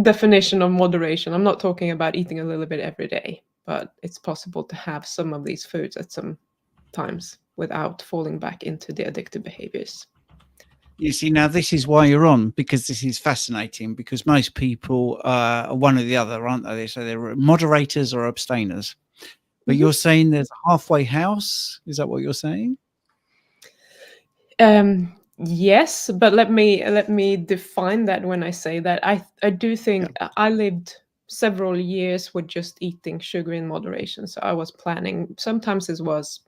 definition of moderation. I'm not talking about eating a little bit every day. but it's possible to have some of these foods at some times without falling back into the addictive behaviors. You see, now this is why you're on, because this is fascinating, because most people are one or the other, aren't they? So they're moderators or abstainers. But you're saying there's a halfway house. Is that what you're saying? Yes, but let me define that when I say that. I do think I lived several years with just eating sugar in moderation. So I was planning. Sometimes it was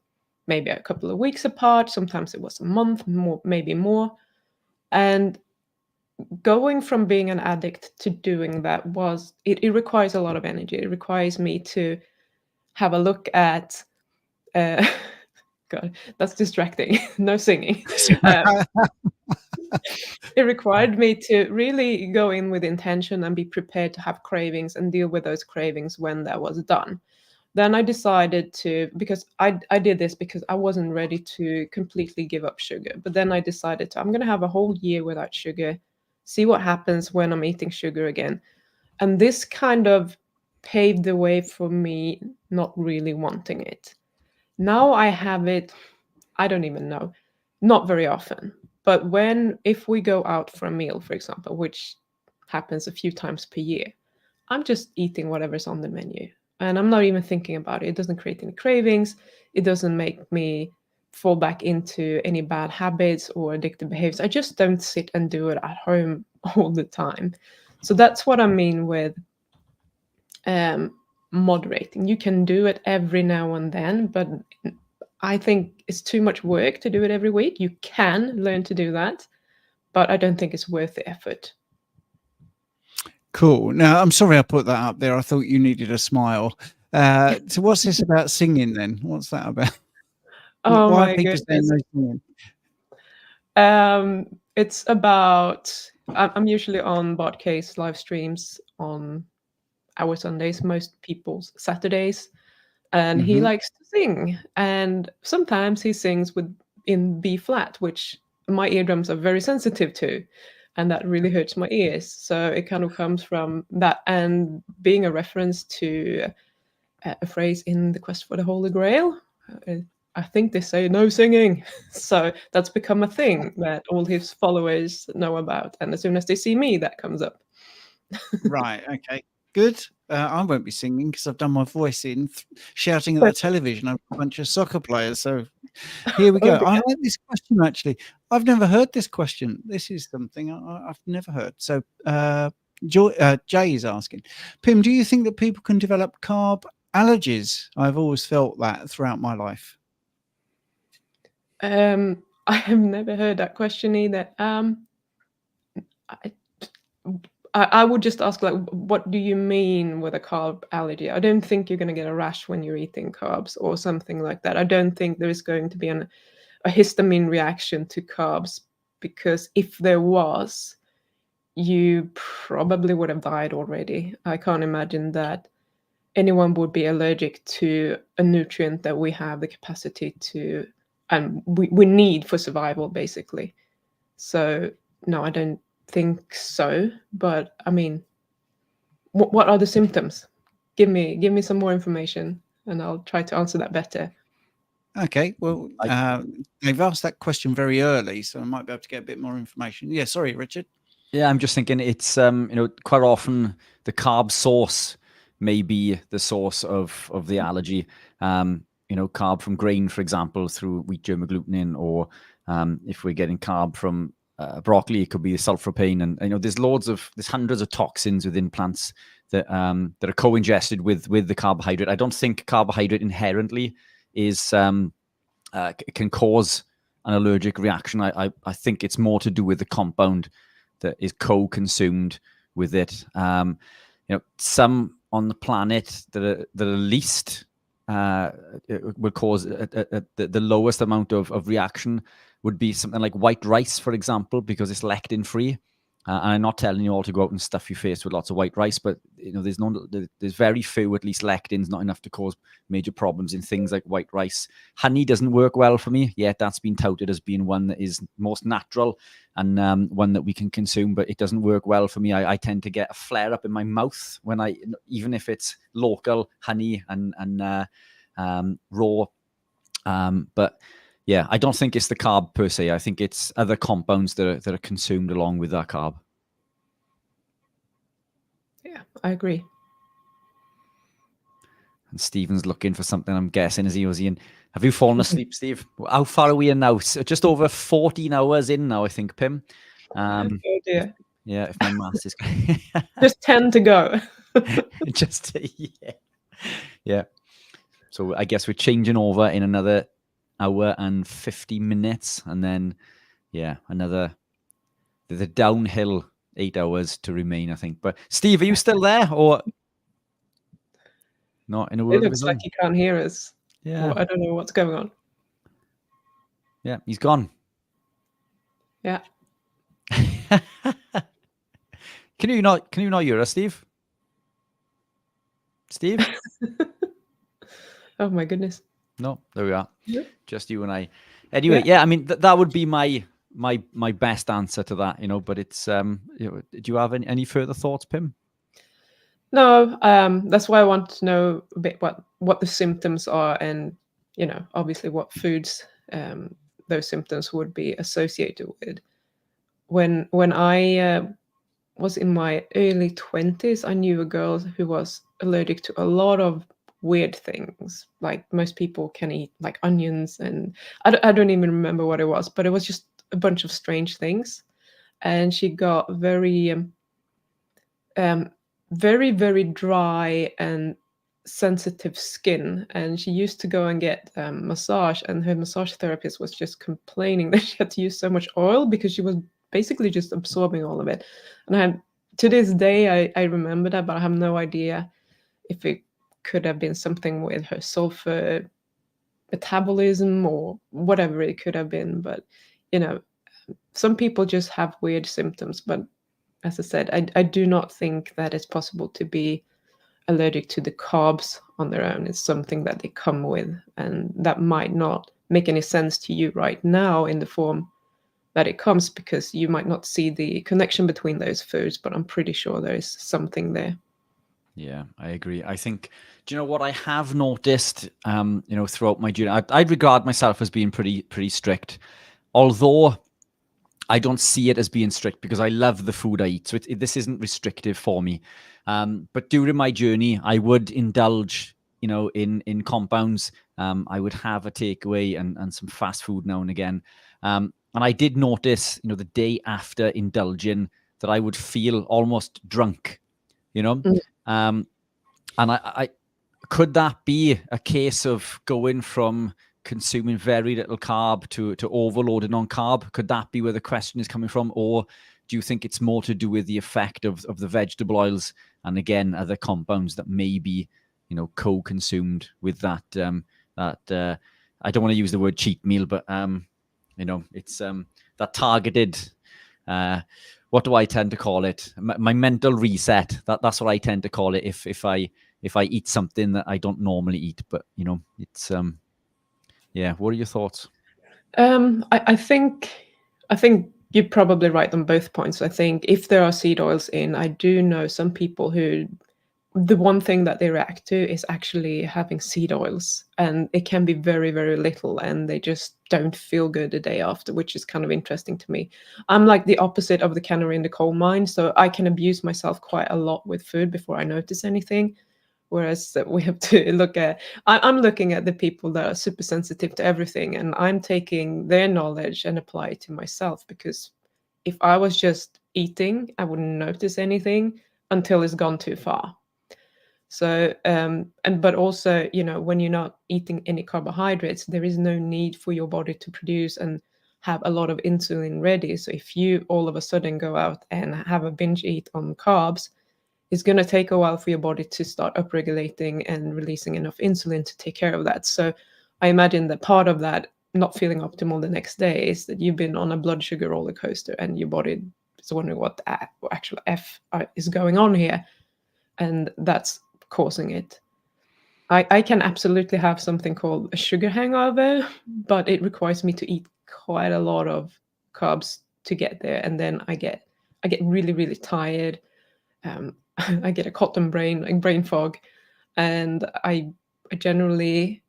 maybe a couple of weeks apart. Sometimes it was a month, more, maybe more. And going from being an addict to doing that it requires a lot of energy. It requires me to have a look at God, that's distracting. No singing. It required me to really go in with intention and be prepared to have cravings and deal with those cravings when that was done. Then I decided to, because I did this because I wasn't ready to completely give up sugar. But then I decided to, I'm going to have a whole year without sugar, see what happens when I'm eating sugar again. And this kind of paved the way for me not really wanting it. Now I have it, I don't even know, not very often. But if we go out for a meal, for example, which happens a few times per year, I'm just eating whatever's on the menu. And I'm not even thinking about it. It doesn't create any cravings. It doesn't make me fall back into any bad habits or addictive behaviors. I just don't sit and do it at home all the time. So that's what I mean with moderating. You can do it every now and then, but I think it's too much work to do it every week. You can learn to do that, but I don't think it's worth the effort. Cool. Now, I'm sorry I put that up there. I thought you needed a smile. So what's this about singing then? What's that about? Oh Why my are people saying goodness. no singing? It's about, I'm usually on Bodcase live streams on our Sundays, most people's Saturdays, and he likes to sing. And sometimes he sings in B flat, which my eardrums are very sensitive to, and that really hurts my ears. So it kind of comes from that, and being a reference to a phrase in the Quest for the Holy Grail. I think they say no singing. So that's become a thing that all his followers know about. And as soon as they see me, that comes up. Right. Okay. Good. I won't be singing because I've done my voice in shouting at the television over a bunch of soccer players. So here we go. Okay. I like this question, actually. I've never heard this question. This is something I've never heard. So Jay is asking, Pim, do you think that people can develop carb allergies? I've always felt that throughout my life. I have never heard that question either. I would just ask, like, what do you mean with a carb allergy? I don't think you're going to get a rash when you're eating carbs or something like that. I don't think there is going to be a histamine reaction to carbs, because if there was, you probably would have died already. I can't imagine that anyone would be allergic to a nutrient that we have the capacity to, and we need for survival, basically. So no, I don't think so. But I mean, what are the symptoms? Give me some more information, and I'll try to answer that better. Okay, well, they've asked that question very early, so I might be able to get a bit more information. Yeah, sorry, Richard. Yeah, I'm just thinking it's quite often the carb source may be the source of the allergy. Carb from grain, for example, through wheat germ agglutinin, or if we're getting carb from broccoli, it could be sulforaphane, and there's hundreds of toxins within plants that are co-ingested with the carbohydrate. I don't think carbohydrate inherently is can cause an allergic reaction. I think it's more to do with the compound that is co-consumed with it. Some on the planet that are least will cause the lowest amount of reaction would be something like white rice, for example, because it's lectin free. And I'm not telling you all to go out and stuff your face with lots of white rice, but there's very few, at least lectins, not enough to cause major problems in things like white rice. Honey doesn't work well for me, yet that's been touted as being one that is most natural and one that we can consume, but it doesn't work well for me. I tend to get a flare up in my mouth when even if it's local honey and raw. But yeah, I don't think it's the carb per se. I think it's other compounds that are consumed along with that carb. Yeah, I agree. And Stephen's looking for something, I'm guessing, as he was in. Have you fallen asleep, Steve? How far are we in now? Just over 14 hours in now, I think, Pim. Oh dear. Yeah, if my maths is Just 10 to go. just yeah. So I guess we're changing over in another hour and 50 minutes, and then another the downhill 8 hours to remain, I think. But Steve, are you still there or not? In a It word, looks like he can't hear us. Yeah. Or I don't know what's going on. Yeah, he's gone. Yeah. Can you not hear us, Steve? Steve? Oh my goodness. No, there we are. Yeah. Just you and I. Anyway, I mean that would be my best answer to that, but it's do you have any further thoughts, Pim? No, that's why I want to know a bit what the symptoms are, and obviously what foods those symptoms would be associated with. When I was in my early 20s, I knew a girl who was allergic to a lot of weird things. Like most people can eat like onions, and I don't even remember what it was, but it was just a bunch of strange things. And she got very, very dry and sensitive skin. And she used to go and get massage, and her massage therapist was just complaining that she had to use so much oil because she was basically just absorbing all of it. And to this day, I remember that, but I have no idea if it could have been something with her sulfur metabolism or whatever it could have been. But some people just have weird symptoms. But as I said, I do not think that it's possible to be allergic to the carbs on their own. It's something that they come with, and that might not make any sense to you right now in the form that it comes, because you might not see the connection between those foods, but I'm pretty sure there is something there. Yeah, I agree. I think, do you know what I have noticed, throughout my journey? I'd regard myself as being pretty strict, although I don't see it as being strict because I love the food I eat. So this isn't restrictive for me. But during my journey, I would indulge, in compounds. I would have a takeaway and some fast food now and again. And I did notice, the day after indulging, that I would feel almost drunk, and I could that be a case of going from consuming very little carb to overloading on carb? Could that be where the question is coming from? Or do you think it's more to do with the effect of the vegetable oils and again other compounds that may be co-consumed with that I don't want to use the word cheat meal, but it's that targeted what do I tend to call it? My mental reset. That's what I tend to call it if I eat something that I don't normally eat. But it's what are your thoughts? I think you're probably right on both points. I think if there are seed oils in, I do know some people who the one thing that they react to is actually having seed oils, and it can be very, very little, and they just don't feel good the day after, which is kind of interesting to me. I'm like the opposite of the canary in the coal mine, so I can abuse myself quite a lot with food before I notice anything. Whereas we have to look at, I'm looking at the people that are super sensitive to everything, and I'm taking their knowledge and apply it to myself, because if I was just eating, I wouldn't notice anything until it's gone too far. So, but also, when you're not eating any carbohydrates, there is no need for your body to produce and have a lot of insulin ready. So if you all of a sudden go out and have a binge eat on carbs, it's going to take a while for your body to start upregulating and releasing enough insulin to take care of that. So I imagine that part of that not feeling optimal the next day is that you've been on a blood sugar roller coaster and your body is wondering what the actual F is going on here, and that's causing it. I can absolutely have something called a sugar hangover, but it requires me to eat quite a lot of carbs to get there, and then I get really, really tired. I get a cotton brain, like brain fog, and I generally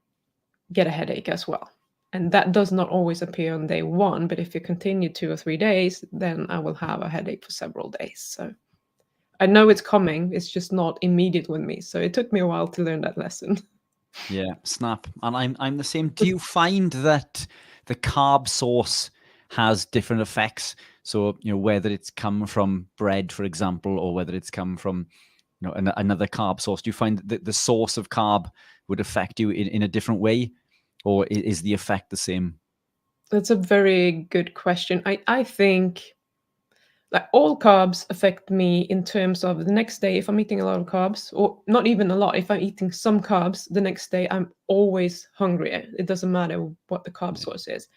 get a headache as well. And that does not always appear on day one, but if you continue 2 or 3 days, then I will have a headache for several days. So I know it's coming, it's just not immediate with me. So it took me a while to learn that lesson. Yeah, snap. And I'm the same. Do you find that the carb source has different effects? So, whether it's come from bread, for example, or whether it's come from, another carb source, do you find that the source of carb would affect you in a different way, or is the effect the same? That's a very good question. I think like all carbs affect me in terms of the next day. If I'm eating a lot of carbs, or not even a lot, if I'm eating some carbs, the next day I'm always hungrier. It doesn't matter what the carb source is.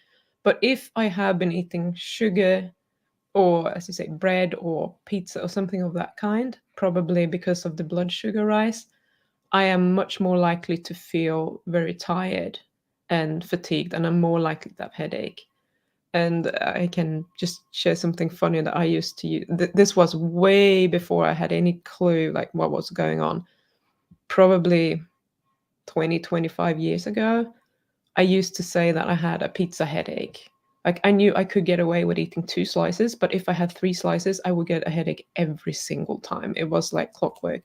But if I have been eating sugar, or as you say, bread or pizza or something of that kind, probably because of the blood sugar rise, I am much more likely to feel very tired and fatigued, and I'm more likely to have headache. And I can just share something funny that I used to use. This was way before I had any clue like what was going on. Probably 20, 25 years ago, I used to say that I had a pizza headache. Like I knew I could get away with eating 2 slices, but if I had 3 slices, I would get a headache every single time. It was like clockwork.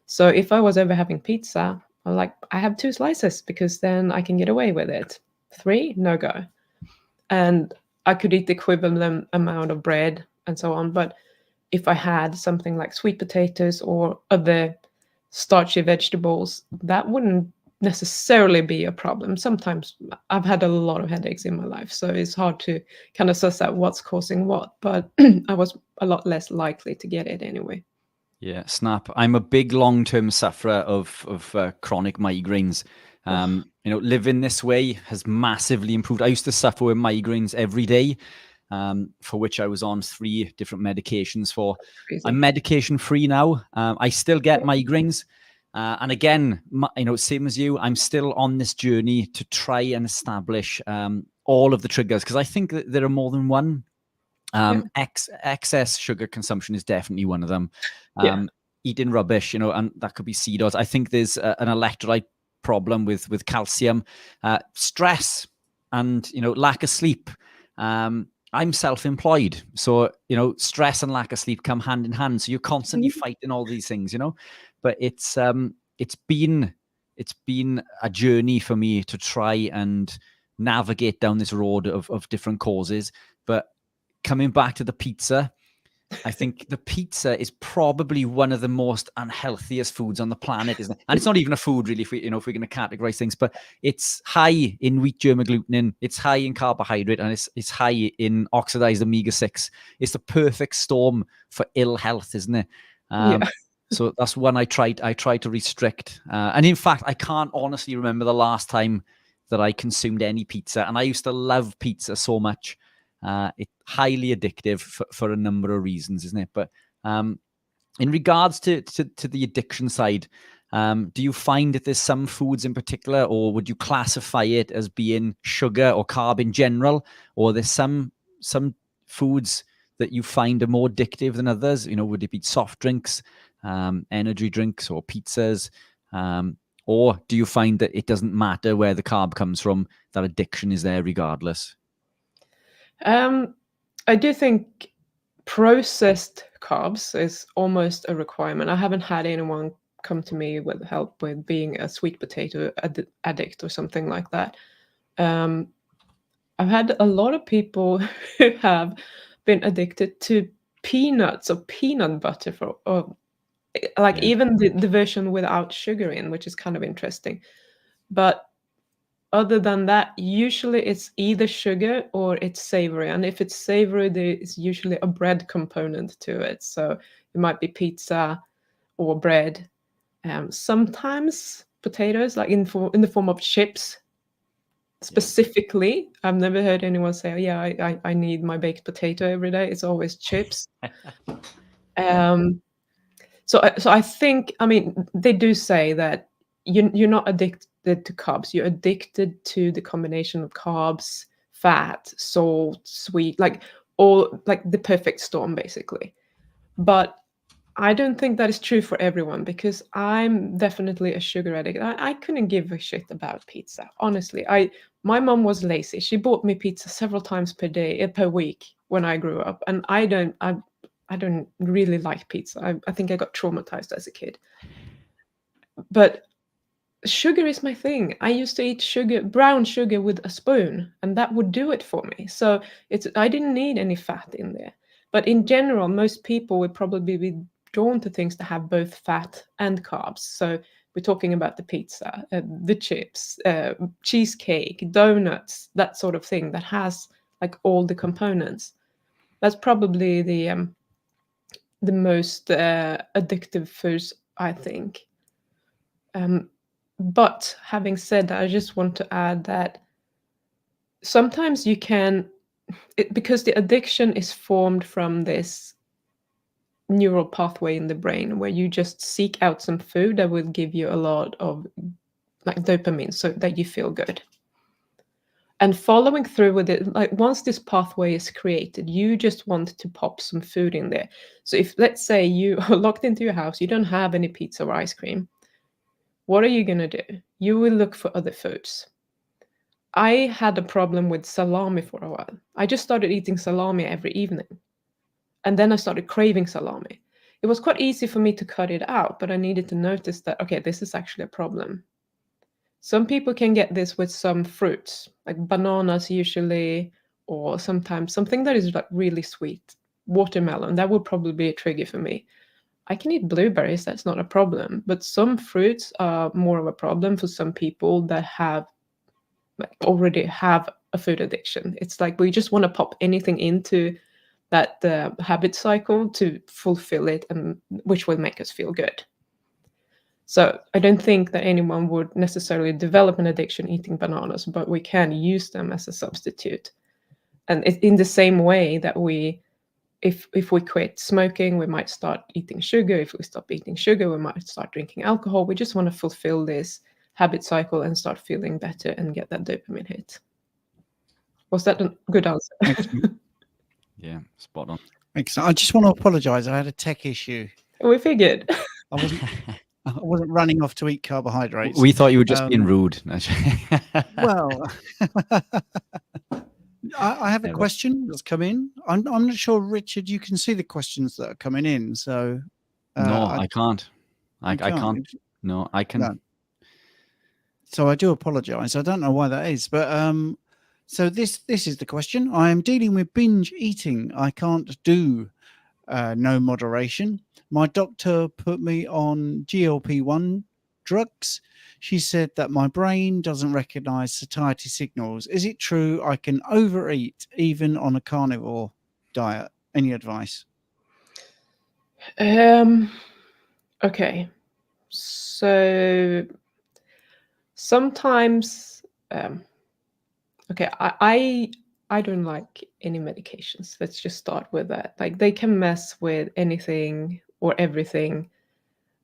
So if I was ever having pizza, I'm like, I have 2 slices because then I can get away with it. 3, no go. And I could eat the equivalent amount of bread and so on. But if I had something like sweet potatoes or other starchy vegetables, that wouldn't necessarily be a problem. Sometimes I've had a lot of headaches in my life, so it's hard to kind of suss out what's causing what, but I was a lot less likely to get it anyway. Yeah, snap. I'm a big long-term sufferer of chronic migraines. Living this way has massively improved. I used to suffer with migraines every day, for which I was on 3 different medications for. Crazy. I'm medication free now. I still get migraines. And again, same as you, I'm still on this journey to try and establish all of the triggers, because I think that there are more than one. Excess sugar consumption is definitely one of them. Eating rubbish, and that could be seed oils. I think there's an electrolyte problem with calcium, stress, and lack of sleep. I'm self-employed, so stress and lack of sleep come hand in hand. So you're constantly fighting all these things, But it's been a journey for me to try and navigate down this road of different causes. But coming back to the pizza, I think the pizza is probably one of the most unhealthiest foods on the planet, isn't it? And it's not even a food, really, if we're going to categorize things, but it's high in wheat germ agglutinin, it's high in carbohydrate, and it's high in oxidized omega-6. It's the perfect storm for ill health, isn't it? So that's one I try to restrict. And in fact, I can't honestly remember the last time that I consumed any pizza. And I used to love pizza so much. It's highly addictive for a number of reasons, isn't it? But in regards to the addiction side, do you find that there's some foods in particular, or would you classify it as being sugar or carb in general, or there's some foods that you find are more addictive than others? Would it be soft drinks, energy drinks, or pizzas? Or do you find that it doesn't matter where the carb comes from, that addiction is there regardless? I do think processed carbs is almost a requirement. I haven't had anyone come to me with help with being a sweet potato addict or something like that. I've had a lot of people who have been addicted to peanuts or peanut butter even the version without sugar in, which is kind of interesting. But other than that, usually it's either sugar or it's savory. And if it's savory, there is usually a bread component to it. So it might be pizza or bread. Sometimes potatoes, like in the form of chips. specifically. I've never heard anyone say, "Oh, yeah, I need my baked potato every day." It's always chips. So I think, I mean, they do say that you're not addicted to carbs. You're addicted to the combination of carbs, fat, salt, sweet, like all like the perfect storm, basically. But I don't think that is true for everyone, because I'm definitely a sugar addict. I couldn't give a shit about pizza, honestly. My mom was lazy. She bought me pizza several times per week when I grew up, and I don't really like pizza. I think I got traumatized as a kid. But sugar is my thing. I used to eat brown sugar with a spoon, and that would do it for me. So I didn't need any fat in there. But in general, most people would probably be drawn to things that have both fat and carbs. So we're talking about the pizza, the chips, cheesecake, donuts, that sort of thing that has like all the components. That's probably the most addictive foods, I think. But having said that, I just want to add that sometimes you can, because the addiction is formed from this neural pathway in the brain where you just seek out some food that will give you a lot of like dopamine so that you feel good. And following through with it, like once this pathway is created, you just want to pop some food in there. So if, let's say, you are locked into your house, you don't have any pizza or ice cream, what are you going to do? You will look for other foods. I had a problem with salami for a while. I just started eating salami every evening. And then I started craving salami. It was quite easy for me to cut it out, but I needed to notice that, okay, this is actually a problem. Some people can get this with some fruits, like bananas usually, or sometimes something that is like really sweet. Watermelon, that would probably be a trigger for me. I can eat blueberries, that's not a problem. But some fruits are more of a problem for some people that already have a food addiction. It's like we just want to pop anything into that habit cycle to fulfill it, and which will make us feel good. So I don't think that anyone would necessarily develop an addiction eating bananas, but we can use them as a substitute. And in the same way that if we quit smoking, we might start eating sugar. If we stop eating sugar, we might start drinking alcohol. We just want to fulfill this habit cycle and start feeling better and get that dopamine hit. Was that a good answer? Yeah, spot on. Excellent. I just want to apologize. I had a tech issue. We figured. I wasn't running off to eat carbohydrates. We thought you were just being rude. Well, I have a question that's come in. I'm not sure, Richard, you can see the questions that are coming in. So no, I can't. I can't. can't. No, I can. No. So I do apologize. I don't know why that is, but so this is the question. I am dealing with binge eating. I can't do no moderation. My doctor put me on GLP-1 drugs. She said that my brain doesn't recognize satiety signals. Is it true I can overeat even on a carnivore diet? Any advice? Okay. So sometimes, okay, I don't like any medications. Let's just start with that. Like they can mess with anything or everything.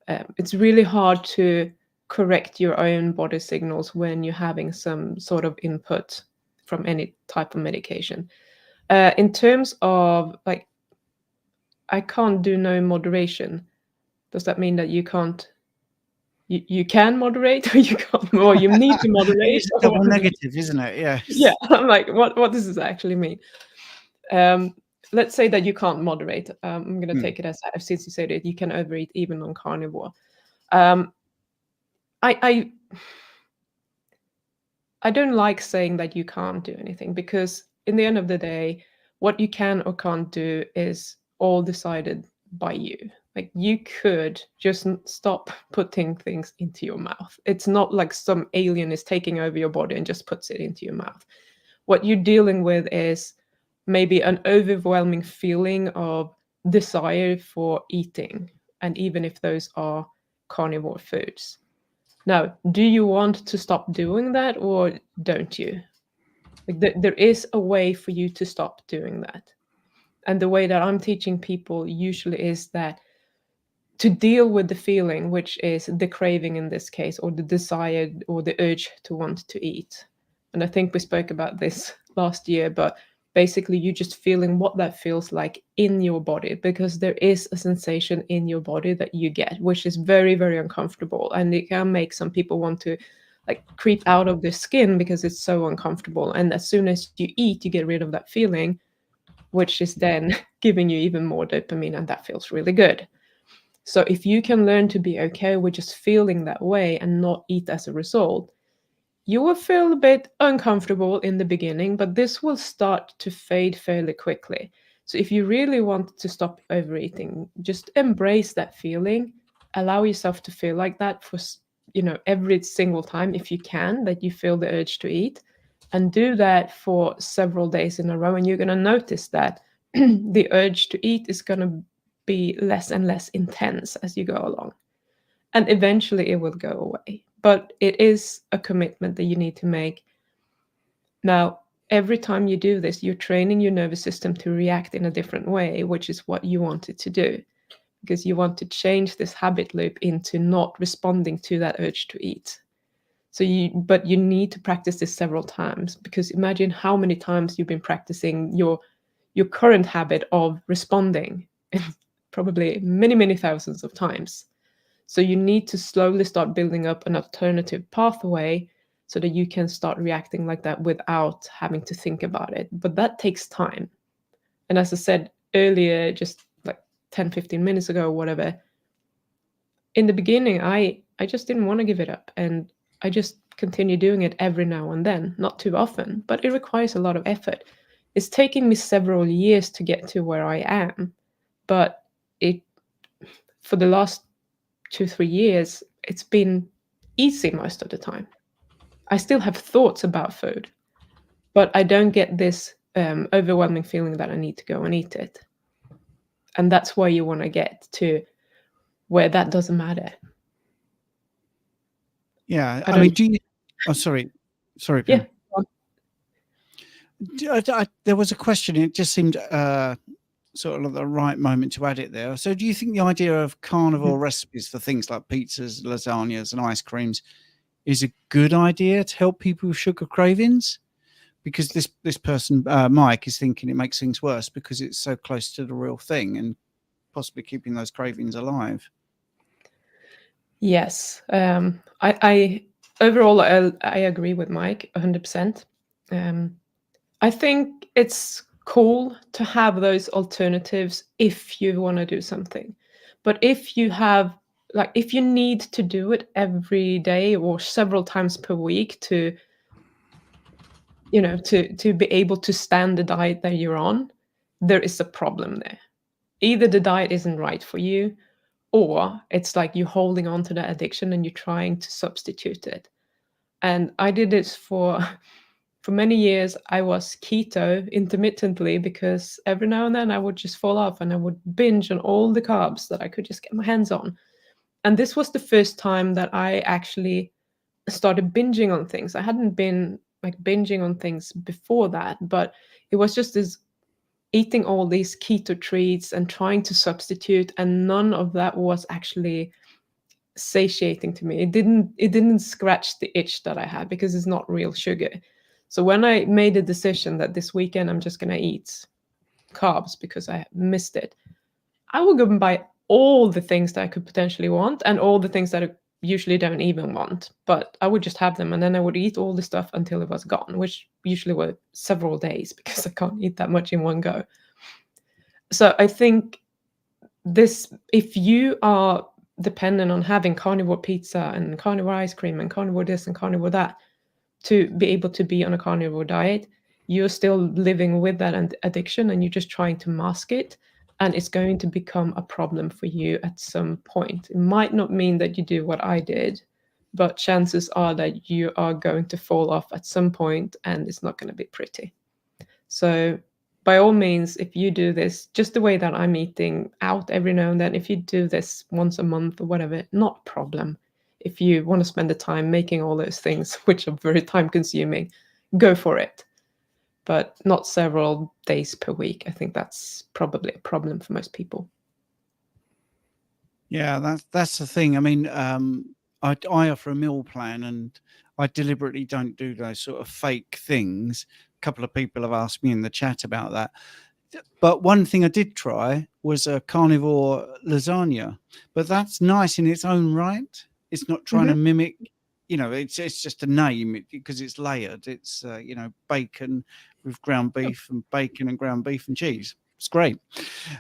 It's really hard to correct your own body signals when you're having some sort of input from any type of medication. In terms of like, I can't do no moderation. Does that mean that you can't? You can moderate, or you can't, or you need to moderate? It's a double negative, isn't it? Yeah. Yeah. I'm like, what does this actually mean? Let's say that you can't moderate. I'm going to take it as, since you said it, you can overeat even on carnivore. I don't like saying that you can't do anything, because in the end of the day, what you can or can't do is all decided by you. Like you could just stop putting things into your mouth. It's not like some alien is taking over your body and just puts it into your mouth. What you're dealing with is maybe an overwhelming feeling of desire for eating, and even if those are carnivore foods. Now, do you want to stop doing that or don't you? Like there is a way for you to stop doing that. And the way that I'm teaching people usually is that to deal with the feeling, which is the craving in this case, or the desire or the urge to want to eat. And I think we spoke about this last year, but basically you just feeling what that feels like in your body, because there is a sensation in your body that you get, which is very, very uncomfortable. And it can make some people want to like creep out of their skin because it's so uncomfortable. And as soon as you eat, you get rid of that feeling, which is then giving you even more dopamine, and that feels really good. So if you can learn to be okay with just feeling that way and not eat as a result, you will feel a bit uncomfortable in the beginning, but this will start to fade fairly quickly. So if you really want to stop overeating, just embrace that feeling, allow yourself to feel like that for every single time if you can, that you feel the urge to eat, and do that for several days in a row, and you're going to notice that the urge to eat is going to be less and less intense as you go along. And eventually it will go away. But it is a commitment that you need to make. Now, every time you do this, you're training your nervous system to react in a different way, which is what you want it to do, because you want to change this habit loop into not responding to that urge to eat. But you need to practice this several times, because imagine how many times you've been practicing your current habit of responding, probably many, many thousands of times. So you need to slowly start building up an alternative pathway so that you can start reacting like that without having to think about it. But that takes time. And as I said earlier, just like 10, 15 minutes ago or whatever, in the beginning, I just didn't want to give it up. And I just continue doing it every now and then, not too often, but it requires a lot of effort. It's taking me several years to get to where I am, but for the last 2-3 years, it's been easy most of the time. I still have thoughts about food, but I don't get this overwhelming feeling that I need to go and eat it. And that's where you want to get to, where that doesn't matter. Yeah, I mean, do you? Oh, sorry, Pam. Yeah. There was a question. It just seemed sort of the right moment to add it there. So, do you think the idea of carnivore recipes for things like pizzas, lasagnas, and ice creams is a good idea to help people with sugar cravings? Because this person, Mike, is thinking it makes things worse because it's so close to the real thing and possibly keeping those cravings alive. Yes. I overall, I agree with Mike 100%. I think it's cool to have those alternatives if you want to do something. But if you have, like, if you need to do it every day or several times per week to be able to stand the diet that you're on, there is a problem there. Either the diet isn't right for you, or it's like you're holding on to that addiction and you're trying to substitute it. And I did this for many years. I was keto intermittently because every now and then I would just fall off and I would binge on all the carbs that I could just get my hands on. And this was the first time that I actually started binging on things. I hadn't been like binging on things before that, but it was just this eating all these keto treats and trying to substitute, and none of that was actually satiating to me. It didn't scratch the itch that I had because it's not real sugar. So when I made a decision that this weekend I'm just going to eat carbs because I missed it, I would go and buy all the things that I could potentially want and all the things that I usually don't even want, but I would just have them, and then I would eat all the stuff until it was gone, which usually were several days because I can't eat that much in one go. So I think this, if you are dependent on having carnivore pizza and carnivore ice cream and carnivore this and carnivore that to be able to be on a carnivore diet, you're still living with that addiction and you're just trying to mask it, and it's going to become a problem for you at some point. It might not mean that you do what I did, but chances are that you are going to fall off at some point and it's not going to be pretty. So by all means, if you do this just the way that I'm eating out every now and then, if you do this once a month or whatever, not a problem. If you want to spend the time making all those things, which are very time consuming, go for it. But not several days per week. I think that's probably a problem for most people. Yeah, that's the thing. I mean, I offer a meal plan, and I deliberately don't do those sort of fake things. A couple of people have asked me in the chat about that. But one thing I did try was a carnivore lasagna, but that's nice in its own right. It's not trying to mimic, it's just a name because it's layered. It's bacon with ground beef and bacon and ground beef and cheese. It's great.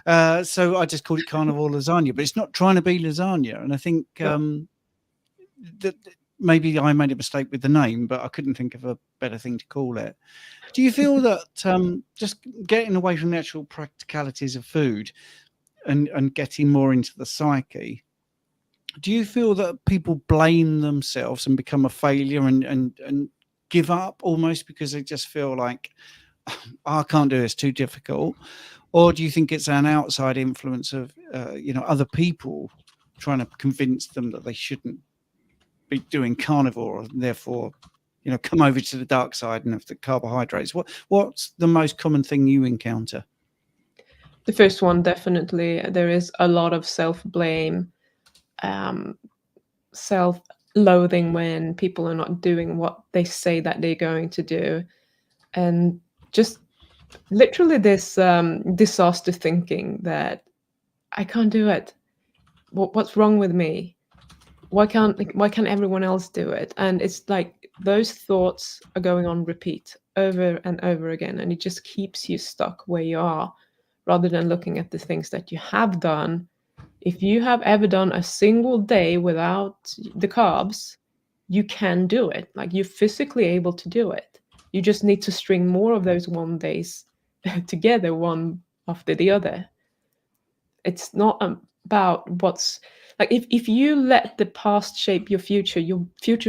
So I just called it carnivore lasagna, but it's not trying to be lasagna. And I think that maybe I made a mistake with the name, but I couldn't think of a better thing to call it. Do you feel that just getting away from the actual practicalities of food and getting more into the psyche, do you feel that people blame themselves and become a failure and give up almost because they just feel like, oh, I can't do it, it's too difficult? Or do you think it's an outside influence of other people trying to convince them that they shouldn't be doing carnivore and therefore come over to the dark side and have the carbohydrates? What's the most common thing you encounter? The first one, definitely. There is a lot of self-blame, self-loathing when people are not doing what they say that they're going to do. And just literally this disaster thinking that I can't do it. What's wrong with me? Why can't everyone else do it? And it's like those thoughts are going on repeat over and over again, and it just keeps you stuck where you are rather than looking at the things that you have done. If you have ever done a single day without the carbs, you can do it. Like, you're physically able to do it. You just need to string more of those 1 days together, one after the other. It's not about what's like, if you let the past shape your future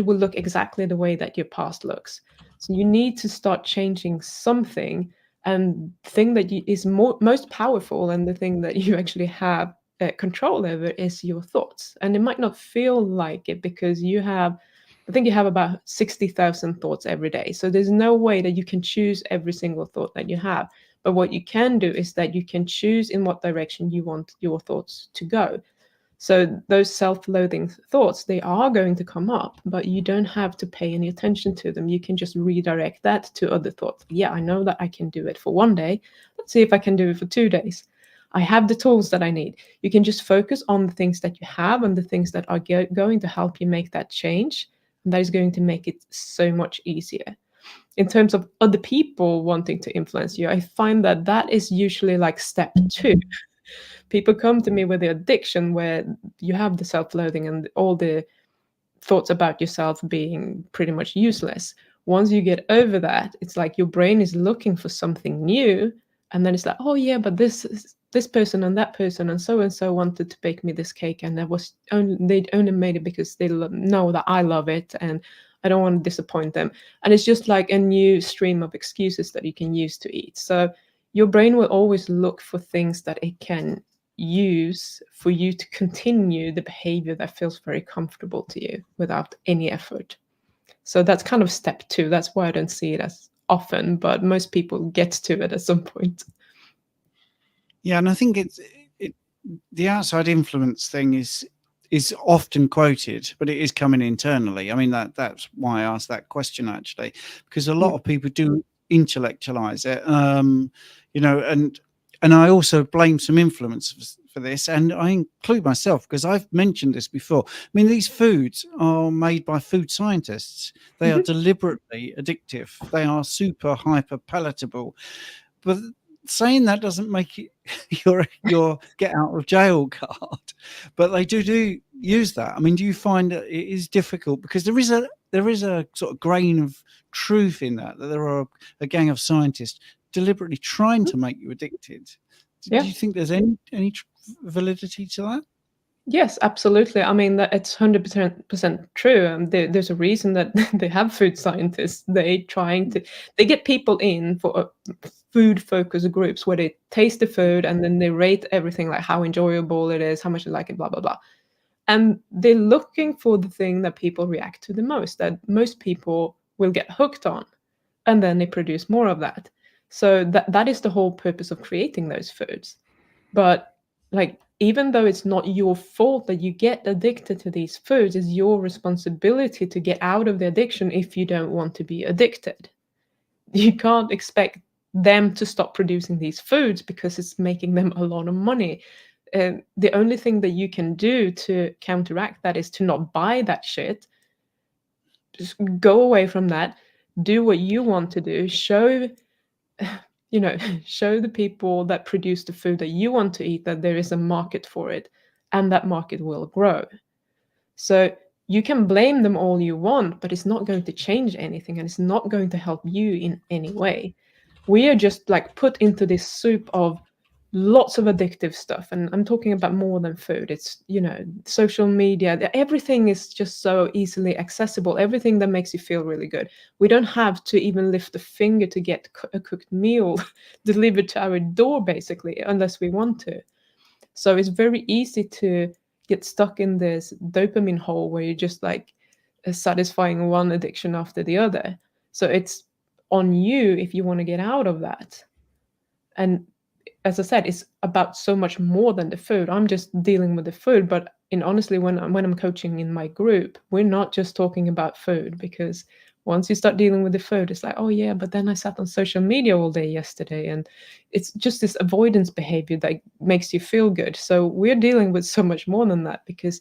will look exactly the way that your past looks. So you need to start changing something, and the thing that is most powerful and the thing that you actually have control over is your thoughts. And it might not feel like it because I think you have about 60,000 thoughts every day. So there's no way that you can choose every single thought that you have. But what you can do is that you can choose in what direction you want your thoughts to go. So those self-loathing thoughts, they are going to come up, but you don't have to pay any attention to them. You can just redirect that to other thoughts. Yeah, I know that I can do it for 1 day. Let's see if I can do it for 2 days. I have the tools that I need. You can just focus on the things that you have and the things that are going to help you make that change. And that is going to make it so much easier. In terms of other people wanting to influence you, I find that is usually like step 2. People come to me with the addiction where you have the self-loathing and all the thoughts about yourself being pretty much useless. Once you get over that, it's like your brain is looking for something new, and then it's like, oh yeah, but this person and that person and so wanted to bake me this cake, and they only made it because they know that I love it and I don't want to disappoint them. And it's just like a new stream of excuses that you can use to eat. So your brain will always look for things that it can use for you to continue the behavior that feels very comfortable to you without any effort. So that's kind of step 2. That's why I don't see it as often, but most people get to it at some point. Yeah, and I think the outside influence thing is often quoted, but it is coming internally. I mean, that's why I asked that question, actually, because a lot of people do intellectualize it, and I also blame some influence for this, and I include myself because I've mentioned this before. I mean, these foods are made by food scientists. They are deliberately addictive. They are super hyper palatable, but saying that doesn't make it your get out of jail card. But they do use that. I mean, do you find that it is difficult because there is a sort of grain of truth in that there are a gang of scientists deliberately trying to make you addicted? Yeah. Do you think there's any validity to that? Yes, absolutely. I mean, that it's 100% true. There's a reason that they have food scientists. They get people in for food focus groups where they taste the food and then they rate everything, like how enjoyable it is, how much they like it, blah blah blah. And they're looking for the thing that people react to the most, that most people will get hooked on, and then they produce more of that. So that is the whole purpose of creating those foods. But like, even though it's not your fault that you get addicted to these foods, it's your responsibility to get out of the addiction if you don't want to be addicted. You can't expect them to stop producing these foods because it's making them a lot of money. The only thing that you can do to counteract that is to not buy that shit. Just go away from that, do what you want to do, show show the people that produce the food that you want to eat that there is a market for it, and that market will grow. So you can blame them all you want, but it's not going to change anything, and it's not going to help you in any way. We are just like put into this soup of lots of addictive stuff, and I'm talking about more than food. It's social media, everything is just so easily accessible, everything that makes you feel really good. We don't have to even lift a finger to get a cooked meal delivered to our door, basically, unless we want to. So it's very easy to get stuck in this dopamine hole where you're just like satisfying one addiction after the other. So it's on you if you want to get out of that. And as I said, it's about so much more than the food. I'm just dealing with the food, but honestly, when I'm coaching in my group, we're not just talking about food, because once you start dealing with the food, it's like, oh yeah, but then I sat on social media all day yesterday, and it's just this avoidance behavior that makes you feel good. So we're dealing with so much more than that, because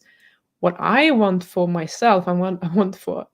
what I want for myself, I want for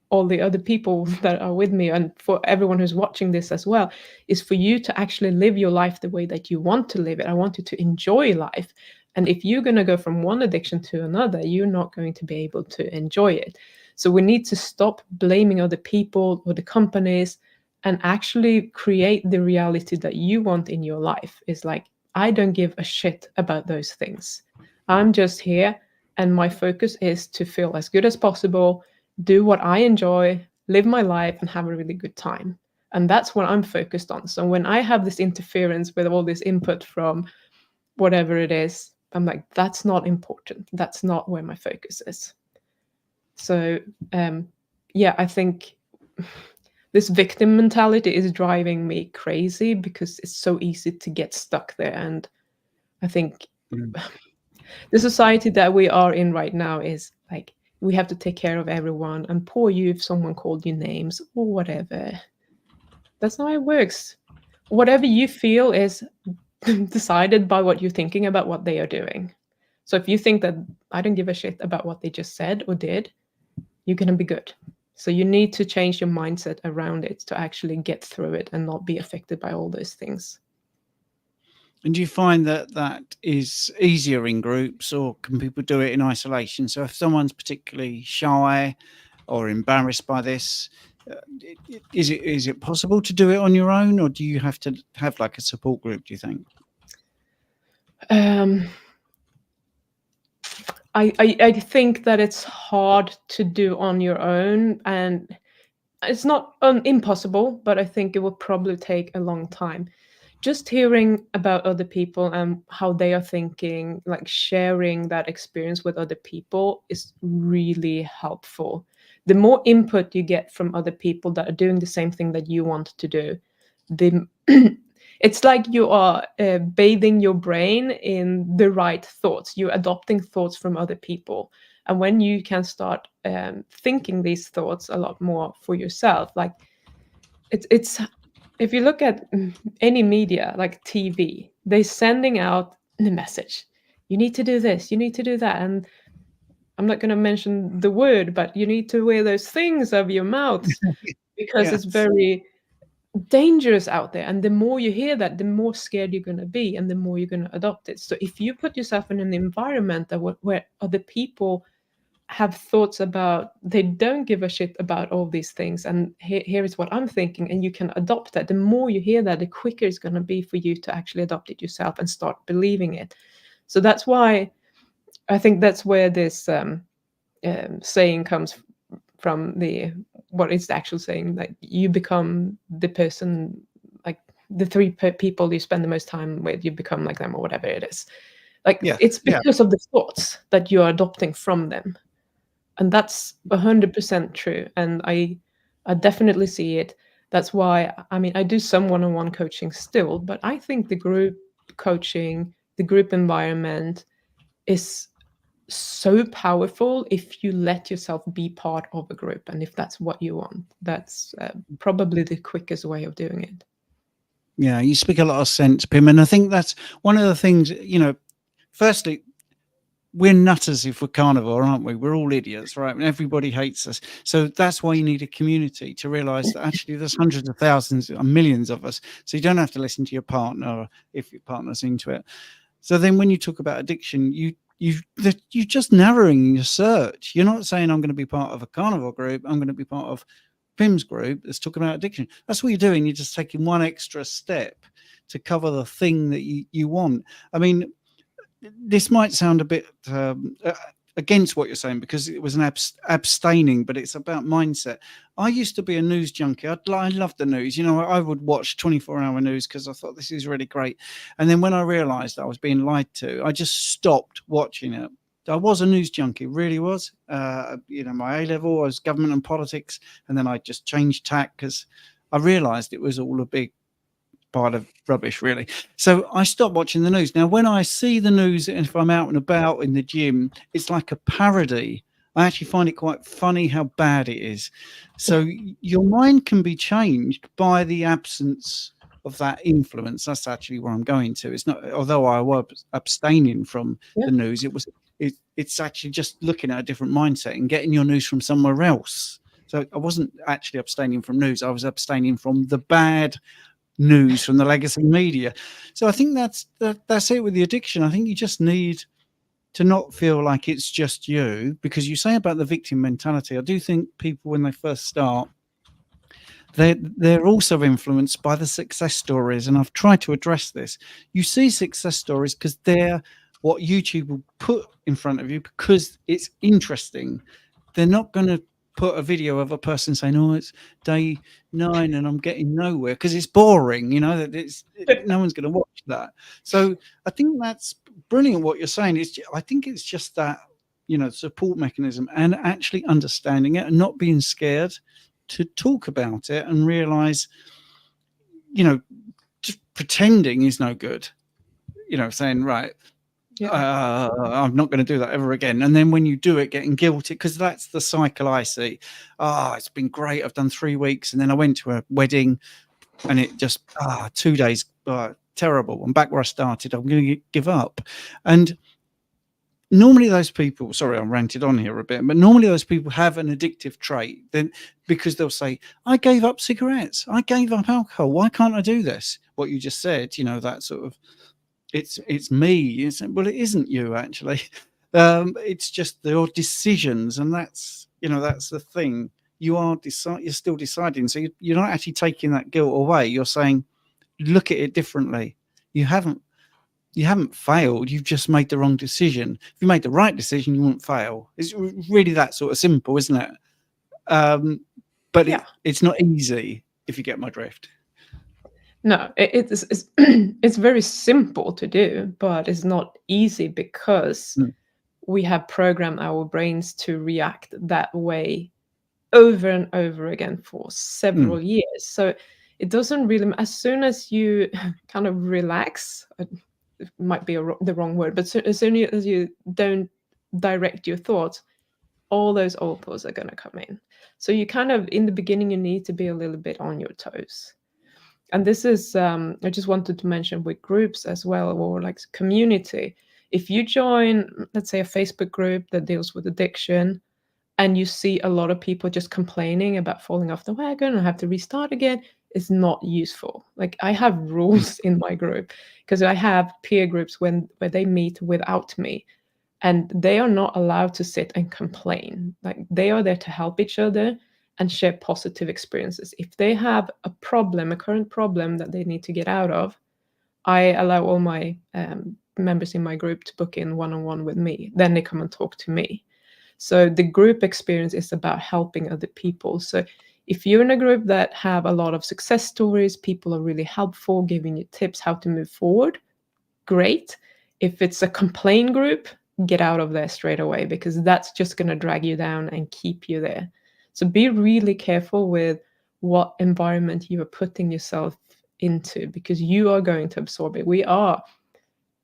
all the other people that are with me, and for everyone who's watching this as well, is for you to actually live your life the way that you want to live it. I want you to enjoy life. And if you're going to go from one addiction to another, you're not going to be able to enjoy it. So we need to stop blaming other people or the companies and actually create the reality that you want in your life. It's like, I don't give a shit about those things. I'm just here, and my focus is to feel as good as possible, do what I enjoy, live my life, and have a really good time. And that's what I'm focused on. So when I have this interference with all this input from whatever it is, I'm like, that's not important. That's not where my focus is. So I think this victim mentality is driving me crazy, because it's so easy to get stuck there. And I think the society that we are in right now is like, we have to take care of everyone, and poor you if someone called you names or whatever. That's not how it works. Whatever you feel is decided by what you're thinking about what they are doing. So if you think that I don't give a shit about what they just said or did, you're going to be good. So you need to change your mindset around it to actually get through it and not be affected by all those things. And do you find that that is easier in groups, or can people do it in isolation? So if someone's particularly shy or embarrassed by this, is it possible to do it on your own, or do you have to have like a support group, do you think? I think that it's hard to do on your own, and it's not impossible, but I think it will probably take a long time. Just hearing about other people and how they are thinking, like sharing that experience with other people, is really helpful. The more input you get from other people that are doing the same thing that you want to do, the it's like you are bathing your brain in the right thoughts. You're adopting thoughts from other people. And when you can start thinking these thoughts a lot more for yourself, like it's if you look at any media, like TV, they're sending out the message. You need to do this, you need to do that. And I'm not going to mention the word, but you need to wear those things over your mouth because it's very dangerous out there. And the more you hear that, the more scared you're going to be, and the more you're going to adopt it. So if you put yourself in an environment that where other people have thoughts about, they don't give a shit about all these things, and here is what I'm thinking, and you can adopt that. The more you hear that, the quicker it's going to be for you to actually adopt it yourself and start believing it. So that's why I think that's where this saying comes from. What is the actual saying? Like, you become the person, like the three people you spend the most time with, you become like them, or whatever it is. Like Yeah, it's yeah. because of the thoughts that you're adopting from them. And that's 100% true. And I definitely see it. That's why, I mean, I do some one-on-one coaching still, but I think the group coaching, the group environment is so powerful if you let yourself be part of a group, and if that's what you want. That's probably the quickest way of doing it. Yeah, you speak a lot of sense, Pim, and I think that's one of the things, firstly, we're nutters if we're carnivore, aren't we? We're all idiots, right? And everybody hates us. So that's why you need a community to realize that actually there's hundreds of thousands and millions of us. So you don't have to listen to your partner if your partner's into it. So then when you talk about addiction, you're just narrowing your search. You're not saying I'm going to be part of a carnivore group. I'm going to be part of Pim's group that's talking about addiction. That's what you're doing. You're just taking one extra step to cover the thing that you want. I mean, this might sound a bit against what you're saying because it was an abstaining, but it's about mindset. I used to be a news junkie. I loved the news. I would watch 24-hour news because I thought this is really great. And then when I realized I was being lied to, I just stopped watching it. I was a news junkie, really was. My A-level, I was government and politics, and then I just changed tack because I realized it was all a big pile of rubbish, really. So I stopped watching the news. Now, when I see the news, and if I'm out and about in the gym, it's like a parody. I actually find it quite funny how bad it is. So your mind can be changed by the absence of that influence. That's actually where I'm going to. It's not, although I was abstaining from the news, it's actually just looking at a different mindset and getting your news from somewhere else. So I wasn't actually abstaining from news. I was abstaining from the bad news from the legacy media. So I think that's it with the addiction. I think you just need to not feel like it's just you, because you say about the victim mentality. I do think people, when they first start, they're also influenced by the success stories, and I've tried to address this. You see success stories because they're what YouTube will put in front of you because it's interesting. They're not going to put a video of a person saying, "Oh, it's day 9 and I'm getting nowhere," because it's boring. No one's going to watch that. So I think that's brilliant what you're saying. I think it's just that support mechanism and actually understanding it and not being scared to talk about it and realize, just pretending is no good. Saying, right, I'm not going to do that ever again. And then when you do it, getting guilty, because that's the cycle I see. It's been great. I've done 3 weeks. And then I went to a wedding and it just, 2 days, terrible. I'm back where I started. I'm going to give up. And normally those people, sorry, I ranted on here a bit, but normally those people have an addictive trait then, because they'll say, I gave up cigarettes. I gave up alcohol. Why can't I do this? What you just said, that sort of, it's me. Well, it isn't you actually. It's just your decisions, and that's the thing. You're still deciding. So you're not actually taking that guilt away. You're saying, look at it differently. You haven't failed. You've just made the wrong decision. If you made the right decision, you won't fail. It's really that sort of simple, isn't it? But it's not easy, if you get my drift. No, it's very simple to do, but it's not easy because we have programmed our brains to react that way over and over again for several years. So it doesn't really, as soon as you kind of relax, it might be the wrong word, but as soon as you don't direct your thoughts, all those old thoughts are going to come in. So you kind of, in the beginning, you need to be a little bit on your toes. And this is, I just wanted to mention with groups as well, or like community. If you join, let's say, a Facebook group that deals with addiction, and you see a lot of people just complaining about falling off the wagon and have to restart again, it's not useful. Like, I have rules in my group because I have peer groups where they meet without me, and they are not allowed to sit and complain. Like, they are there to help each other and share positive experiences. If they have a current problem that they need to get out of, I allow all my members in my group to book in one-on-one with me. Then they come and talk to me. So the group experience is about helping other people. So if you're in a group that have a lot of success stories, people are really helpful, giving you tips how to move forward, great. If it's a complaint group, get out of there straight away, because that's just going to drag you down and keep you there. So be really careful with what environment you are putting yourself into, because you are going to absorb it. We are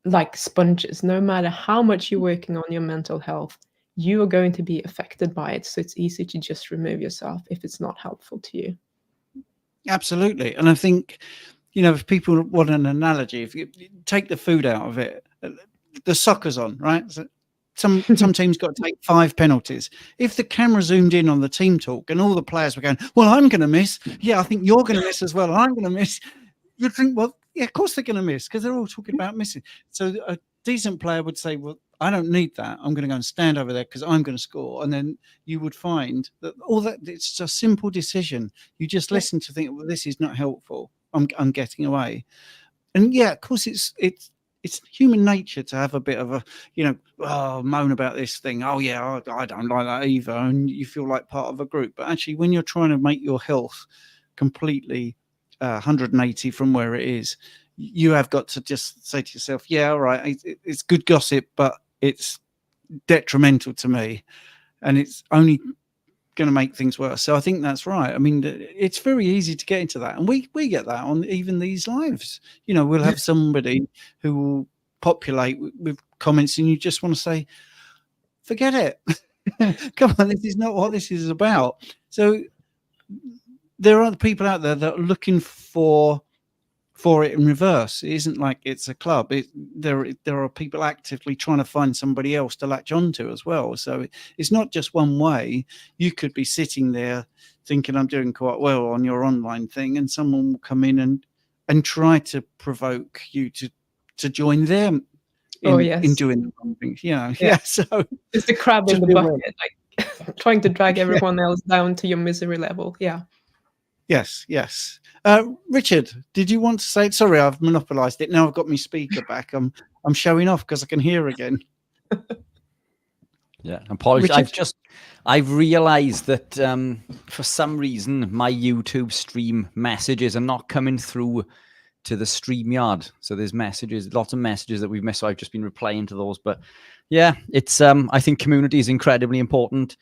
like sponges. No matter how much you're working on your mental health, you are going to be affected by it. So it's easy to just remove yourself if it's not helpful to you. Absolutely. And I think, if people want an analogy, if you take the food out of it, the soccer's on, right? So some teams got to take 5 penalties. If the camera zoomed in on the team talk and all the players were going, well, I'm going to miss. Yeah, I think you're going to miss as well. And I'm going to miss. You'd think, well, yeah, of course they're going to miss, because they're all talking about missing. So a decent player would say, well, I don't need that. I'm going to go and stand over there because I'm going to score. And then you would find that all that, it's a simple decision. You just listen to think, well, this is not helpful. I'm getting away. And yeah, of course, it's human nature to have a bit of a, moan about this thing. Oh yeah, I don't like that either. And you feel like part of a group. But actually, when you're trying to make your health completely 180 from where it is, you have got to just say to yourself, yeah, all right, it's good gossip, but it's detrimental to me, and it's only going to make things worse. So I think that's right. I mean, it's very easy to get into that, and we get that on even these lives. We'll have somebody who will populate with comments, and you just want to say, forget it. Come on, this is not what this is about. So there are people out there that are looking for it in reverse. It isn't like it's a club. There are people actively trying to find somebody else to latch onto as well. So it's not just one way. You could be sitting there thinking, I'm doing quite well on your online thing, and someone will come in and try to provoke you to join them in doing the wrong things. Yeah. So it's the crab in the bucket, like trying to drag everyone else down to your misery level. Yeah. Yes. Richard, did you want to say it? Sorry, I've monopolized it. Now I've got my speaker back. I'm showing off because I can hear again. Yeah, apologies. I've realized that for some reason my YouTube stream messages are not coming through to the StreamYard. So there's lots of messages that we've missed. So I've just been replying to those. But yeah, it's I think community is incredibly important.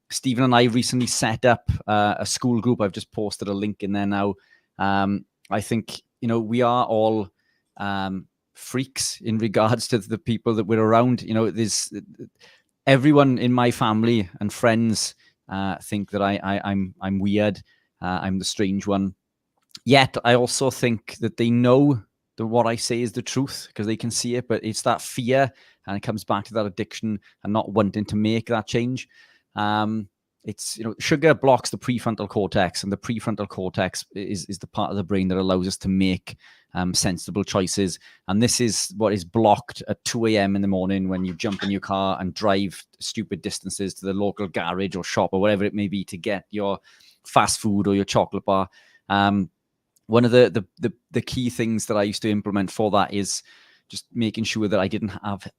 Stephen and I recently set up a school group. I've just posted a link in there now. I think, we are all freaks in regards to the people that we're around. There's everyone in my family and friends think that I'm weird. I'm the strange one. Yet I also think that they know that what I say is the truth because they can see it. But it's that fear, and it comes back to that addiction and not wanting to make that change. It's sugar blocks the prefrontal cortex, and the prefrontal cortex is the part of the brain that allows us to make sensible choices. And this is what is blocked at 2 a.m. in the morning when you jump in your car and drive stupid distances to the local garage or shop or whatever it may be to get your fast food or your chocolate bar. One of the key things that I used to implement for that is just making sure that I didn't have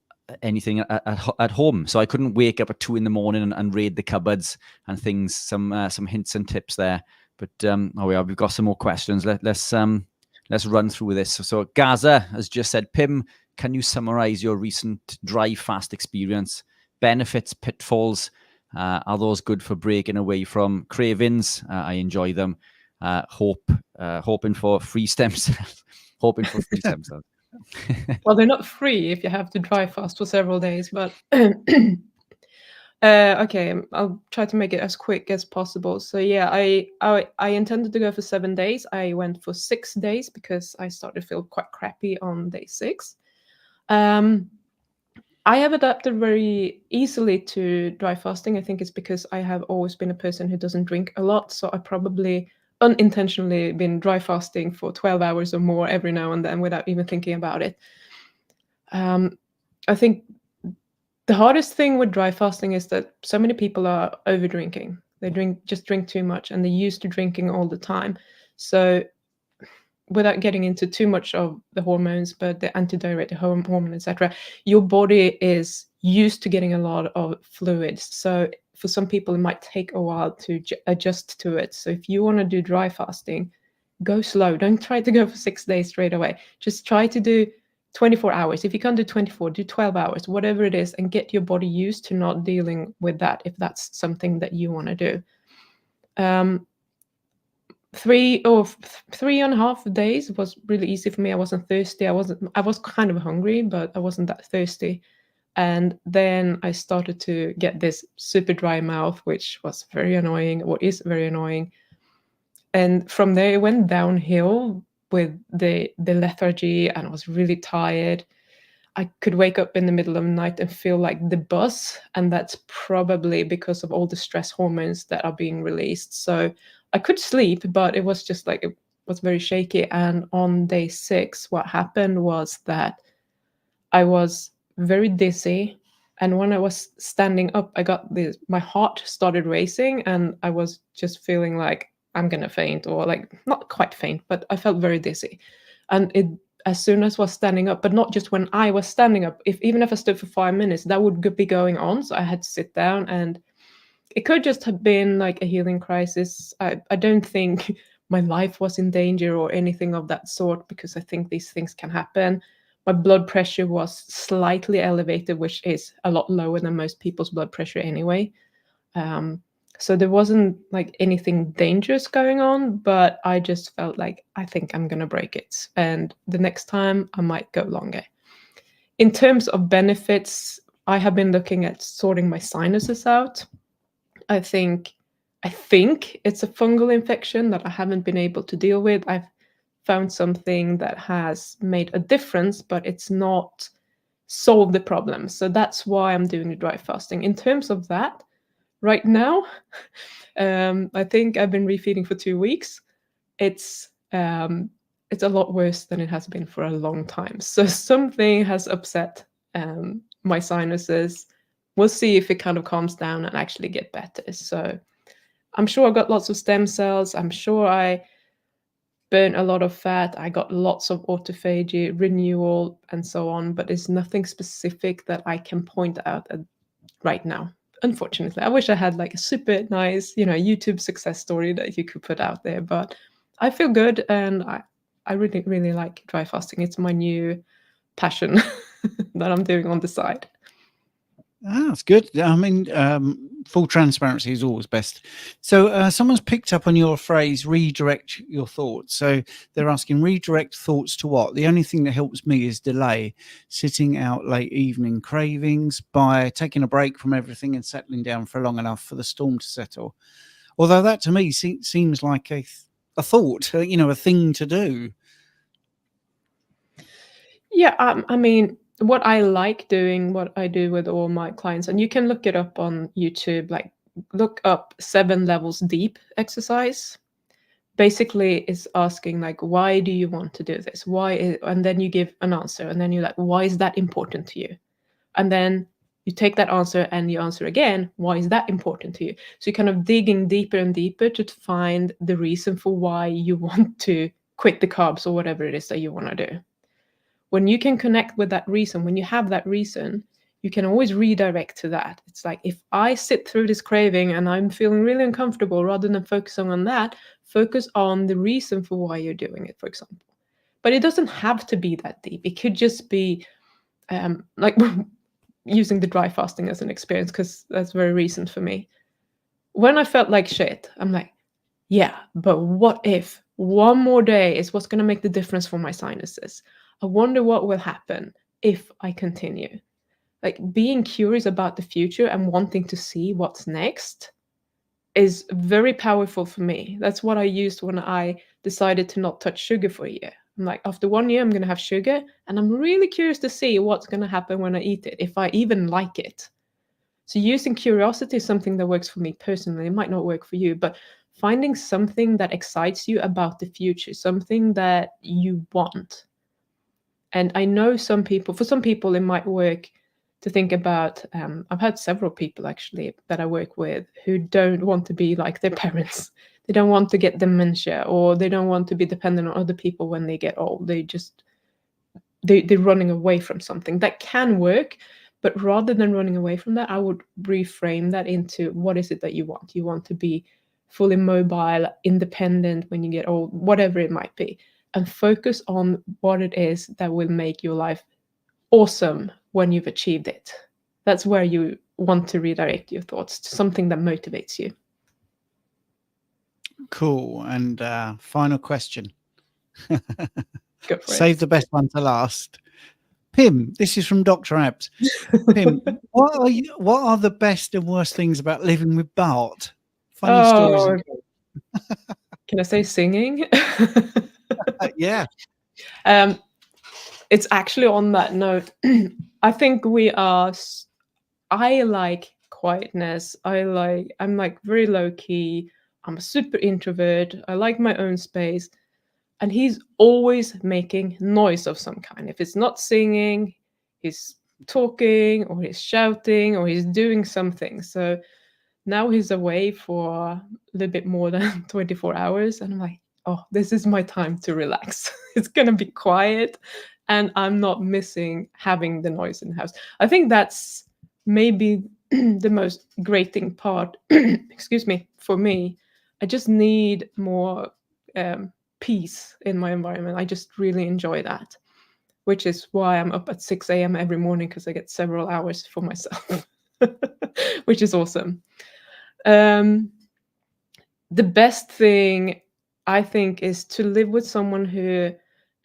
anything at home, so I couldn't wake up at 2 a.m. and raid the cupboards and things. Some hints and tips there, but we've got some more questions. Let's run through this. So Gaza has just said, Pim, can you summarize your recent dry fast experience? Benefits, pitfalls, are those good for breaking away from cravings? I enjoy them. Hoping for free stem cells. Well, they're not free if you have to dry fast for several days, but okay, I'll try to make it as quick as possible. So yeah, I intended to go for 7 days. I went for 6 days because I started to feel quite crappy on day 6. I have adapted very easily to dry fasting. I think it's because I have always been a person who doesn't drink a lot, so I probably unintentionally been dry fasting for 12 hours or more every now and then without even thinking about it. I think the hardest thing with dry fasting is that so many people are over drinking. They drink too much, and they're used to drinking all the time. So without getting into too much of the hormones, but the antidiuretic hormone, etc., your body is used to getting a lot of fluids. So for some people, it might take a while to adjust to it. So if you want to do dry fasting, go slow. Don't try to go for 6 days straight away. Just try to do 24 hours. If you can't do 24, do 12 hours, whatever it is, and get your body used to not dealing with that if that's something that you want to do. 3.5 days was really easy for me. I wasn't thirsty. I was kind of hungry, but I wasn't that thirsty. And then I started to get this super dry mouth, which was very annoying, or is very annoying. And from there, it went downhill with the lethargy, and I was really tired. I could wake up in the middle of the night and feel like the buzz, and that's probably because of all the stress hormones that are being released. So I could sleep, but it was just like, it was very shaky. And on day 6, what happened was that I was very dizzy. And when I was standing up, my heart started racing, and I was just feeling like I'm gonna faint, or like not quite faint, but I felt very dizzy. And as soon as I was standing up, but not just when I was standing up, even if I stood for 5 minutes, that would be going on. So I had to sit down, and it could just have been like a healing crisis. I don't think my life was in danger or anything of that sort, because I think these things can happen. My blood pressure was slightly elevated, which is a lot lower than most people's blood pressure anyway. So there wasn't like anything dangerous going on, but I just felt like, I think I'm going to break it. And the next time I might go longer. In terms of benefits, I have been looking at sorting my sinuses out. I think it's a fungal infection that I haven't been able to deal with. I've found something that has made a difference, but it's not solved the problem. So that's why I'm doing the dry fasting. In terms of that, right now, I think I've been refeeding for 2 weeks. It's a lot worse than it has been for a long time. So something has upset my sinuses. We'll see if it kind of calms down and actually get better. So I'm sure I got lots of stem cells. I'm sure I burn a lot of fat. I got lots of autophagy, renewal, and so on. But there's nothing specific that I can point out right now. Unfortunately, I wish I had like a super nice, YouTube success story that you could put out there. But I feel good, and I really, really like dry fasting. It's my new passion that I'm doing on the side. That's good. I mean, full transparency is always best. So someone's picked up on your phrase, redirect your thoughts. So they're asking, redirect thoughts to what? The only thing that helps me is delay sitting out late evening cravings by taking a break from everything and settling down for long enough for the storm to settle. Although that to me seems like a thought, a thing to do. Yeah, I mean, what I like doing, what I do with all my clients, and you can look it up on YouTube, like look up 7 levels deep exercise. Basically, it's asking like, why do you want to do this? And then you give an answer, and then you're like, why is that important to you? And then you take that answer and you answer again, why is that important to you? So you're kind of digging deeper and deeper to find the reason for why you want to quit the carbs or whatever it is that you want to do. When you can connect with that reason, when you have that reason, you can always redirect to that. It's like, if I sit through this craving and I'm feeling really uncomfortable, rather than focusing on that, focus on the reason for why you're doing it, for example. But it doesn't have to be that deep. It could just be like using the dry fasting as an experience, because that's very recent for me. When I felt like shit, I'm like, yeah, but what if one more day is what's going to make the difference for my sinuses? I wonder what will happen if I continue. Like, being curious about the future and wanting to see what's next is very powerful for me. That's what I used when I decided to not touch sugar for a year. I'm like, after 1 year, I'm going to have sugar, and I'm really curious to see what's going to happen when I eat it, if I even like it. So using curiosity is something that works for me personally. It might not work for you, but finding something that excites you about the future, something that you want. And I know for some people, it might work to think about, I've had several people actually that I work with who don't want to be like their parents. They don't want to get dementia, or they don't want to be dependent on other people when they get old. They're running away from something. That can work, but rather than running away from that, I would reframe that into, what is it that you want? You want to be fully mobile, independent when you get old, whatever it might be. and focus on what it is that will make your life awesome when you've achieved it. That's where you want to redirect your thoughts to something that motivates you. Cool. And final question. Go for Save it. the best one to last. Pim, this is from Dr. Abs. Pim, what are the best and worst things about living with Bart? Funny stories. Can I say singing? Yeah. It's actually on that note. I think I like quietness. I'm like very low key. I'm a super introvert. I like my own space. And he's always making noise of some kind. If it's not singing, he's talking or he's shouting or he's doing something. So now he's away for a little bit more than 24 hours. And I'm like, oh, this is my time to relax. It's going to be quiet. And I'm not missing having the noise in the house. I think that's maybe the most grating part, excuse me, for me. I just need more peace in my environment. I just really enjoy that, which is why I'm up at 6 a.m. every morning, because I get several hours for myself, which is awesome. The best thing, I think, is to live with someone who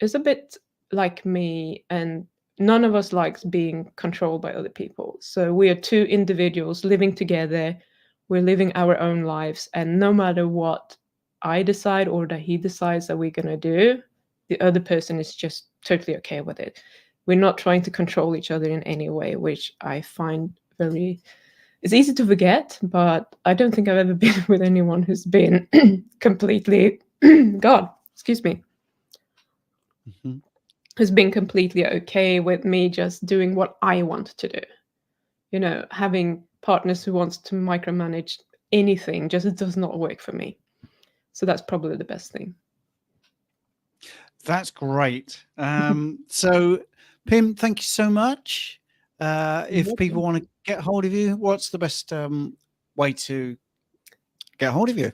is a bit like me, and none of us likes being controlled by other people. So we are two individuals living together. We're living our own lives, and no matter what I decide or that he decides that we're going to do, the other person is just totally okay with it. We're not trying to control each other in any way, which I find it's easy to forget, but I don't think I've ever been with anyone who's been completely, excuse me, who's been completely okay with me just doing what I want to do. You know, having partners who wants to micromanage anything just does not work for me. So that's probably the best thing. That's great. So, Pim, thank you so much. If people want to get hold of you, what's the best way to get hold of you?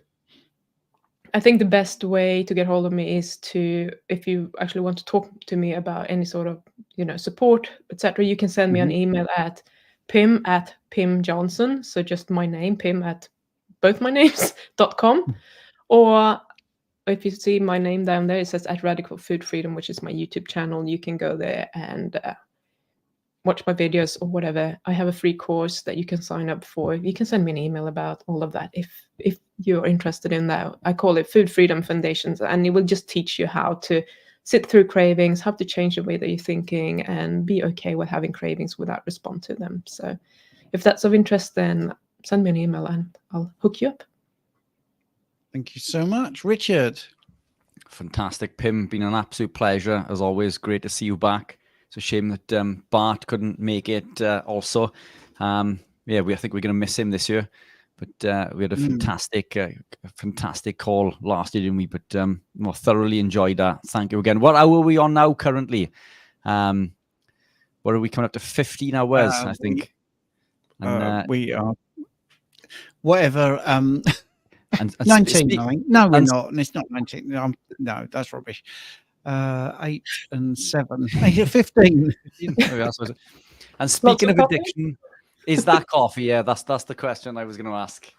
I think the best way to get hold of me is if you actually want to talk to me about any sort of, support, etc., you can send me an email at pim@pimjohnson. So just my name, Pim at both my names.com. Or if you see my name down there, it says at Radical Food Freedom, which is my YouTube channel. You can go there and watch my videos or whatever. I have a free course that you can sign up for. You can send me an email about all of that if you're interested in that. I call it Food Freedom Foundations, and it will just teach you how to sit through cravings, how to change the way that you're thinking, and be okay with having cravings without respond to them. So if that's of interest, then send me an email and I'll hook you up. Thank you so much, Richard. Fantastic, Pim. Been an absolute pleasure as always. Great to see you back. It's a shame that Bart couldn't make it. Also, I think we're going to miss him this year. But we had a fantastic call last year, didn't we? But thoroughly enjoyed that. Thank you again. What hour are we on now currently? What are we coming up to? 15 hours, I think. We are whatever. And 19, I think. No, we're not. And it's not 19. No, that's rubbish. 8 and 7. 15. And speaking of addiction, is that coffee? Yeah, that's the question I was going to ask.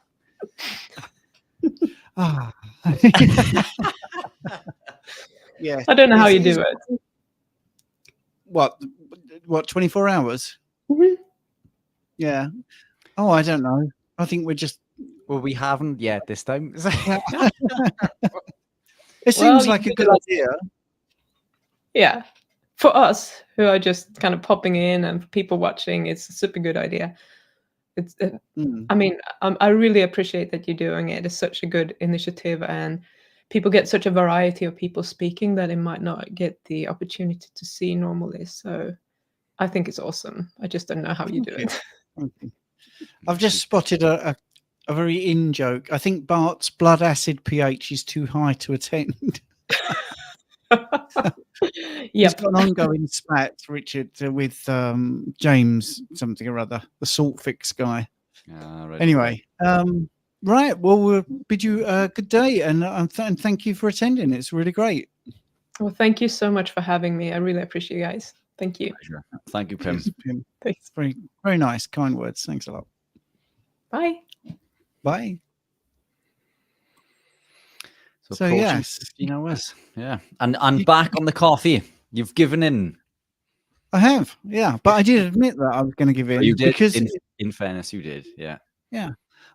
Yeah. I don't know how you do it. What 24 hours? Mm-hmm. Yeah. Oh, I don't know. I think we're just. Well, we haven't yet this time. It seems like a good idea. Yeah. For us who are just kind of popping in and for people watching, it's a super good idea. I mean, I really appreciate that you're doing it. It's such a good initiative, and people get such a variety of people speaking that they might not get the opportunity to see normally. So I think it's awesome. I just don't know how you do it. I've just spotted a very in joke. I think Bart's blood acid pH is too high to attend. He's got an ongoing spat, Richard, with James something or other, the salt fix guy. Right, anyway, right. Well, we'll bid you a good day, and thank you for attending. It's really great. Well, thank you so much for having me. I really appreciate you guys. Thank you. Pleasure. Thank you, Pim. Yes, Pim. Thanks. Very, very nice, kind words. Thanks a lot. Bye. Bye. So, So, approaching yes. 15 hours. Yeah. And back on the coffee. You've given in. I have, yeah. But I did admit that I was going to give in. You did. Because, In fairness, you did. Yeah. yeah.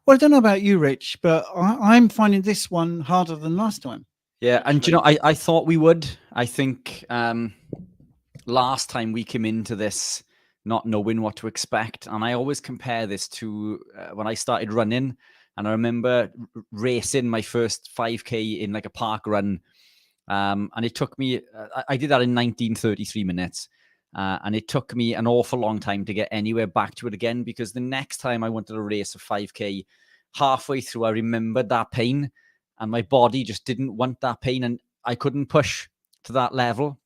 Well, I don't know about you, Rich, but I'm finding this one harder than last time. Yeah. And, you know, I thought we would. I think last time we came into this not knowing what to expect. And I always compare this to when I started running. And I remember racing my first 5K in like a park run. And it took me, I did that in 1933 minutes. And it took me an awful long time to get anywhere back to it again, because the next time I wanted to race a 5K, halfway through, I remembered that pain and my body just didn't want that pain and I couldn't push to that level.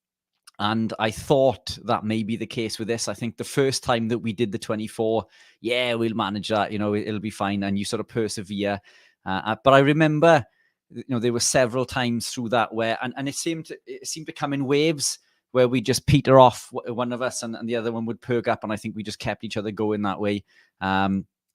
And I thought that may be the case with this. I think the first time that we did the 24, yeah, we'll manage that, you know, it'll be fine. And you sort of persevere. But I remember, you know, there were several times through that where, and it seemed to come in waves where we just peter off, one of us and the other one would perk up. And I think we just kept each other going that way,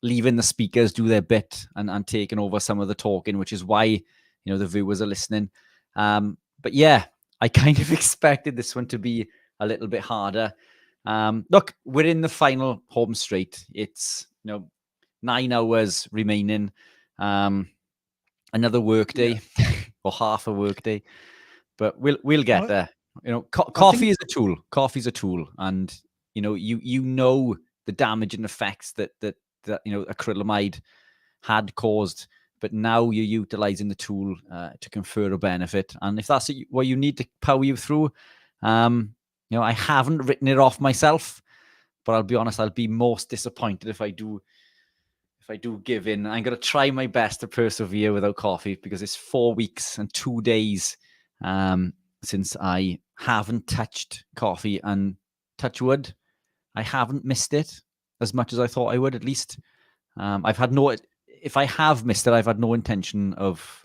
leaving the speakers do their bit and taking over some of the talking, which is why, you know, the viewers are listening. But yeah, I kind of expected this one to be a little bit harder. Look, we're in the final home straight. It's, you know, 9 hours remaining. Another work day or half a work day, but we'll get there. You know, coffee is a tool. Coffee's a tool, and you know, you know the damaging effects that you know acrylamide had caused. But now you're utilizing the tool to confer a benefit. And if that's what you need to power you through, you know, I haven't written it off myself, but I'll be honest, I'll be most disappointed if I do give in. I'm going to try my best to persevere without coffee, because it's 4 weeks and 2 days since I haven't touched coffee, and touch wood, I haven't missed it as much as I thought I would, at least. If I have missed it, I've had no intention of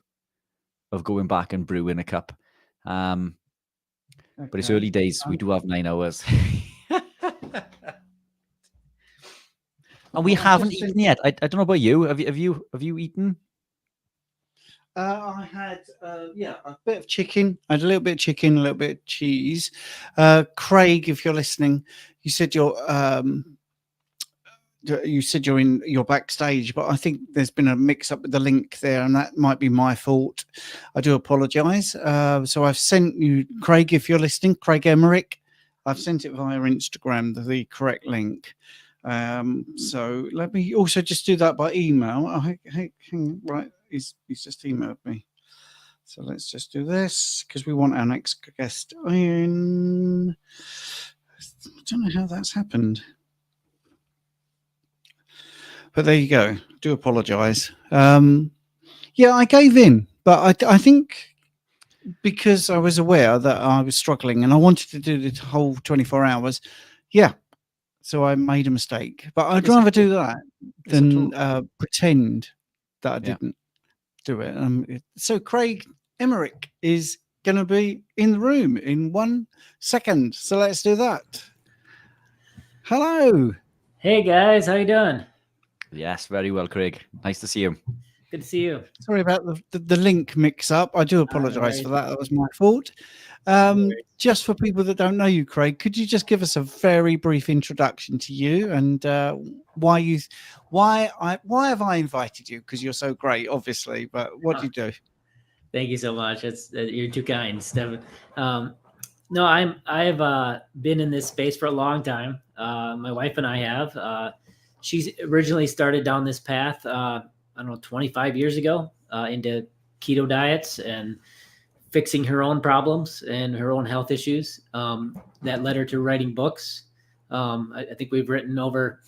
going back and brewing a cup. But it's early days. We do have 9 hours. And we haven't eaten yet. I don't know about you. Have you eaten? I had a bit of chicken. I had a little bit of chicken, a little bit of cheese. Craig, if you're listening, you said you're backstage, but I think there's been a mix up with the link there, and that might be my fault. I do apologize. So I've sent you, Craig, if you're listening, Craig Emmerich, I've sent it via Instagram, the correct link. So let me also just do that by email. Right, he's just emailed me. So let's just do this because we want our next guest in. I don't know how that's happened. But there you go. Do apologize. Yeah, I gave in, but I think because I was aware that I was struggling and I wanted to do the whole 24 hours. Yeah. So I made a mistake, but I'd rather do that than pretend that I didn't do it. So Craig Emmerich is going to be in the room in 1 second. So let's do that. Hello. Hey guys, how you doing? Yes, very well, Craig. Nice to see you. Good to see you. Sorry about the link mix up. I do apologize for that. That was my fault. Just for people that don't know you, Craig, could you just give us a very brief introduction to you and why have I invited you? Because you're so great, obviously. But what do you do? Thank you so much. You're too kind, Stephen. No, I've been in this space for a long time. My wife and I have. She's originally started down this path. I don't know, 25 years ago into keto diets and fixing her own problems and her own health issues. That led her to writing books. I think we've written over,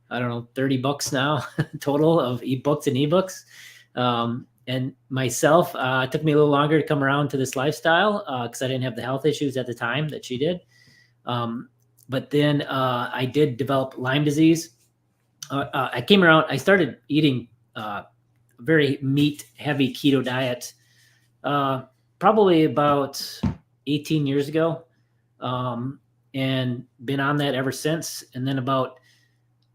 30 books now, total of books and ebooks. And myself, it took me a little longer to come around to this lifestyle because I didn't have the health issues at the time that she did. But then I did develop Lyme disease. I started eating very meat heavy keto diet probably about 18 years ago, and been on that ever since. And then about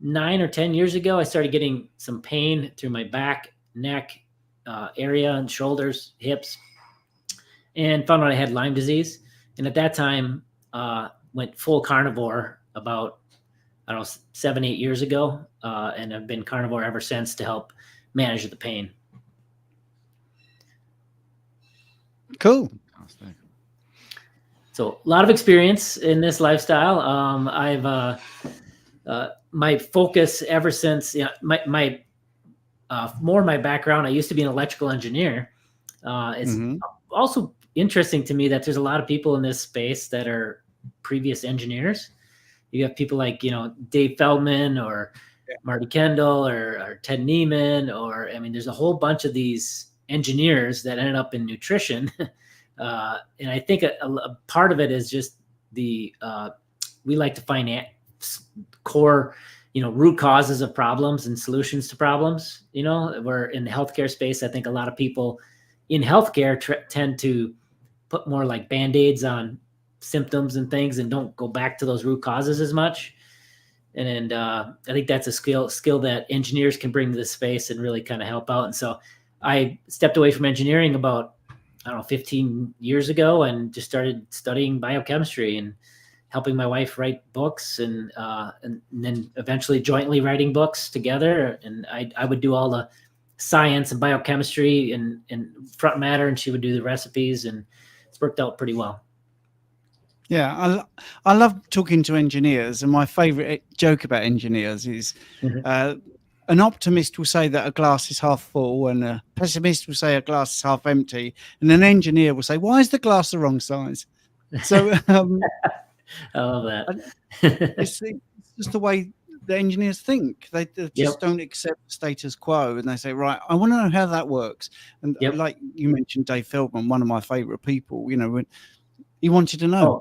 9 or 10 years ago, I started getting some pain through my back, neck area, and shoulders, hips, and found out I had Lyme disease. And at that time, went full carnivore about, I don't know, 7, 8 years ago, and I've been carnivore ever since to help manage the pain. Cool. So a lot of experience in this lifestyle. My focus ever since, my background, I used to be an electrical engineer. It's also interesting to me that there's a lot of people in this space that are previous engineers. You have people like, Dave Feldman or Marty Kendall or Ted Neiman, there's a whole bunch of these engineers that ended up in nutrition. And I think a part of it is just we like to find core, root causes of problems and solutions to problems. Where in the healthcare space, I think a lot of people in healthcare tend to put more like Band-Aids on symptoms and things and don't go back to those root causes as much. And I think that's a skill that engineers can bring to this space and really kind of help out. And so I stepped away from engineering about, 15 years ago, and just started studying biochemistry and helping my wife write books, and then eventually jointly writing books together. And I would do all the science and biochemistry and front matter, and she would do the recipes, and it's worked out pretty well. Yeah, I love talking to engineers, and my favorite joke about engineers is an optimist will say that a glass is half full, and a pessimist will say a glass is half empty, and an engineer will say, why is the glass the wrong size? So I love that. it's just the way the engineers think. They just don't accept the status quo, and they say, right, I want to know how that works. And like you mentioned, Dave Feldman, one of my favorite people, when he wanted to know.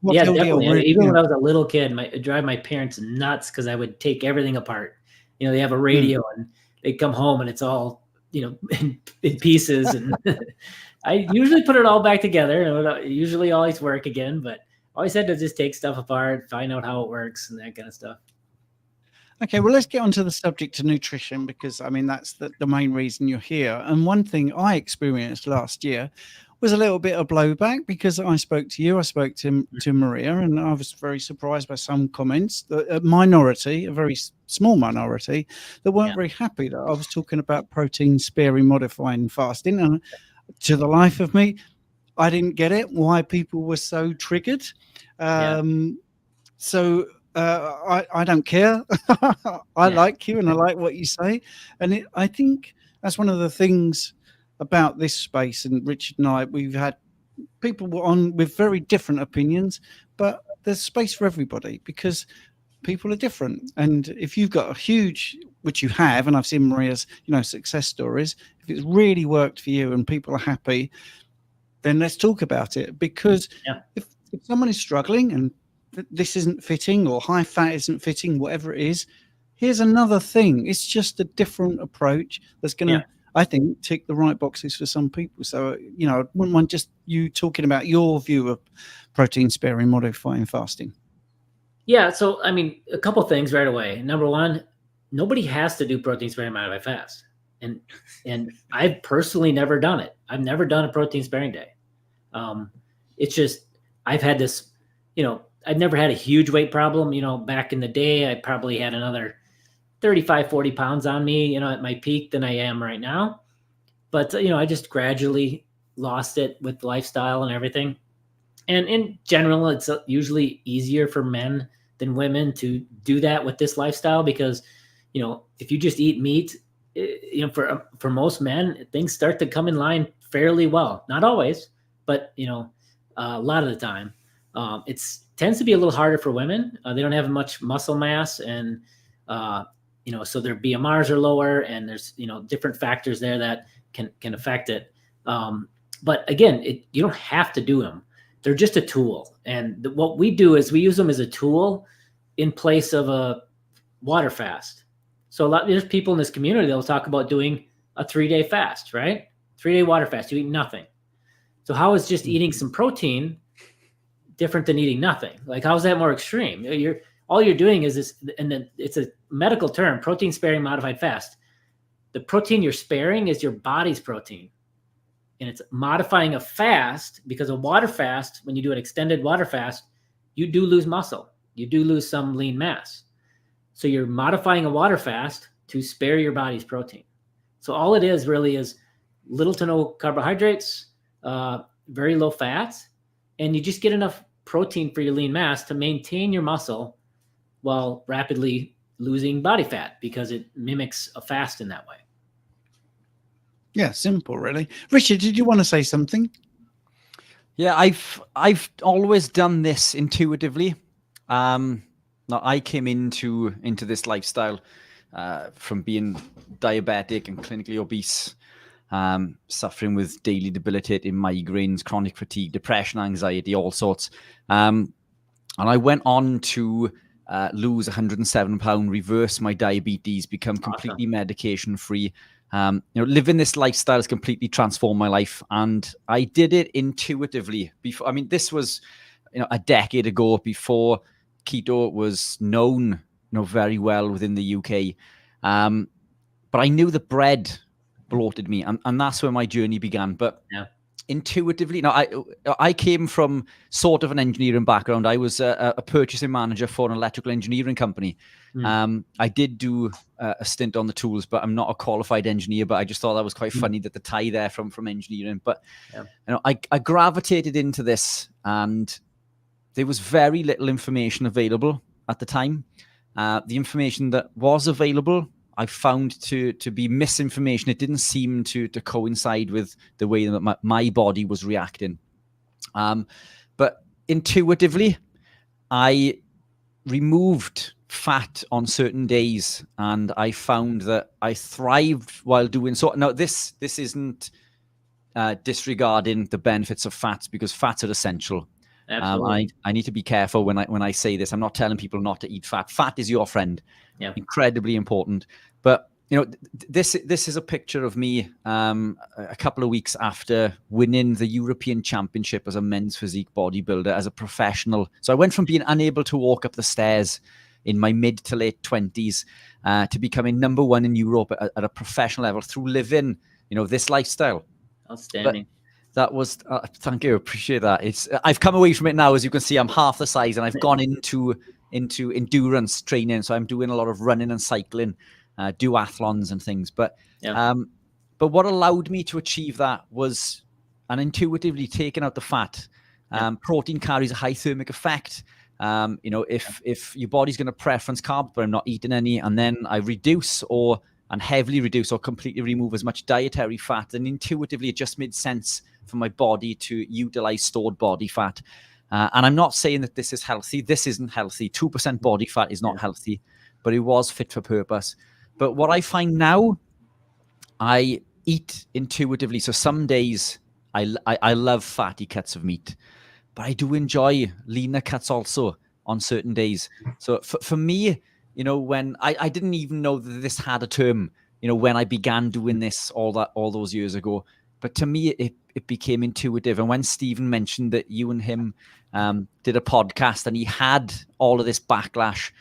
Yeah, definitely. Even when I was a little kid, it drove my parents nuts because I would take everything apart. They have a radio and they come home and it's all, in pieces. And I usually put it all back together. And it would usually always work again, but always had to just take stuff apart, find out how it works and that kind of stuff. Okay, well, let's get onto the subject of nutrition, because that's the main reason you're here. And one thing I experienced last year was a little bit of blowback, because I spoke to you, I spoke to Maria, and I was very surprised by some comments, a minority, a very small minority, that weren't very happy that I was talking about protein sparing modifying fasting. And to the life of me, I didn't get it, why people were so triggered. So I don't care. I like you and I like what you say. And I think that's one of the things about this space. And Richard and I, we've had people on with very different opinions, but there's space for everybody because people are different. And if you've got a huge, which you have, and I've seen Maria's, success stories, if it's really worked for you and people are happy, then let's talk about it. Because if someone is struggling and this isn't fitting, or high fat isn't fitting, whatever it is, here's another thing. It's just a different approach that's going to, I think, tick the right boxes for some people. So, I wouldn't mind just you talking about your view of protein sparing modifying fasting. Yeah. So, a couple things right away. Number one, nobody has to do protein sparing modify fast. And I've personally never done it. I've never done a protein sparing day. It's just, I've had this, I've never had a huge weight problem. Back in the day, I probably had another 35, 40 pounds on me, at my peak than I am right now. But, I just gradually lost it with lifestyle and everything. And in general, it's usually easier for men than women to do that with this lifestyle because, if you just eat meat, for most men, things start to come in line fairly well. Not always, but, a lot of the time. It tends to be a little harder for women. They don't have much muscle mass and, so their BMRs are lower and there's, different factors there that can affect it. But again, you don't have to do them. They're just a tool. And what we do is we use them as a tool in place of a water fast. So there's people in this community that will talk about doing a 3-day fast, right? 3-day water fast, you eat nothing. So how is just eating some protein different than eating nothing? Like, how's that more extreme? All you're doing is this, and then it's a medical term, protein sparing modified fast. The protein you're sparing is your body's protein. And it's modifying a fast, because a water fast, when you do an extended water fast, you do lose muscle. You do lose some lean mass. So you're modifying a water fast to spare your body's protein. So all it is really is little to no carbohydrates, very low fats, and you just get enough protein for your lean mass to maintain your muscle while rapidly losing body fat, because it mimics a fast in that way. Yeah, simple, really. Richard, did you want to say something? Yeah, I've always done this intuitively. Now I came into this lifestyle from being diabetic and clinically obese, suffering with daily debilitating migraines, chronic fatigue, depression, anxiety, all sorts. And I went on to lose 107 pounds, reverse my diabetes, become completely medication free. Living this lifestyle has completely transformed my life, and I did it intuitively. Before, I mean, this was, a decade ago, before keto was known, very well within the UK. But I knew that bread bloated me, and that's where my journey began. But intuitively, I came from sort of an engineering background. I was a purchasing manager for an electrical engineering company. I did do a stint on the tools, but I'm not a qualified engineer. But I just thought that was quite funny, that the tie there from engineering. But I gravitated into this, and there was very little information available at the time. The information that was available, I found to be misinformation. It didn't seem to coincide with the way that my body was reacting. But intuitively, I removed fat on certain days, and I found that I thrived while doing so. Now, this isn't disregarding the benefits of fats, because fats are essential. I need to be careful when I say this. I'm not telling people not to eat fat. Fat is your friend. Yeah. Incredibly important. But this is a picture of me a couple of weeks after winning the European Championship as a men's physique bodybuilder, as a professional. So I went from being unable to walk up the stairs in my mid to late 20s to becoming number one in Europe at a professional level through living, this lifestyle. Outstanding. But that was thank you, appreciate that. I've come away from it now. As you can see, I'm half the size, and I've gone into endurance training. So I'm doing a lot of running and cycling, duathlons and things. But what allowed me to achieve that was intuitively taking out the fat. Protein carries a high thermic effect. If your body's going to preference carbs, but I'm not eating any, and then I reduce and heavily reduce or completely remove as much dietary fat, then intuitively it just made sense for my body to utilize stored body fat. And I'm not saying that this is healthy. This isn't healthy. 2% body fat is not healthy, but it was fit for purpose. But what I find now, I eat intuitively. So some days I love fatty cuts of meat, but I do enjoy leaner cuts also on certain days. So for me, when I didn't even know that this had a term, when I began doing this all those years ago. But to me, it became intuitive. And when Stephen mentioned that you and him did a podcast, and he had all of this backlash,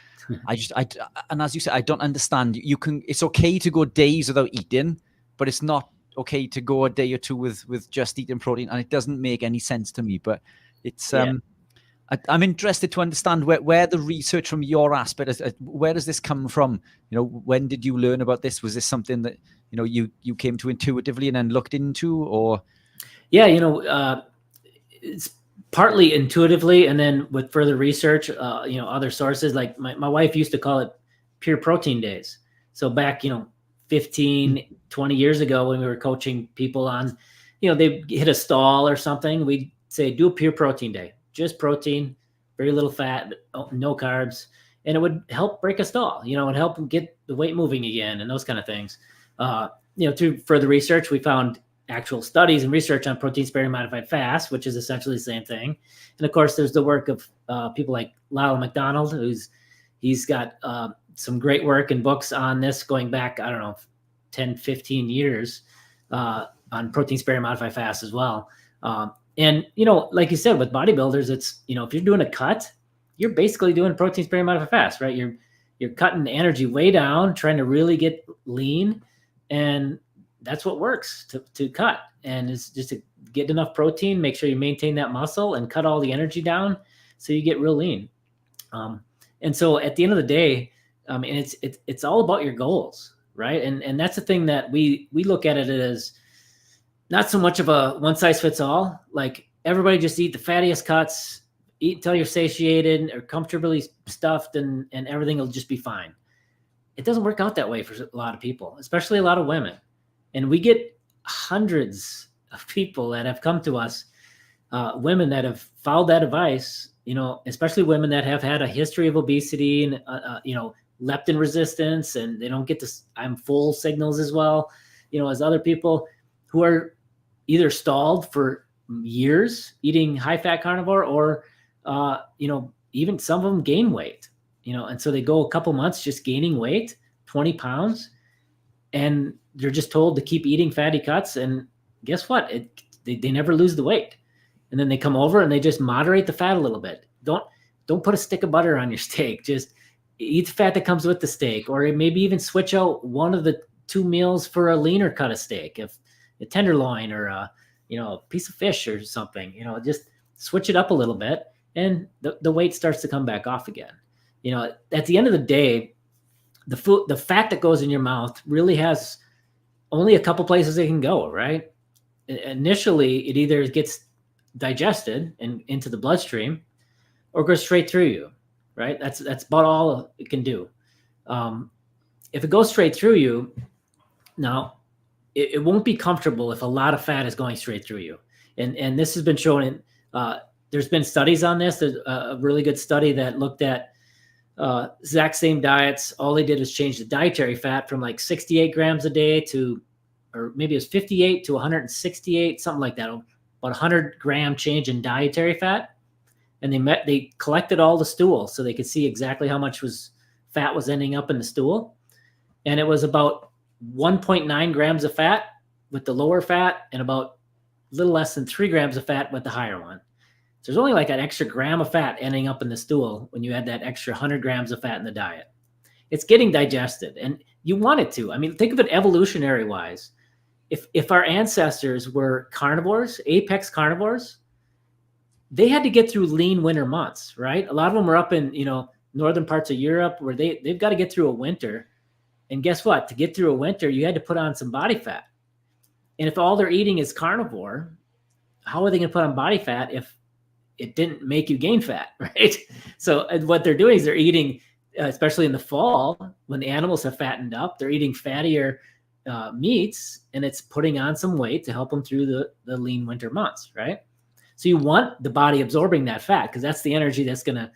and as you said, I don't understand. It's okay to go days without eating, but it's not okay to go a day or two with just eating protein, and it doesn't make any sense to me. But it's I'm interested to understand where the research from your aspect, where does this come from? When did you learn about this? Was this something that you came to intuitively and then looked into, or? Yeah, it's partly intuitively, and then with further research, other sources. Like my wife used to call it pure protein days. So back, 15, 20 years ago, when we were coaching people on, they hit a stall or something, we'd say, do a pure protein day. Just protein, very little fat, no carbs, and it would help break a stall. It would help them get the weight moving again, and those kind of things. Through further research, we found actual studies and research on protein sparing modified fast, which is essentially the same thing. And of course, there's the work of people like Lyle McDonald, he's got some great work and books on this going back, 10, 15 years on protein sparing modified fast as well. And, you know, like you said, with bodybuilders, it's, you know, if you're doing a cut, you're basically doing protein sparing modified fast, right? You're cutting the energy way down, trying to really get lean. And that's what works to cut. And it's just to get enough protein, make sure you maintain that muscle and cut all the energy down so you get real lean. And so at the end of the day, and it's all about your goals, right? And that's the thing that we look at it as not so much of a one size fits all. Like everybody just eat the fattiest cuts, eat until you're satiated or comfortably stuffed, and everything will just be fine. It doesn't work out that way for a lot of people, especially a lot of women. And we get hundreds of people that have come to us, women that have followed that advice, you know, especially women that have had a history of obesity and, you know, leptin resistance, and they don't get the I'm full signals as well, you know, as other people who are either stalled for years eating high fat carnivore, or, you know, even some of them gain weight, you know, and so they go a couple months just gaining weight, 20 pounds, and they're just told to keep eating fatty cuts. And guess what? They never lose the weight. And then they come over and they just moderate the fat a little bit. Don't put a stick of butter on your steak. Just eat the fat that comes with the steak, or maybe even switch out one of the 2 meals for a leaner cut of steak, if a tenderloin or a, you know, a piece of fish or something, you know, just switch it up a little bit, and the weight starts to come back off again. You know, at the end of the day, the fat that goes in your mouth really has only a couple places it can go, right? Initially, it either gets digested and into the bloodstream, or goes straight through you, right? That's about all it can do. If it goes straight through you, now it won't be comfortable if a lot of fat is going straight through you. And this has been shown in, there's been studies on this. There's a really good study that looked at exact same diets. All they did was change the dietary fat from like 68 grams a day to, or maybe it was 58 to 168, something like that. About 100 gram change in dietary fat. And they collected all the stool so they could see exactly how much fat was ending up in the stool. And it was about 1.9 grams of fat with the lower fat, and about a little less than 3 grams of fat with the higher one. So there's only like an extra gram of fat ending up in the stool when you add that extra 100 grams of fat in the diet. It's getting digested, and you want it to. I mean, think of it evolutionary wise. If our ancestors were carnivores, apex carnivores, they had to get through lean winter months, right? A lot of them were up in, you know, northern parts of Europe where they've got to get through a winter. And guess what? To get through a winter, you had to put on some body fat. And if all they're eating is carnivore, how are they going to put on body fat if it didn't make you gain fat, right? So what they're doing is they're eating, especially in the fall, when the animals have fattened up, they're eating fattier meats, and it's putting on some weight to help them through the lean winter months, right? So you want the body absorbing that fat, because that's the energy that's going to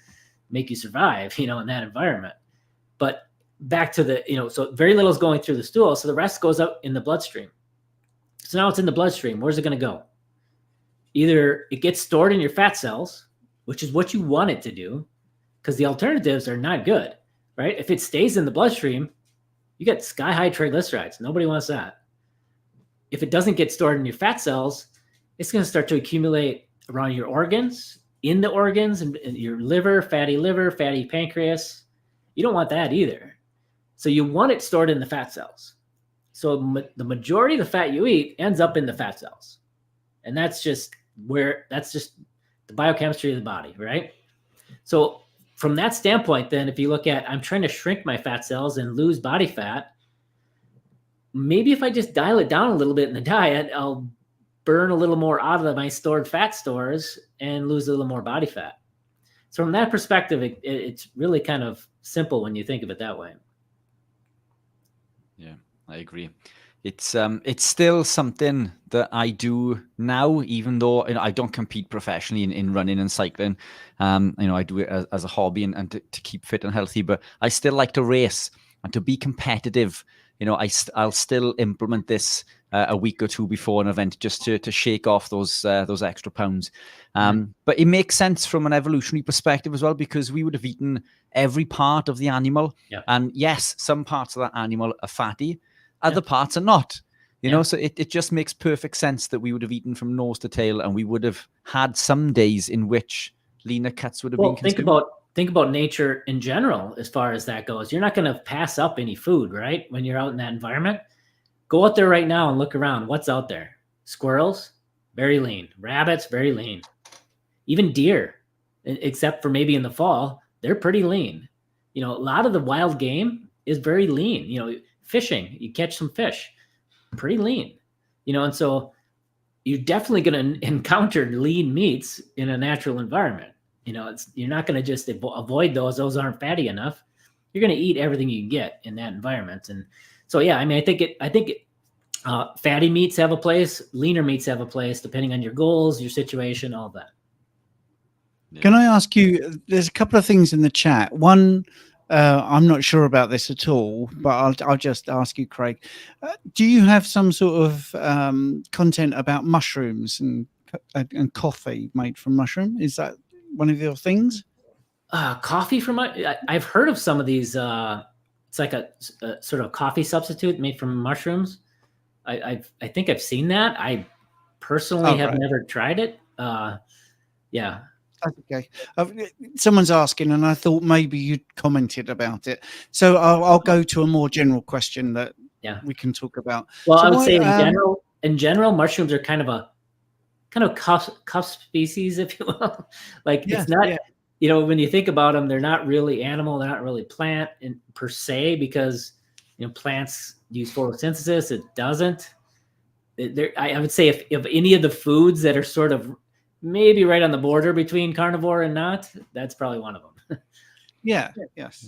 make you survive, you know, in that environment. But back to the, you know, so very little is going through the stool. So the rest goes up in the bloodstream. So now it's in the bloodstream. Where's it going to go? Either it gets stored in your fat cells, which is what you want it to do, because the alternatives are not good, right? If it stays in the bloodstream, you get sky high triglycerides. Nobody wants that. If it doesn't get stored in your fat cells, it's going to start to accumulate around your organs, in the organs, and your liver, fatty pancreas. You don't want that either. So you want it stored in the fat cells. So the majority of the fat you eat ends up in the fat cells. And that's just the biochemistry of the body, right? So from that standpoint, then, if you look at, I'm trying to shrink my fat cells and lose body fat, maybe if I just dial it down a little bit in the diet, I'll burn a little more out of my stored fat stores and lose a little more body fat. So from that perspective, it's really kind of simple when you think of it that way. Yeah, I agree. It's still something that I do now, even though, you know, I don't compete professionally in running and cycling. You know, I do it as a hobby and to keep fit and healthy, but I still like to race and to be competitive. You know, I'll still implement this a week or two before an event just to shake off those extra pounds. But it makes sense from an evolutionary perspective as well, because we would have eaten every part of the animal. Yeah. And yes, some parts of that animal are fatty, other parts are not. You Yeah. know, so it just makes perfect sense that we would have eaten from nose to tail, and we would have had some days in which leaner cuts would have Well, been consumed. think about nature in general as far as that goes. You're not going to pass up any food, right? When you're out in that environment, go out there right now and look around. What's out there? Squirrels, very lean. Rabbits, very lean. Even deer, except for maybe in the fall, they're pretty lean. You know, a lot of the wild game is very lean. You know, fishing, you catch some fish, pretty lean. You know, and so you're definitely going to encounter lean meats in a natural environment. You know, you're not going to just avoid those. Those aren't fatty enough. You're going to eat everything you can get in that environment. And so, yeah, I mean, I think fatty meats have a place, leaner meats have a place, depending on your goals, your situation, all that. Can I ask you, there's a couple of things in the chat. One, I'm not sure about this at all, but I'll just ask you, Craig. Do you have some sort of content about mushrooms and coffee made from mushroom? Is that one of your things? Coffee from I've heard of some of these. It's like a sort of coffee substitute made from mushrooms. I think I've seen that. I personally have never tried it. Yeah. Okay. Someone's asking, and I thought maybe you'd commented about it. So I'll go to a more general question that we can talk about. Well, so I would say in general, mushrooms are kind of a cuff species, if you will. Like it's not, you know, when you think about them, they're not really animal, they're not really plant per se, because you know plants use photosynthesis. It doesn't. I would say if any of the foods that are sort of maybe right on the border between carnivore and not, that's probably one of them. Yes,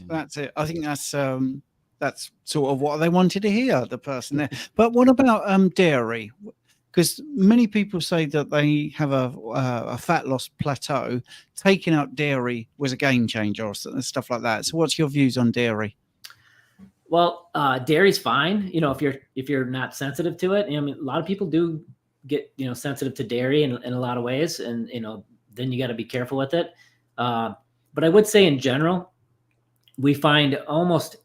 that's it. I think that's sort of what they wanted to hear, the person there. But what about dairy? Because many people say that they have a fat loss plateau. Taking out dairy was a game changer or stuff like that. So what's your views on dairy? Well, dairy's fine, you know, if you're not sensitive to it. I mean, a lot of people do get, you know, sensitive to dairy in a lot of ways, and you know, then you got to be careful with it. But I would say in general, we find almost,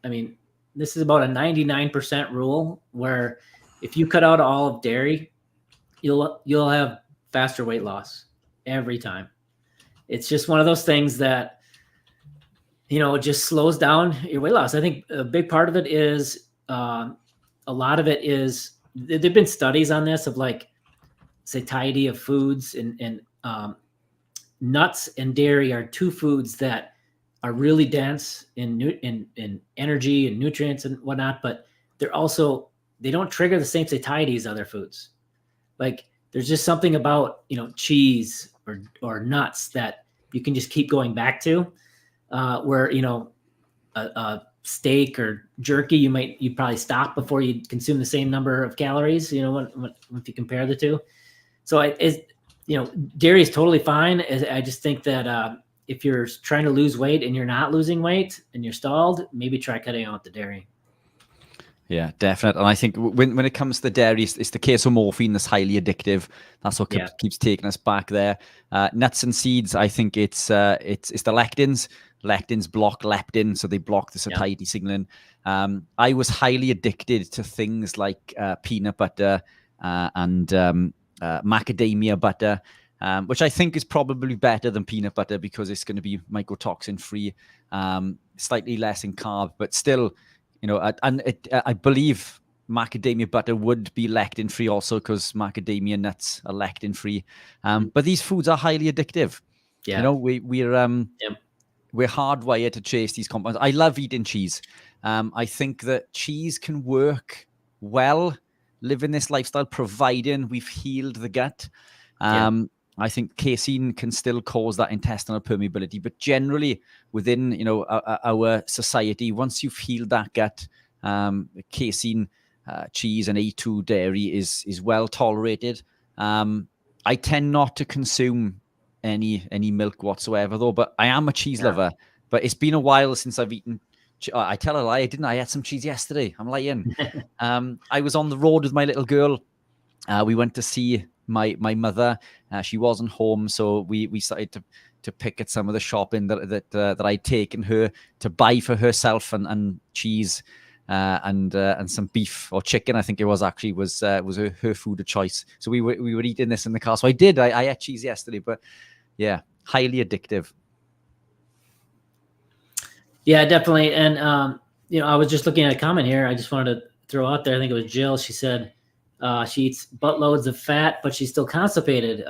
I mean, this is about a 99% rule where if you cut out all of dairy, you'll have faster weight loss every time. It's just one of those things that, you know, it just slows down your weight loss. I think a big part of it is, a lot of it is, there've been studies on this of like satiety of foods, and nuts and dairy are two foods that are really dense in energy and nutrients and whatnot, but they don't trigger the same satiety as other foods. Like there's just something about, you know, cheese or nuts that you can just keep going back to, where, you know, a steak or jerky, you probably stop before you consume the same number of calories, you know, if you compare the two. So you know, dairy is totally fine. I just think that if you're trying to lose weight and you're not losing weight and you're stalled, maybe try cutting out the dairy. Yeah, definitely. And I think when it comes to the dairy, it's the casomorphine that's highly addictive. That's what keeps taking us back there. Nuts and seeds, I think it's the lectins. Lectins block leptin, so they block the satiety signaling. I was highly addicted to things like peanut butter and macadamia butter, which I think is probably better than peanut butter because it's going to be mycotoxin free, slightly less in carb, but still, you know, I believe macadamia butter would be lectin free also because macadamia nuts are lectin free. But these foods are highly addictive. You know, we're hardwired to chase these compounds. I love eating cheese. I think that cheese can work well living this lifestyle, providing we've healed the gut. I think casein can still cause that intestinal permeability, but generally within, you know, our society, once you've healed that gut, casein, cheese and A2 dairy is well tolerated. I tend not to consume any milk whatsoever though, but I am a cheese lover. But it's been a while since I've eaten. I tell a lie, didn't I? I had some cheese yesterday. I'm lying. I was on the road with my little girl. We went to see my mother. She wasn't home, so we started to pick at some of the shopping that I'd taken her to buy for herself and cheese. and some beef or chicken. I think it was actually was her food of choice. So we were eating this in the car. So I ate cheese yesterday, but yeah, highly addictive. Yeah, definitely. And I was just looking at a comment here. I just wanted to throw out there. I think it was Jill. She said she eats buttloads of fat, but she's still constipated.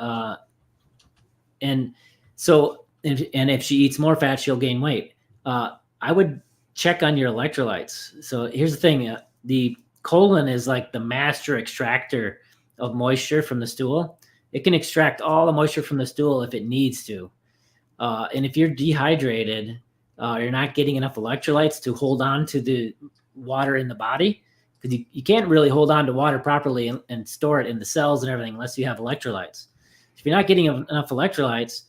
And so, if she eats more fat, she'll gain weight. I would check on your electrolytes. So here's the thing: the colon is like the master extractor of moisture from the stool. It can extract all the moisture from the stool if it needs to. And if you're dehydrated, you're not getting enough electrolytes to hold on to the water in the body, because you can't really hold on to water properly and store it in the cells and everything unless you have electrolytes. If you're not getting enough electrolytes,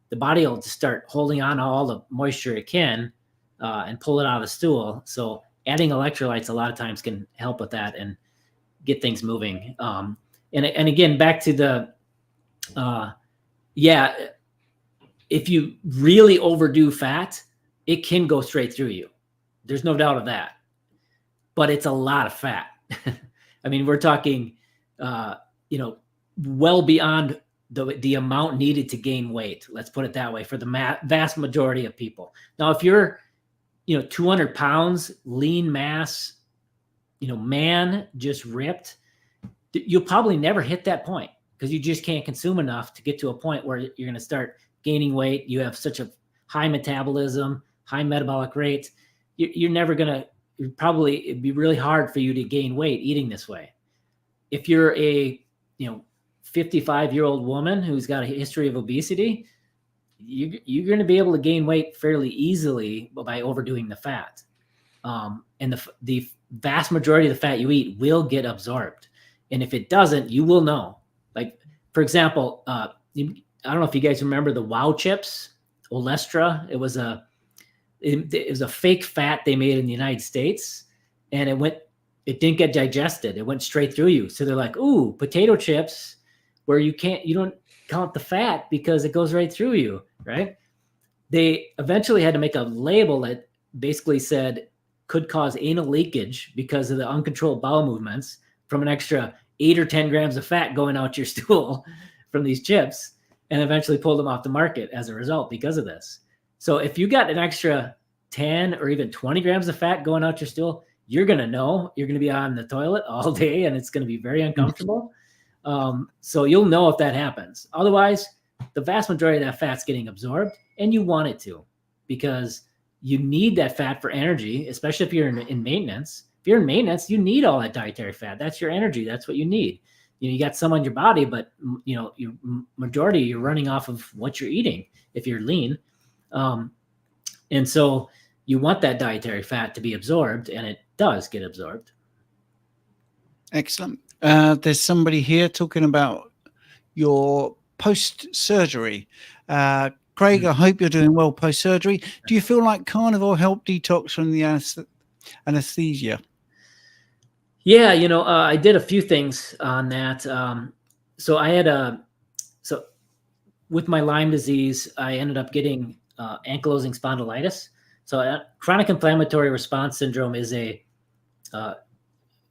the body will just start holding on to all the moisture it can and pull it out of the stool. So adding electrolytes a lot of times can help with that and get things moving. And again, back to the, if you really overdo fat, it can go straight through you. There's no doubt of that. But it's a lot of fat. I mean, we're talking, well beyond the amount needed to gain weight. Let's put it that way for the vast majority of people. Now, if you're, 200 pounds, lean mass, man, just ripped, you'll probably never hit that point because you just can't consume enough to get to a point where you're going to start gaining weight. You have such a high metabolism, high metabolic rate. You're never going to, it'd be really hard for you to gain weight eating this way. If you're a 55-year-old woman who's got a history of obesity, you're going to be able to gain weight fairly easily by overdoing the fat. And the vast majority of the fat you eat will get absorbed. And if it doesn't, you will know. Like, for example, I don't know if you guys remember the Wow chips, Olestra. It was a fake fat they made in the United States, and it didn't get digested. It went straight through you. So they're like, ooh, potato chips, where you don't count the fat because it goes right through you, right? They eventually had to make a label that basically said could cause anal leakage because of the uncontrolled bowel movements from an extra 8 or 10 grams of fat going out your stool from these chips, and eventually pulled them off the market as a result because of this. So if you got an extra 10 or even 20 grams of fat going out your stool, you're going to know you're going to be on the toilet all day, and it's going to be very uncomfortable. So you'll know if that happens. Otherwise, the vast majority of that fat's getting absorbed, and you want it to, because you need that fat for energy, especially if you're in maintenance. If you're in maintenance, you need all that dietary fat. That's your energy. That's what you need. You got some on your body, but your majority, you're running off of what you're eating if you're lean. And so you want that dietary fat to be absorbed, and it does get absorbed. Excellent. There's somebody here talking about your post-surgery. Craig, I hope you're doing well post-surgery. Do you feel like carnivore helped detox from the anesthesia? Yeah, I did a few things on that. So I had with my Lyme disease, I ended up getting ankylosing spondylitis. So chronic inflammatory response syndrome is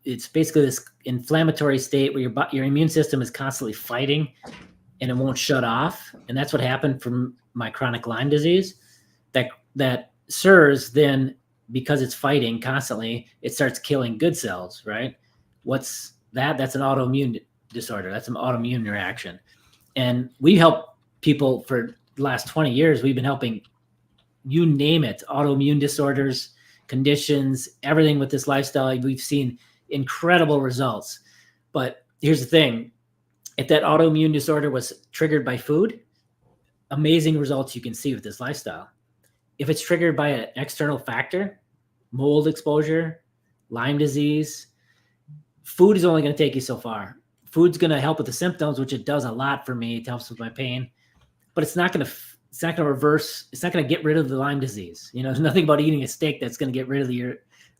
it's basically this inflammatory state where your immune system is constantly fighting and it won't shut off. And that's what happened from my chronic Lyme disease. That SIRS then, because it's fighting constantly, it starts killing good cells, right? What's that? That's an autoimmune disorder. That's an autoimmune reaction. And we help people for the last 20 years. We've been helping, you name it, autoimmune disorders, conditions, everything with this lifestyle. We've seen incredible results. But here's the thing. If that autoimmune disorder was triggered by food, amazing results you can see with this lifestyle. If it's triggered by an external factor, mold exposure, Lyme disease, food is only going to take you so far. Food's going to help with the symptoms, which it does a lot for me. It helps with my pain, but it's not going to reverse. It's not going to get rid of the Lyme disease. There's nothing about eating a steak that's going to get rid of your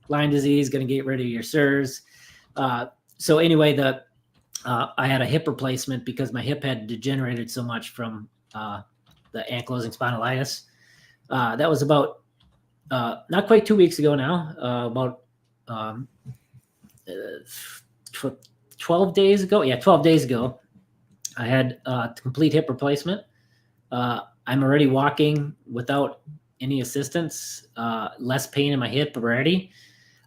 Lyme disease, going to get rid of your SIRS. So anyway, I had a hip replacement because my hip had degenerated so much from the ankylosing spondylitis. That was about not quite 2 weeks ago now, about um, 12 days ago. Yeah, 12 days ago, I had a complete hip replacement. I'm already walking without any assistance, less pain in my hip already.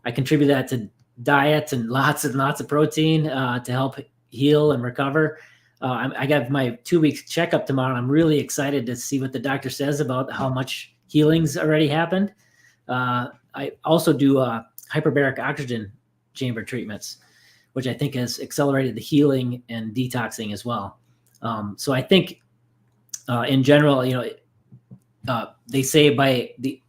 I contribute that to diet and lots of protein to help heal and recover. I got my 2 weeks checkup tomorrow. I'm really excited to see what the doctor says about how much healing's already happened. I also do hyperbaric oxygen chamber treatments, which I think has accelerated the healing and detoxing as well. So I think in general, they say by the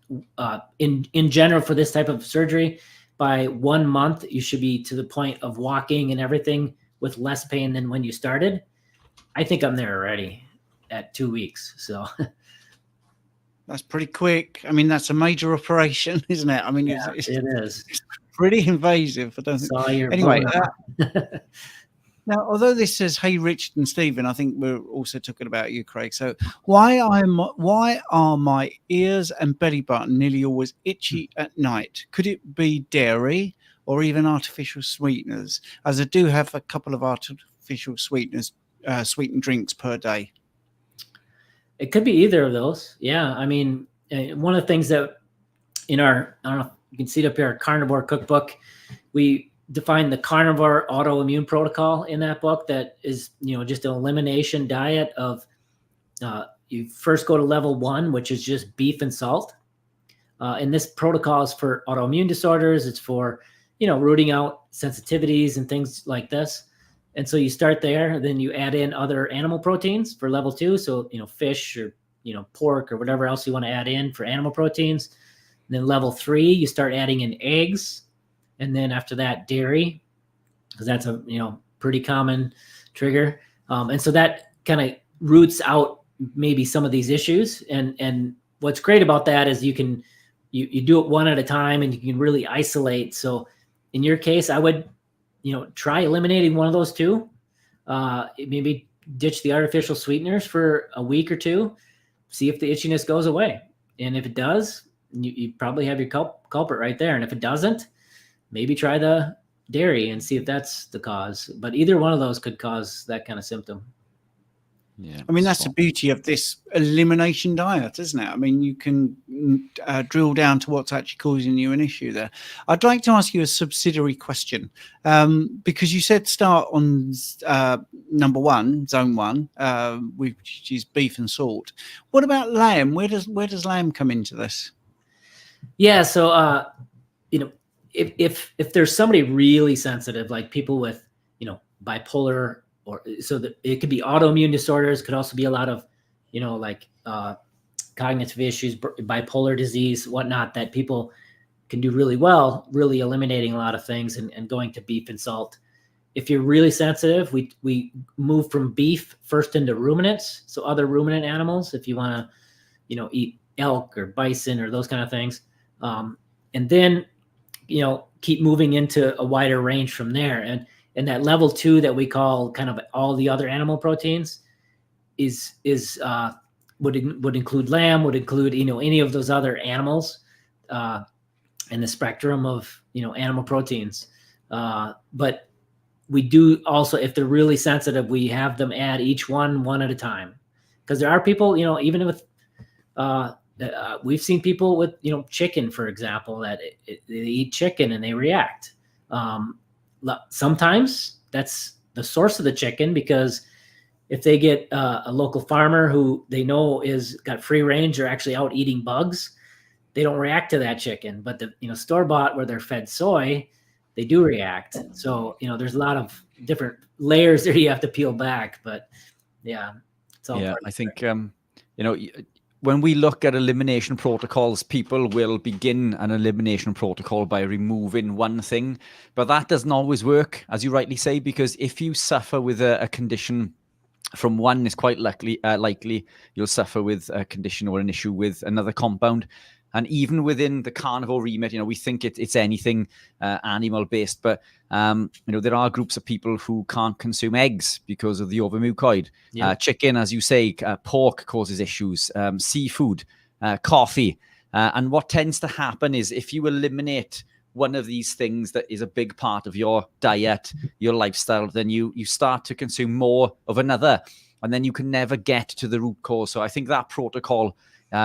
in general for this type of surgery, by 1 month you should be to the point of walking and everything with less pain than when you started. I think I'm there already at 2 weeks. So That's pretty quick. I mean, that's a major operation, isn't it? I mean, yeah, it's it is. pretty invasive. I don't think. Saw your Anyway, bone. now, although this says, "Hey, Richard and Stephen," I think we're also talking about you, Craig. So, why are my ears and belly button nearly always itchy at night? Could it be dairy or even artificial sweeteners? As I do have a couple of artificial sweeteners, sweetened drinks per day. It could be either of those. Yeah. I mean, one of the things that in our, I don't know if you can see it up here, our carnivore cookbook, we define the carnivore autoimmune protocol in that book. That is, just an elimination diet of, you first go to level 1, which is just beef and salt. And this protocol is for autoimmune disorders. It's for, rooting out sensitivities and things like this. And so you start there, then you add in other animal proteins for level 2. So, fish or, pork or whatever else you want to add in for animal proteins. And then level 3, you start adding in eggs. And then after that, dairy, because that's a, pretty common trigger. And so that kind of roots out maybe some of these issues. And what's great about that is you can, you do it one at a time and you can really isolate. So in your case, I would, try eliminating one of those two. Maybe ditch the artificial sweeteners for a week or 2, see if the itchiness goes away. And if it does, you probably have your culprit right there. And if it doesn't, maybe try the dairy and see if that's the cause. But either one of those could cause that kind of symptom. Yeah, I mean, that's the beauty of this elimination diet, isn't it? I mean, you can drill down to what's actually causing you an issue there. I'd like to ask you a subsidiary question, because you said start on number 1, zone 1, which is beef and salt. What about lamb? Where does lamb come into this? Yeah, so if there's somebody really sensitive, like people with bipolar, or so that it could be autoimmune disorders, could also be a lot of cognitive issues, bipolar disease, whatnot, that people can do really well, really eliminating a lot of things and going to beef and salt. If you're really sensitive, we move from beef first into ruminants, so other ruminant animals, if you want to eat elk or bison or those kind of things, and then keep moving into a wider range from there. And that level 2 that we call kind of all the other animal proteins would include lamb, would include any of those other animals in the spectrum of animal proteins. But we do also, if they're really sensitive, we have them add each one at a time, because there are people even with we've seen people with chicken, for example, that they eat chicken and they react. Sometimes that's the source of the chicken, because if they get a local farmer who they know is got free range or actually out eating bugs, they don't react to that chicken. But the store-bought, where they're fed soy, they do react. So there's a lot of different layers there you have to peel back. But yeah, it's all I think when we look at elimination protocols, people will begin an elimination protocol by removing one thing, but that doesn't always work, as you rightly say, because if you suffer with a condition from one, it's quite likely you'll suffer with a condition or an issue with another compound. And even within the carnivore remit, we think it's anything animal-based, but there are groups of people who can't consume eggs because of the overmucoid. Yeah. Chicken, as you say, pork causes issues, seafood, coffee. And what tends to happen is if you eliminate one of these things that is a big part of your diet, your lifestyle, then you start to consume more of another, and then you can never get to the root cause. So I think that protocol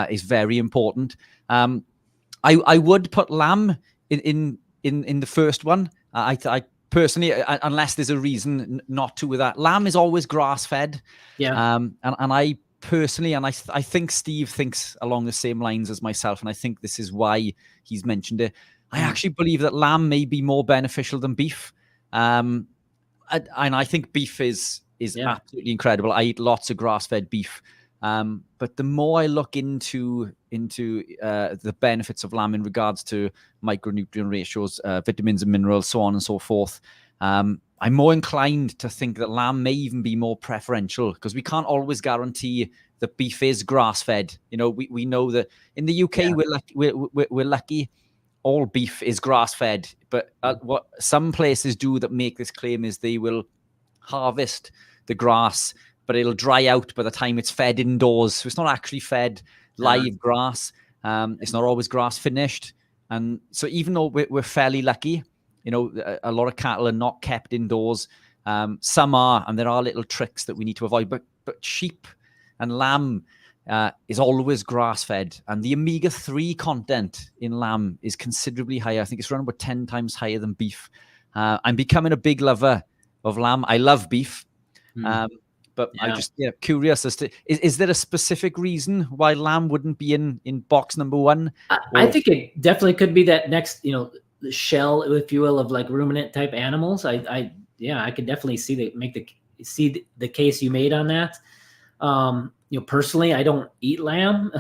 is very important. I would put lamb in the first one. I personally, unless there's a reason not to with that. Lamb is always grass fed. Yeah. And I personally, and I think Steve thinks along the same lines as myself, and I think this is why he's mentioned it. I actually believe that lamb may be more beneficial than beef. And I think beef is absolutely incredible. I eat lots of grass-fed beef. But the more I look into the benefits of lamb in regards to micronutrient ratios, vitamins and minerals, so on and so forth, I'm more inclined to think that lamb may even be more preferential, because we can't always guarantee that beef is grass-fed. You know, we know that in the UK we're lucky. All beef is grass-fed, but what some places do that make this claim is they will harvest the grass, but it'll dry out by the time it's fed indoors. So it's not actually fed live grass. It's not always grass finished. And so even though we're fairly lucky, you know, a lot of cattle are not kept indoors. Some are, and there are little tricks that we need to avoid. But sheep and lamb is always grass-fed. And the omega-3 content in lamb is considerably higher. I think it's around about 10 times higher than beef. I'm becoming a big lover of lamb. I love beef. But I'm just curious as to, is there a specific reason why lamb wouldn't be in box number one? I think it definitely could be that next, the shell, if you will, of like ruminant type animals. I could definitely see the case you made on that. Personally, I don't eat lamb,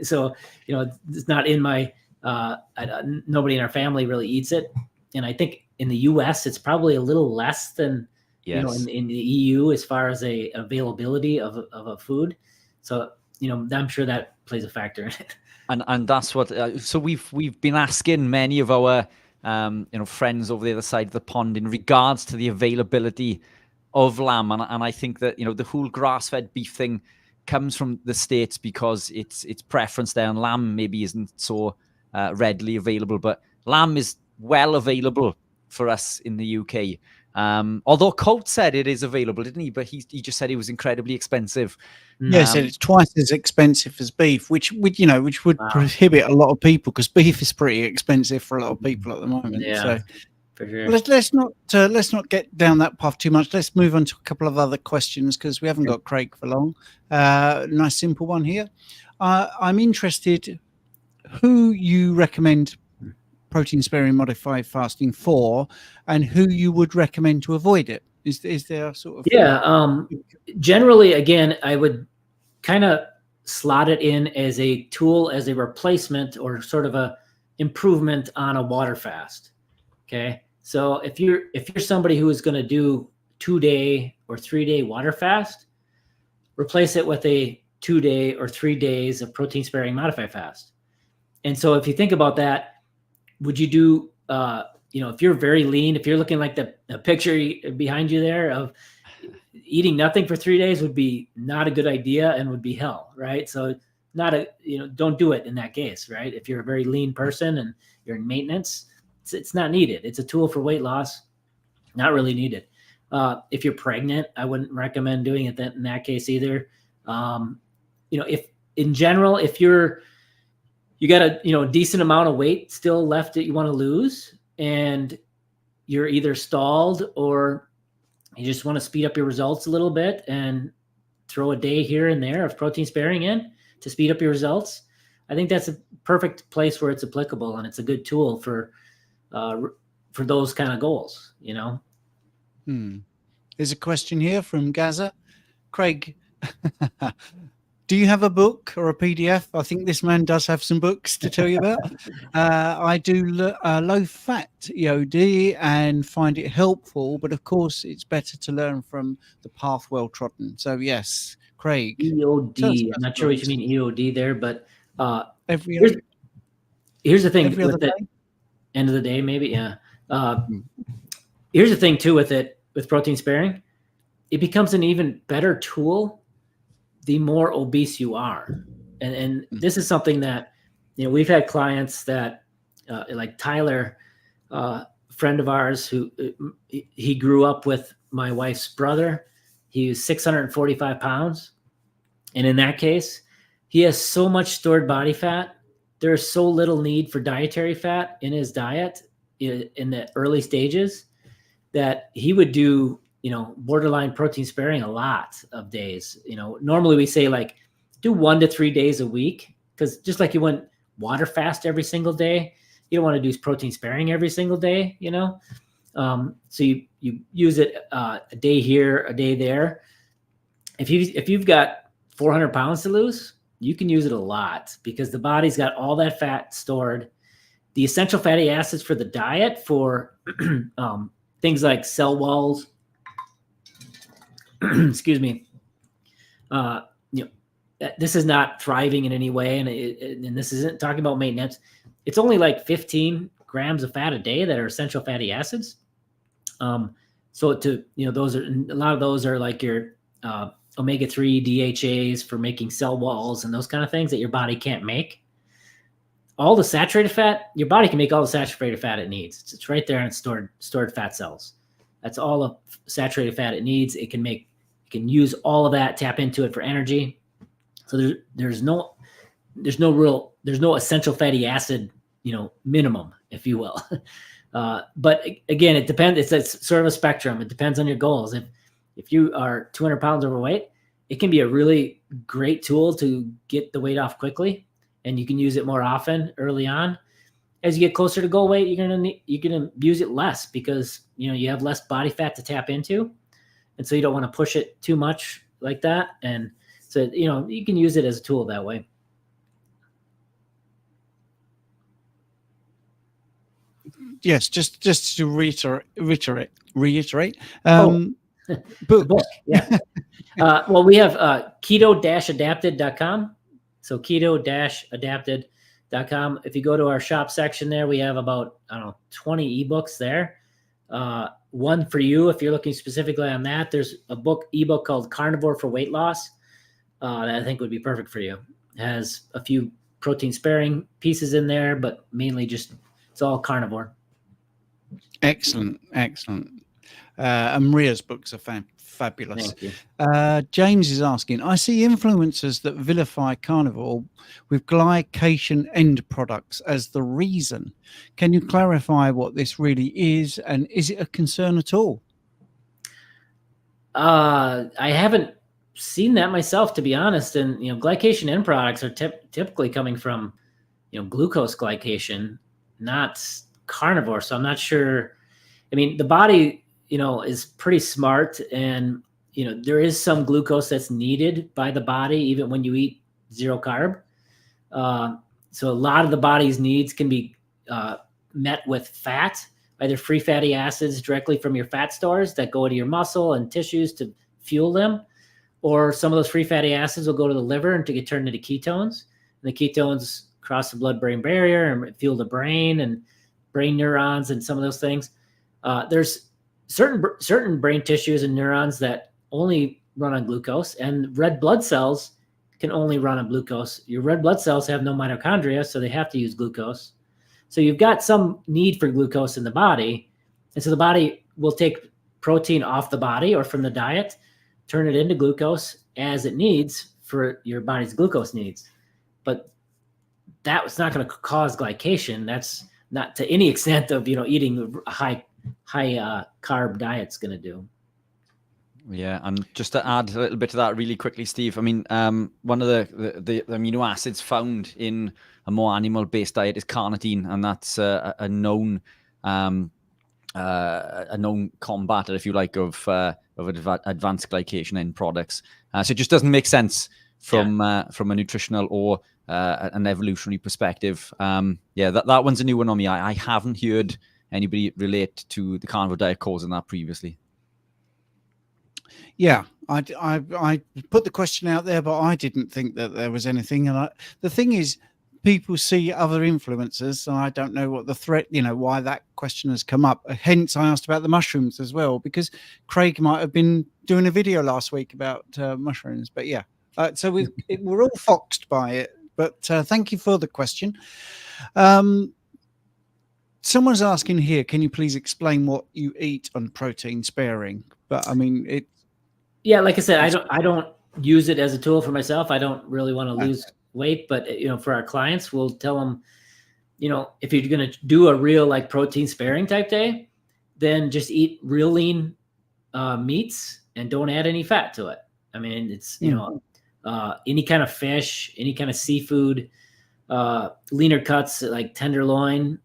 so it's not in my. Nobody in our family really eats it, and I think in the U.S. it's probably a little less than in the EU as far as a availability of a food. So I'm sure that plays a factor in it. And that's what. So we've been asking many of our friends over the other side of the pond in regards to the availability of lamb, and I think that the whole grass-fed beef thing comes from the States because it's preference there, and lamb maybe isn't so readily available, but lamb is well available for us in the UK. Although Colt said it is available, didn't he? But he just said it was incredibly expensive. Yeah, said it's twice as expensive as beef, which would prohibit a lot of people, because beef is pretty expensive for a lot of people at the moment. Yeah, so for sure. let's not get down that path too much. Let's move on to a couple of other questions, because we haven't got Craig for long. Nice simple one here. I'm interested who you recommend protein sparing modified fasting for, and who you would recommend to avoid it. Is there sort of generally, again, I would kind of slot it in as a tool, as a replacement or sort of a improvement on a water fast. Okay, so if you're somebody who is going to do 2-day or 3-day water fast, replace it with a 2-day or 3 days of protein sparing modified fast. And so if you think about that, would you do, if you're very lean, if you're looking like the picture behind you there of eating nothing for 3 days would be not a good idea and would be hell, right? So don't do it in that case, right? If you're a very lean person and you're in maintenance, it's not needed. It's a tool for weight loss, not really needed. If you're pregnant, I wouldn't recommend doing it in that case either. If in general, if you got a decent amount of weight still left that you want to lose, and you're either stalled or you just want to speed up your results a little bit and throw a day here and there of protein sparing in to speed up your results, I think that's a perfect place where it's applicable, and it's a good tool for those kind of goals. There's a question here from Gaza. Craig, do you have a book or a PDF? I think this man does have some books to tell you about. I do low-fat EOD and find it helpful, but of course it's better to learn from the path well trodden. So yes, Craig. EOD. I'm not sure what you mean EOD there, but here's the thing with it. End of the day, maybe, yeah. Here's the thing too with protein sparing, it becomes an even better tool the more obese you are. And this is something that, we've had clients that like Tyler, friend of ours who he grew up with my wife's brother. He was 645 pounds. And in that case, he has so much stored body fat. There's so little need for dietary fat in his diet in the early stages that he would do, borderline protein sparing a lot of days. Normally we say like do 1 to 3 days a week, because just like you wouldn't water fast every single day, you don't want to do protein sparing every single day, so you use it a day here, a day there. If you've got 400 pounds to lose, you can use it a lot because the body's got all that fat stored. The essential fatty acids for the diet for things like cell walls, excuse me, this is not thriving in any way, and this isn't talking about maintenance. It's only like 15 grams of fat a day that are essential fatty acids. So those are, a lot of those are like your omega-3 DHAs for making cell walls and those kind of things that your body can't make. All the saturated fat, your body can make all the saturated fat it needs. It's right there in its stored fat cells. That's all the saturated fat it needs. It can use all of that, tap into it for energy. So there's no essential fatty acid, minimum, if you will. But again, it depends. It's sort of a spectrum. It depends on your goals. If you are 200 pounds overweight, it can be a really great tool to get the weight off quickly, and you can use it more often early on. As you get closer to goal weight, you're gonna use it less because you have less body fat to tap into, and so you don't want to push it too much like that. And so you can use it as a tool that way. Yes, just to reiterate. Book. Yeah. Well, we have keto-adapted.com. So keto-adapted.com. If you go to our shop section there, we have about 20 ebooks there. One for you if you're looking specifically on that. There's a ebook called Carnivore for Weight Loss that I think would be perfect for you. It has a few protein sparing pieces in there, but mainly just it's all carnivore. Excellent. And Maria's books are fabulous. Thank you. James is asking, I see influencers that vilify carnivore with glycation end products as the reason. Can you clarify what this really is, and is it a concern at all? I haven't seen that myself, to be honest. And glycation end products are typically coming from glucose glycation, not carnivore. So I'm not sure. I mean, the body is pretty smart, and there is some glucose that's needed by the body even when you eat zero carb. So a lot of the body's needs can be met with fat, either free fatty acids directly from your fat stores that go into your muscle and tissues to fuel them, or some of those free fatty acids will go to the liver and to get turned into ketones. And the ketones cross the blood-brain barrier and fuel the brain and brain neurons and some of those things. There's certain brain tissues and neurons that only run on glucose, and red blood cells can only run on glucose. Your red blood cells have no mitochondria, so they have to use glucose. So you've got some need for glucose in the body, and so the body will take protein off the body or from the diet, turn it into glucose as it needs for your body's glucose needs. But that's not going to cause glycation. That's not to any extent of eating a high carb diet's going to do. Yeah, and just to add a little bit to that really quickly, Steve. I mean, one of the amino acids found in a more animal-based diet is carnitine, and that's a known combatant, if you like, of advanced glycation end products. So it just doesn't make sense from a nutritional or an evolutionary perspective. That one's a new one on me. I haven't heard anybody relate to the carnivore diet causing that previously. Yeah, I put the question out there, but I didn't think that there was anything. And the thing is, people see other influencers, so I don't know what the threat, why that question has come up. Hence, I asked about the mushrooms as well, because Craig might have been doing a video last week about mushrooms. But yeah, so we're all foxed by it. But thank you for the question. someone's asking here, can you please explain what you eat on protein sparing? But I mean, it. Yeah, like I said, I don't use it as a tool for myself. I don't really want to No. lose weight, but for our clients, we'll tell them, if you're going to do a real like protein sparing type day, then just eat real lean meats and don't add any fat to it. I mean, it's any kind of fish, any kind of seafood, leaner cuts like tenderloin,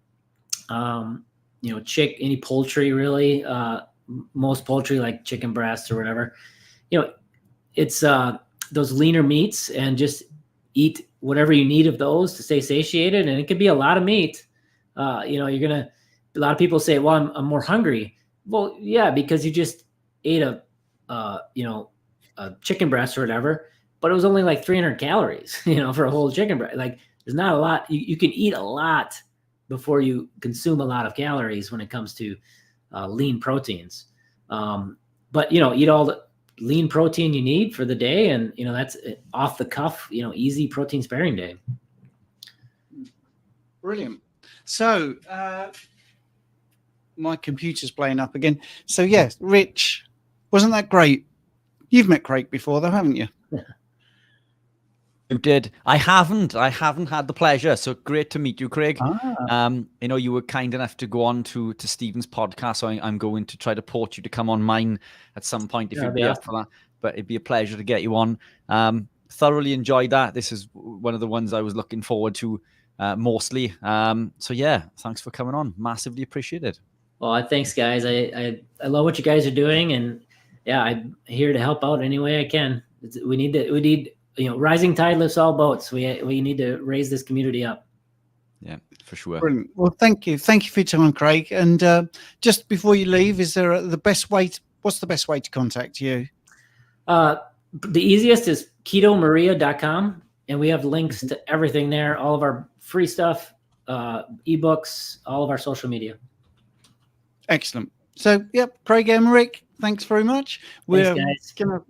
any poultry really, most poultry like chicken breasts or whatever. It's those leaner meats, and just eat whatever you need of those to stay satiated. And it could be a lot of meat. A lot of people say, well, I'm more hungry. Well, yeah, because you just ate a chicken breast or whatever, but it was only like 300 calories, for a whole chicken breast. Like there's not a lot. You can eat a lot before you consume a lot of calories when it comes to lean proteins. But eat all the lean protein you need for the day, and that's off the cuff, easy protein sparing day. Brilliant. So my computer's playing up again. So yes, Rich, wasn't that great? You've met Craig before though, haven't you? You did. I haven't had the pleasure. So great to meet you, Craig. You were kind enough to go on to Stephen's podcast. So I'm going to try to port you to come on mine at some point if you'd be up for that. But it'd be a pleasure to get you on. Thoroughly enjoyed that. This is one of the ones I was looking forward to mostly. So yeah, thanks for coming on. Massively appreciated. Well, thanks, guys. I love what you guys are doing, and yeah, I'm here to help out any way I can. We need rising tide lifts all boats. We need to raise this community up. Yeah, for sure. Brilliant. Well, thank you for your time, Craig. And just before you leave, is there what's the best way to contact you? The easiest is ketomaria.com, and we have links to everything there, all of our free stuff, ebooks, all of our social media. Excellent. So, yep, Craig Emmerich, thanks very much. We're going to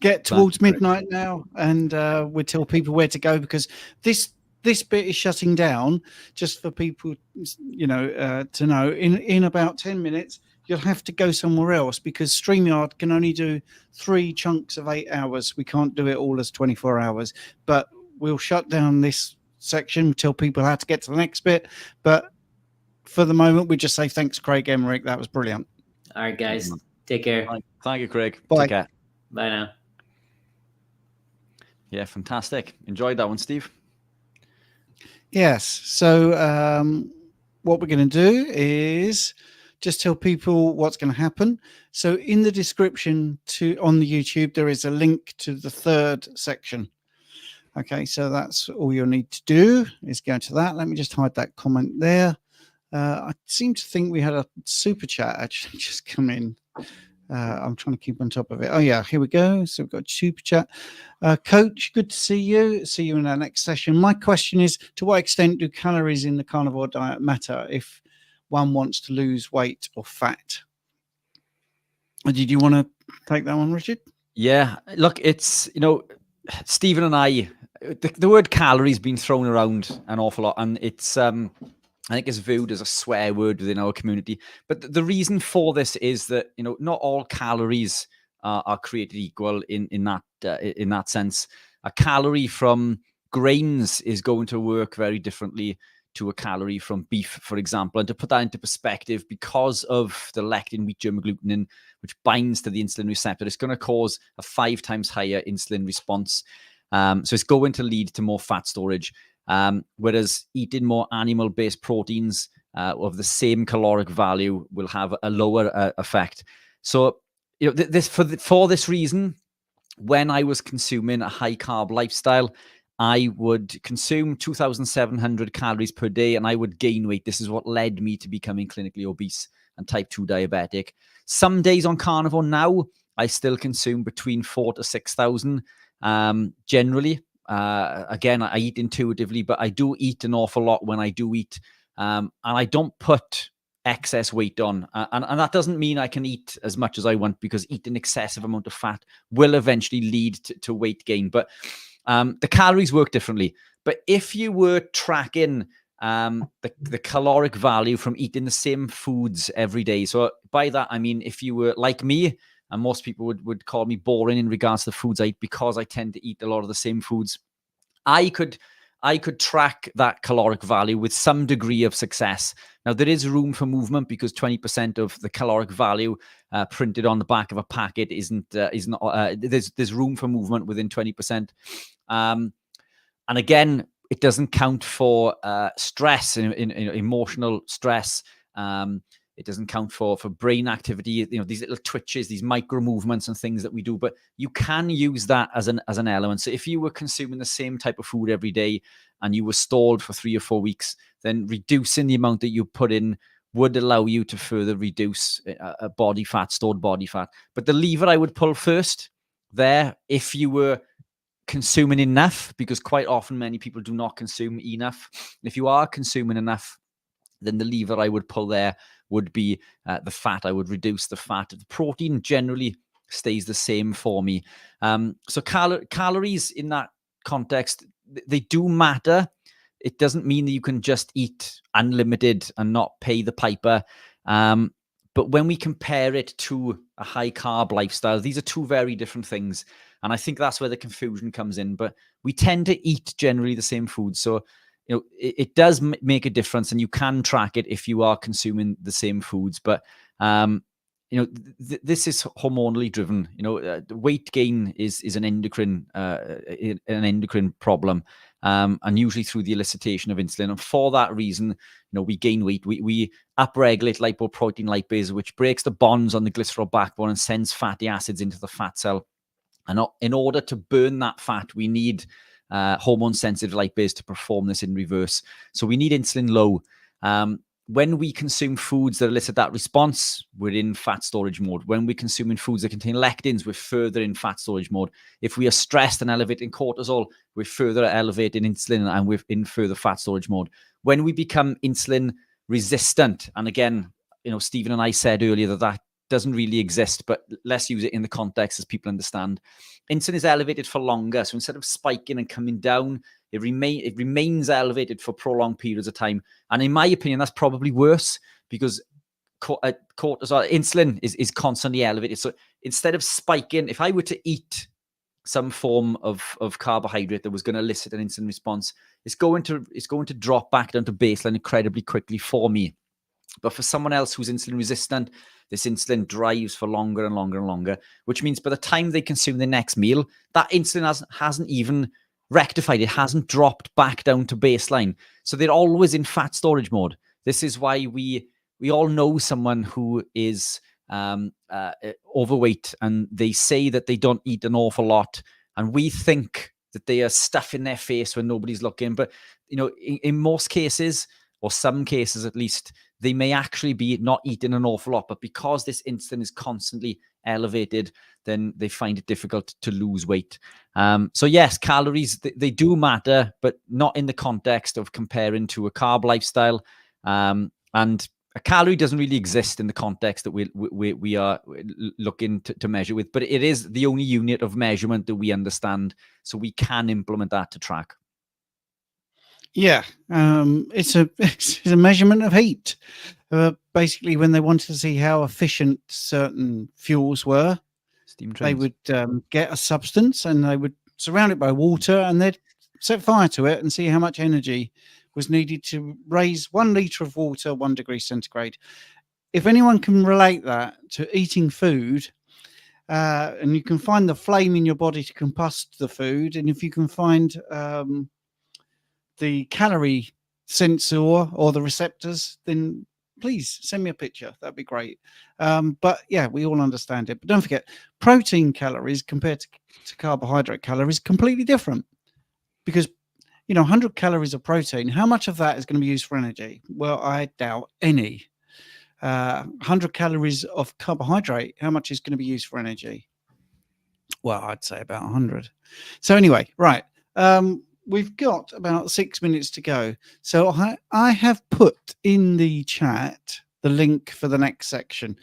get towards midnight now, and we'll tell people where to go, because this bit is shutting down, just for people, to know. In about 10 minutes, you'll have to go somewhere else, because StreamYard can only do 3 chunks of 8 hours. We can't do it all as 24 hours, but we'll shut down this section, tell people how to get to the next bit. But for the moment, we just say thanks, Craig Emmerich. That was brilliant. All right, guys. Take care. Thank you, Craig. Bye. Take care. Bye now. Yeah, fantastic. Enjoyed that one, Steve. Yes. So what we're going to do is just tell people what's going to happen. So in the description on the YouTube, there is a link to the 3rd section. Okay, so that's all you'll need to do is go to that. Let me just hide that comment there. I seem to think we had a super chat actually just come in. I'm trying to keep on top of it. Oh yeah, here we go. So we've got super chat. Coach, good to see you. See you in our next session. My question is, to what extent do calories in the carnivore diet matter if one wants to lose weight or fat? Did you want to take that one, Richard? Yeah, look, it's, Stephen and I, the word calories been thrown around an awful lot, and it's I think it's viewed as a swear word within our community. But the reason for this is that, not all calories are created equal in that sense. A calorie from grains is going to work very differently to a calorie from beef, for example. And to put that into perspective, because of the lectin, wheat germ agglutinin, which binds to the insulin receptor, it's going to cause a 5 times higher insulin response. So it's going to lead to more fat storage. Whereas eating more animal-based proteins of the same caloric value will have a lower effect. So, for this reason, when I was consuming a high-carb lifestyle, I would consume 2,700 calories per day, and I would gain weight. This is what led me to becoming clinically obese and type 2 diabetic. Some days on carnivore now, I still consume between 4,000 to 6,000 generally. Again, I eat intuitively, but I do eat an awful lot when I do eat. And I don't put excess weight on. And that doesn't mean I can eat as much as I want, because eating excessive amount of fat will eventually lead to weight gain. But the calories work differently. But if you were tracking the caloric value from eating the same foods every day. So by that, I mean, if you were like me, and most people would call me boring in regards to the foods I eat because I tend to eat a lot of the same foods, I could track that caloric value with some degree of success. Now, there is room for movement because 20% of the caloric value printed on the back of a packet isn't there's room for movement within 20%. And again, it doesn't count for stress, in emotional stress. It doesn't count for brain activity, these little twitches, these micro movements and things that we do, but you can use that as an element. So if you were consuming the same type of food every day and you were stalled for 3 or 4 weeks, then reducing the amount that you put in would allow you to further reduce body fat, stored body fat. But the lever I would pull first there, if you were consuming enough, because quite often many people do not consume enough. If you are consuming enough, then the lever I would pull there would be the fat. I would reduce the fat. The protein generally stays the same for me. So calories in that context, they do matter. It doesn't mean that you can just eat unlimited and not pay the piper. But when we compare it to a high carb lifestyle, these are two very different things. And I think that's where the confusion comes in. But we tend to eat generally the same food. So, it does make a difference, and you can track it if you are consuming the same foods. But, this is hormonally driven. Weight gain is an endocrine problem, and usually through the elicitation of insulin. And for that reason, we gain weight. We upregulate lipoprotein lipase, which breaks the bonds on the glycerol backbone and sends fatty acids into the fat cell. And in order to burn that fat, we need hormone-sensitive lipase to perform this in reverse. So we need insulin low. When we consume foods that elicit that response, we're in fat storage mode. When we're consuming foods that contain lectins, we're further in fat storage mode. If we are stressed and elevating cortisol, we're further elevating insulin and we're in further fat storage mode. When we become insulin resistant, and again, Stephen and I said earlier that doesn't really exist, but let's use it in the context as people understand. Insulin is elevated for longer. So instead of spiking and coming down, it remains elevated for prolonged periods of time. And in my opinion, that's probably worse because cortisol, insulin is constantly elevated. So instead of spiking, if I were to eat some form of carbohydrate that was going to elicit an insulin response, it's going to drop back down to baseline incredibly quickly for me. But for someone else who's insulin resistant, this insulin drives for longer and longer and longer, which means by the time they consume the next meal, that insulin hasn't even rectified. It hasn't dropped back down to baseline. So they're always in fat storage mode. This is why we all know someone who is overweight and they say that they don't eat an awful lot. And we think that they are stuffing their face when nobody's looking. But, in most cases, or some cases at least, they may actually be not eating an awful lot, but because this insulin is constantly elevated, then they find it difficult to lose weight. So yes, calories, they do matter, but not in the context of comparing to a carb lifestyle. And a calorie doesn't really exist in the context that we are looking to measure with, but it is the only unit of measurement that we understand. So we can implement that to track. Yeah, it's a measurement of heat. Basically, when they wanted to see how efficient certain fuels were, they would get a substance and they would surround it by water and they'd set fire to it and see how much energy was needed to raise 1 liter of water 1 degree centigrade. If anyone can relate that to eating food, and you can find the flame in your body to combust the food, and if you can find the calorie sensor or the receptors, then please send me a picture. That'd be great. But yeah, we all understand it. But don't forget, protein calories compared to carbohydrate calories completely different. Because 100 calories of protein, how much of that is going to be used for energy? Well, I doubt any. 100 calories of carbohydrate, how much is going to be used for energy? Well, I'd say about 100. So anyway, right. We've got about 6 minutes to go. So I have put in the chat the link for the next section.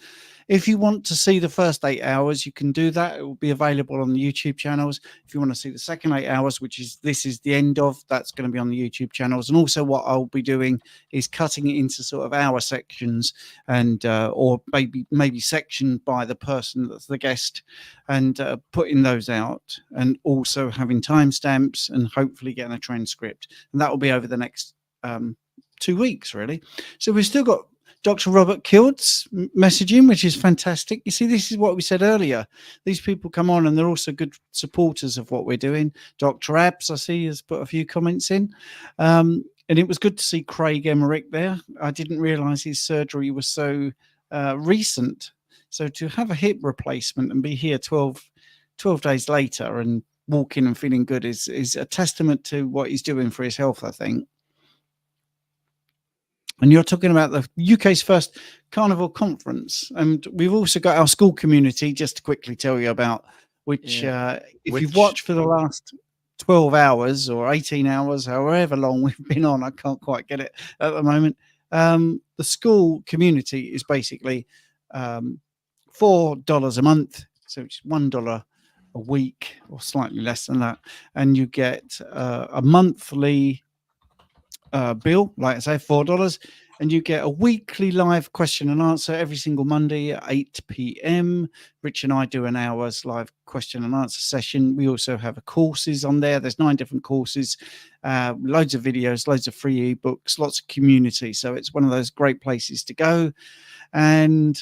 If you want to see the first 8 hours, you can do that. It will be available on the YouTube channels. If you want to see the second 8 hours, which is this is the end of, that's going to be on the YouTube channels. And also what I'll be doing is cutting it into sort of hour sections, and or maybe sectioned by the person that's the guest, and putting those out, and also having timestamps and hopefully getting a transcript. And that will be over the next 2 weeks, really. So we've still got Dr. Robert Kilt's messaging, which is fantastic. You see, this is what we said earlier. These people come on and they're also good supporters of what we're doing. Dr. Abs, I see, has put a few comments in. And it was good to see Craig Emmerich there. I didn't realize his surgery was so recent. So to have a hip replacement and be here 12 days later and walking and feeling good is a testament to what he's doing for his health, I think. And you're talking about the UK's first carnivore conference. And we've also got our school community, just to quickly tell you about, which you've watched for the last 12 hours or 18 hours, however long we've been on, I can't quite get it at the moment. The school community is basically $4 a month. So it's $1 a week or slightly less than that. And you get a monthly bill, like I say, $4, and you get a weekly live question and answer every single Monday at 8 p.m. Rich and I do an hour's live question and answer session. We also have courses on there. There's 9 different courses, loads of videos, loads of free ebooks, lots of community. So it's one of those great places to go. And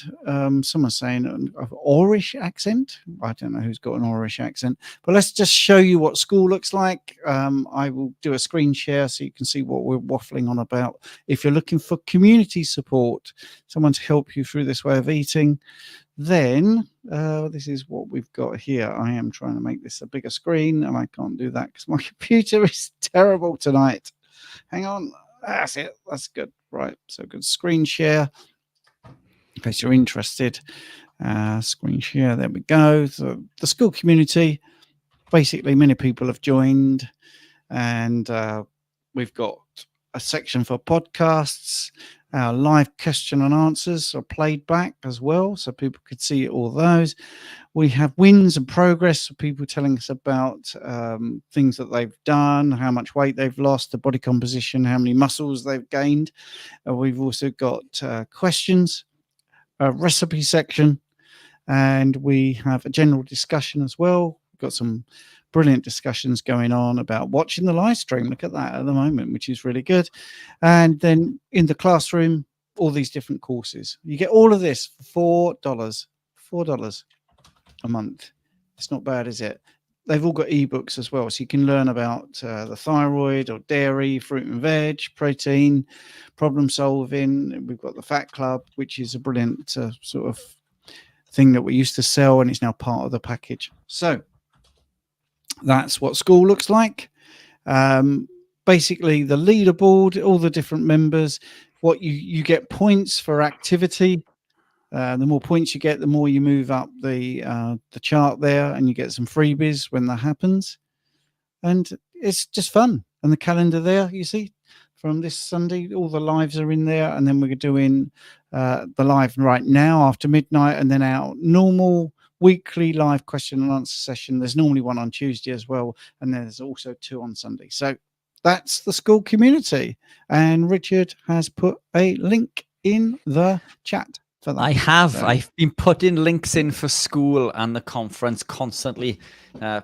someone's saying an Orish accent. I don't know who's got an Orish accent, but let's just show you what school looks like. I will do a screen share so you can see what we're waffling on about. If you're looking for community support, someone to help you through this way of eating, then this is what we've got here. I am trying to make this a bigger screen, and I can't do that because my computer is terrible tonight. Hang on. That's it. That's good. Right. So good screen share. In case you're interested, screen share, there we go. So the school community, basically many people have joined, and we've got a section for podcasts. Our live question and answers are played back as well, so people could see all those. We have wins and progress, so people telling us about things that they've done, how much weight they've lost, the body composition, how many muscles they've gained. We've also got questions, a recipe section, and we have a general discussion as well. We've got some brilliant discussions going on about watching the live stream. Look at that at the moment, which is really good. And then in the classroom, all these different courses. You get all of this for $4 a month. It's not bad, is it? They've all got ebooks as well, so you can learn about the thyroid or dairy, fruit and veg, protein, problem solving. We've got the Fat Club, which is a brilliant sort of thing that we used to sell, and it's now part of the package. So that's what school looks like. Basically, the leaderboard, all the different members. What you get points for activity. The more points you get, the more you move up the chart there, and you get some freebies when that happens. And it's just fun. And the calendar there, you see, from this Sunday, all the lives are in there. And then we're doing the live right now after midnight, and then our normal weekly live question and answer session. There's normally one on Tuesday as well, and there's also 2 on Sunday. So that's the school community. And Richard has put a link in the chat. I have. I've been putting links in for school and the conference constantly,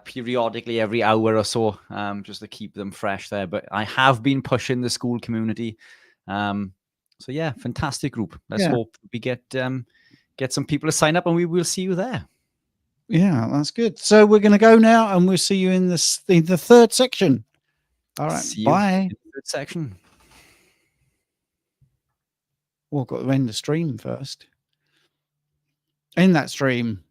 periodically every hour or so, just to keep them fresh there. But I have been pushing the school community. So yeah, fantastic group. Let's hope we get some people to sign up, and we will see you there. Yeah, that's good. So we're going to go now, and we'll see you in the third section. All right, bye. In the third section. We've got to end the stream first. In that stream.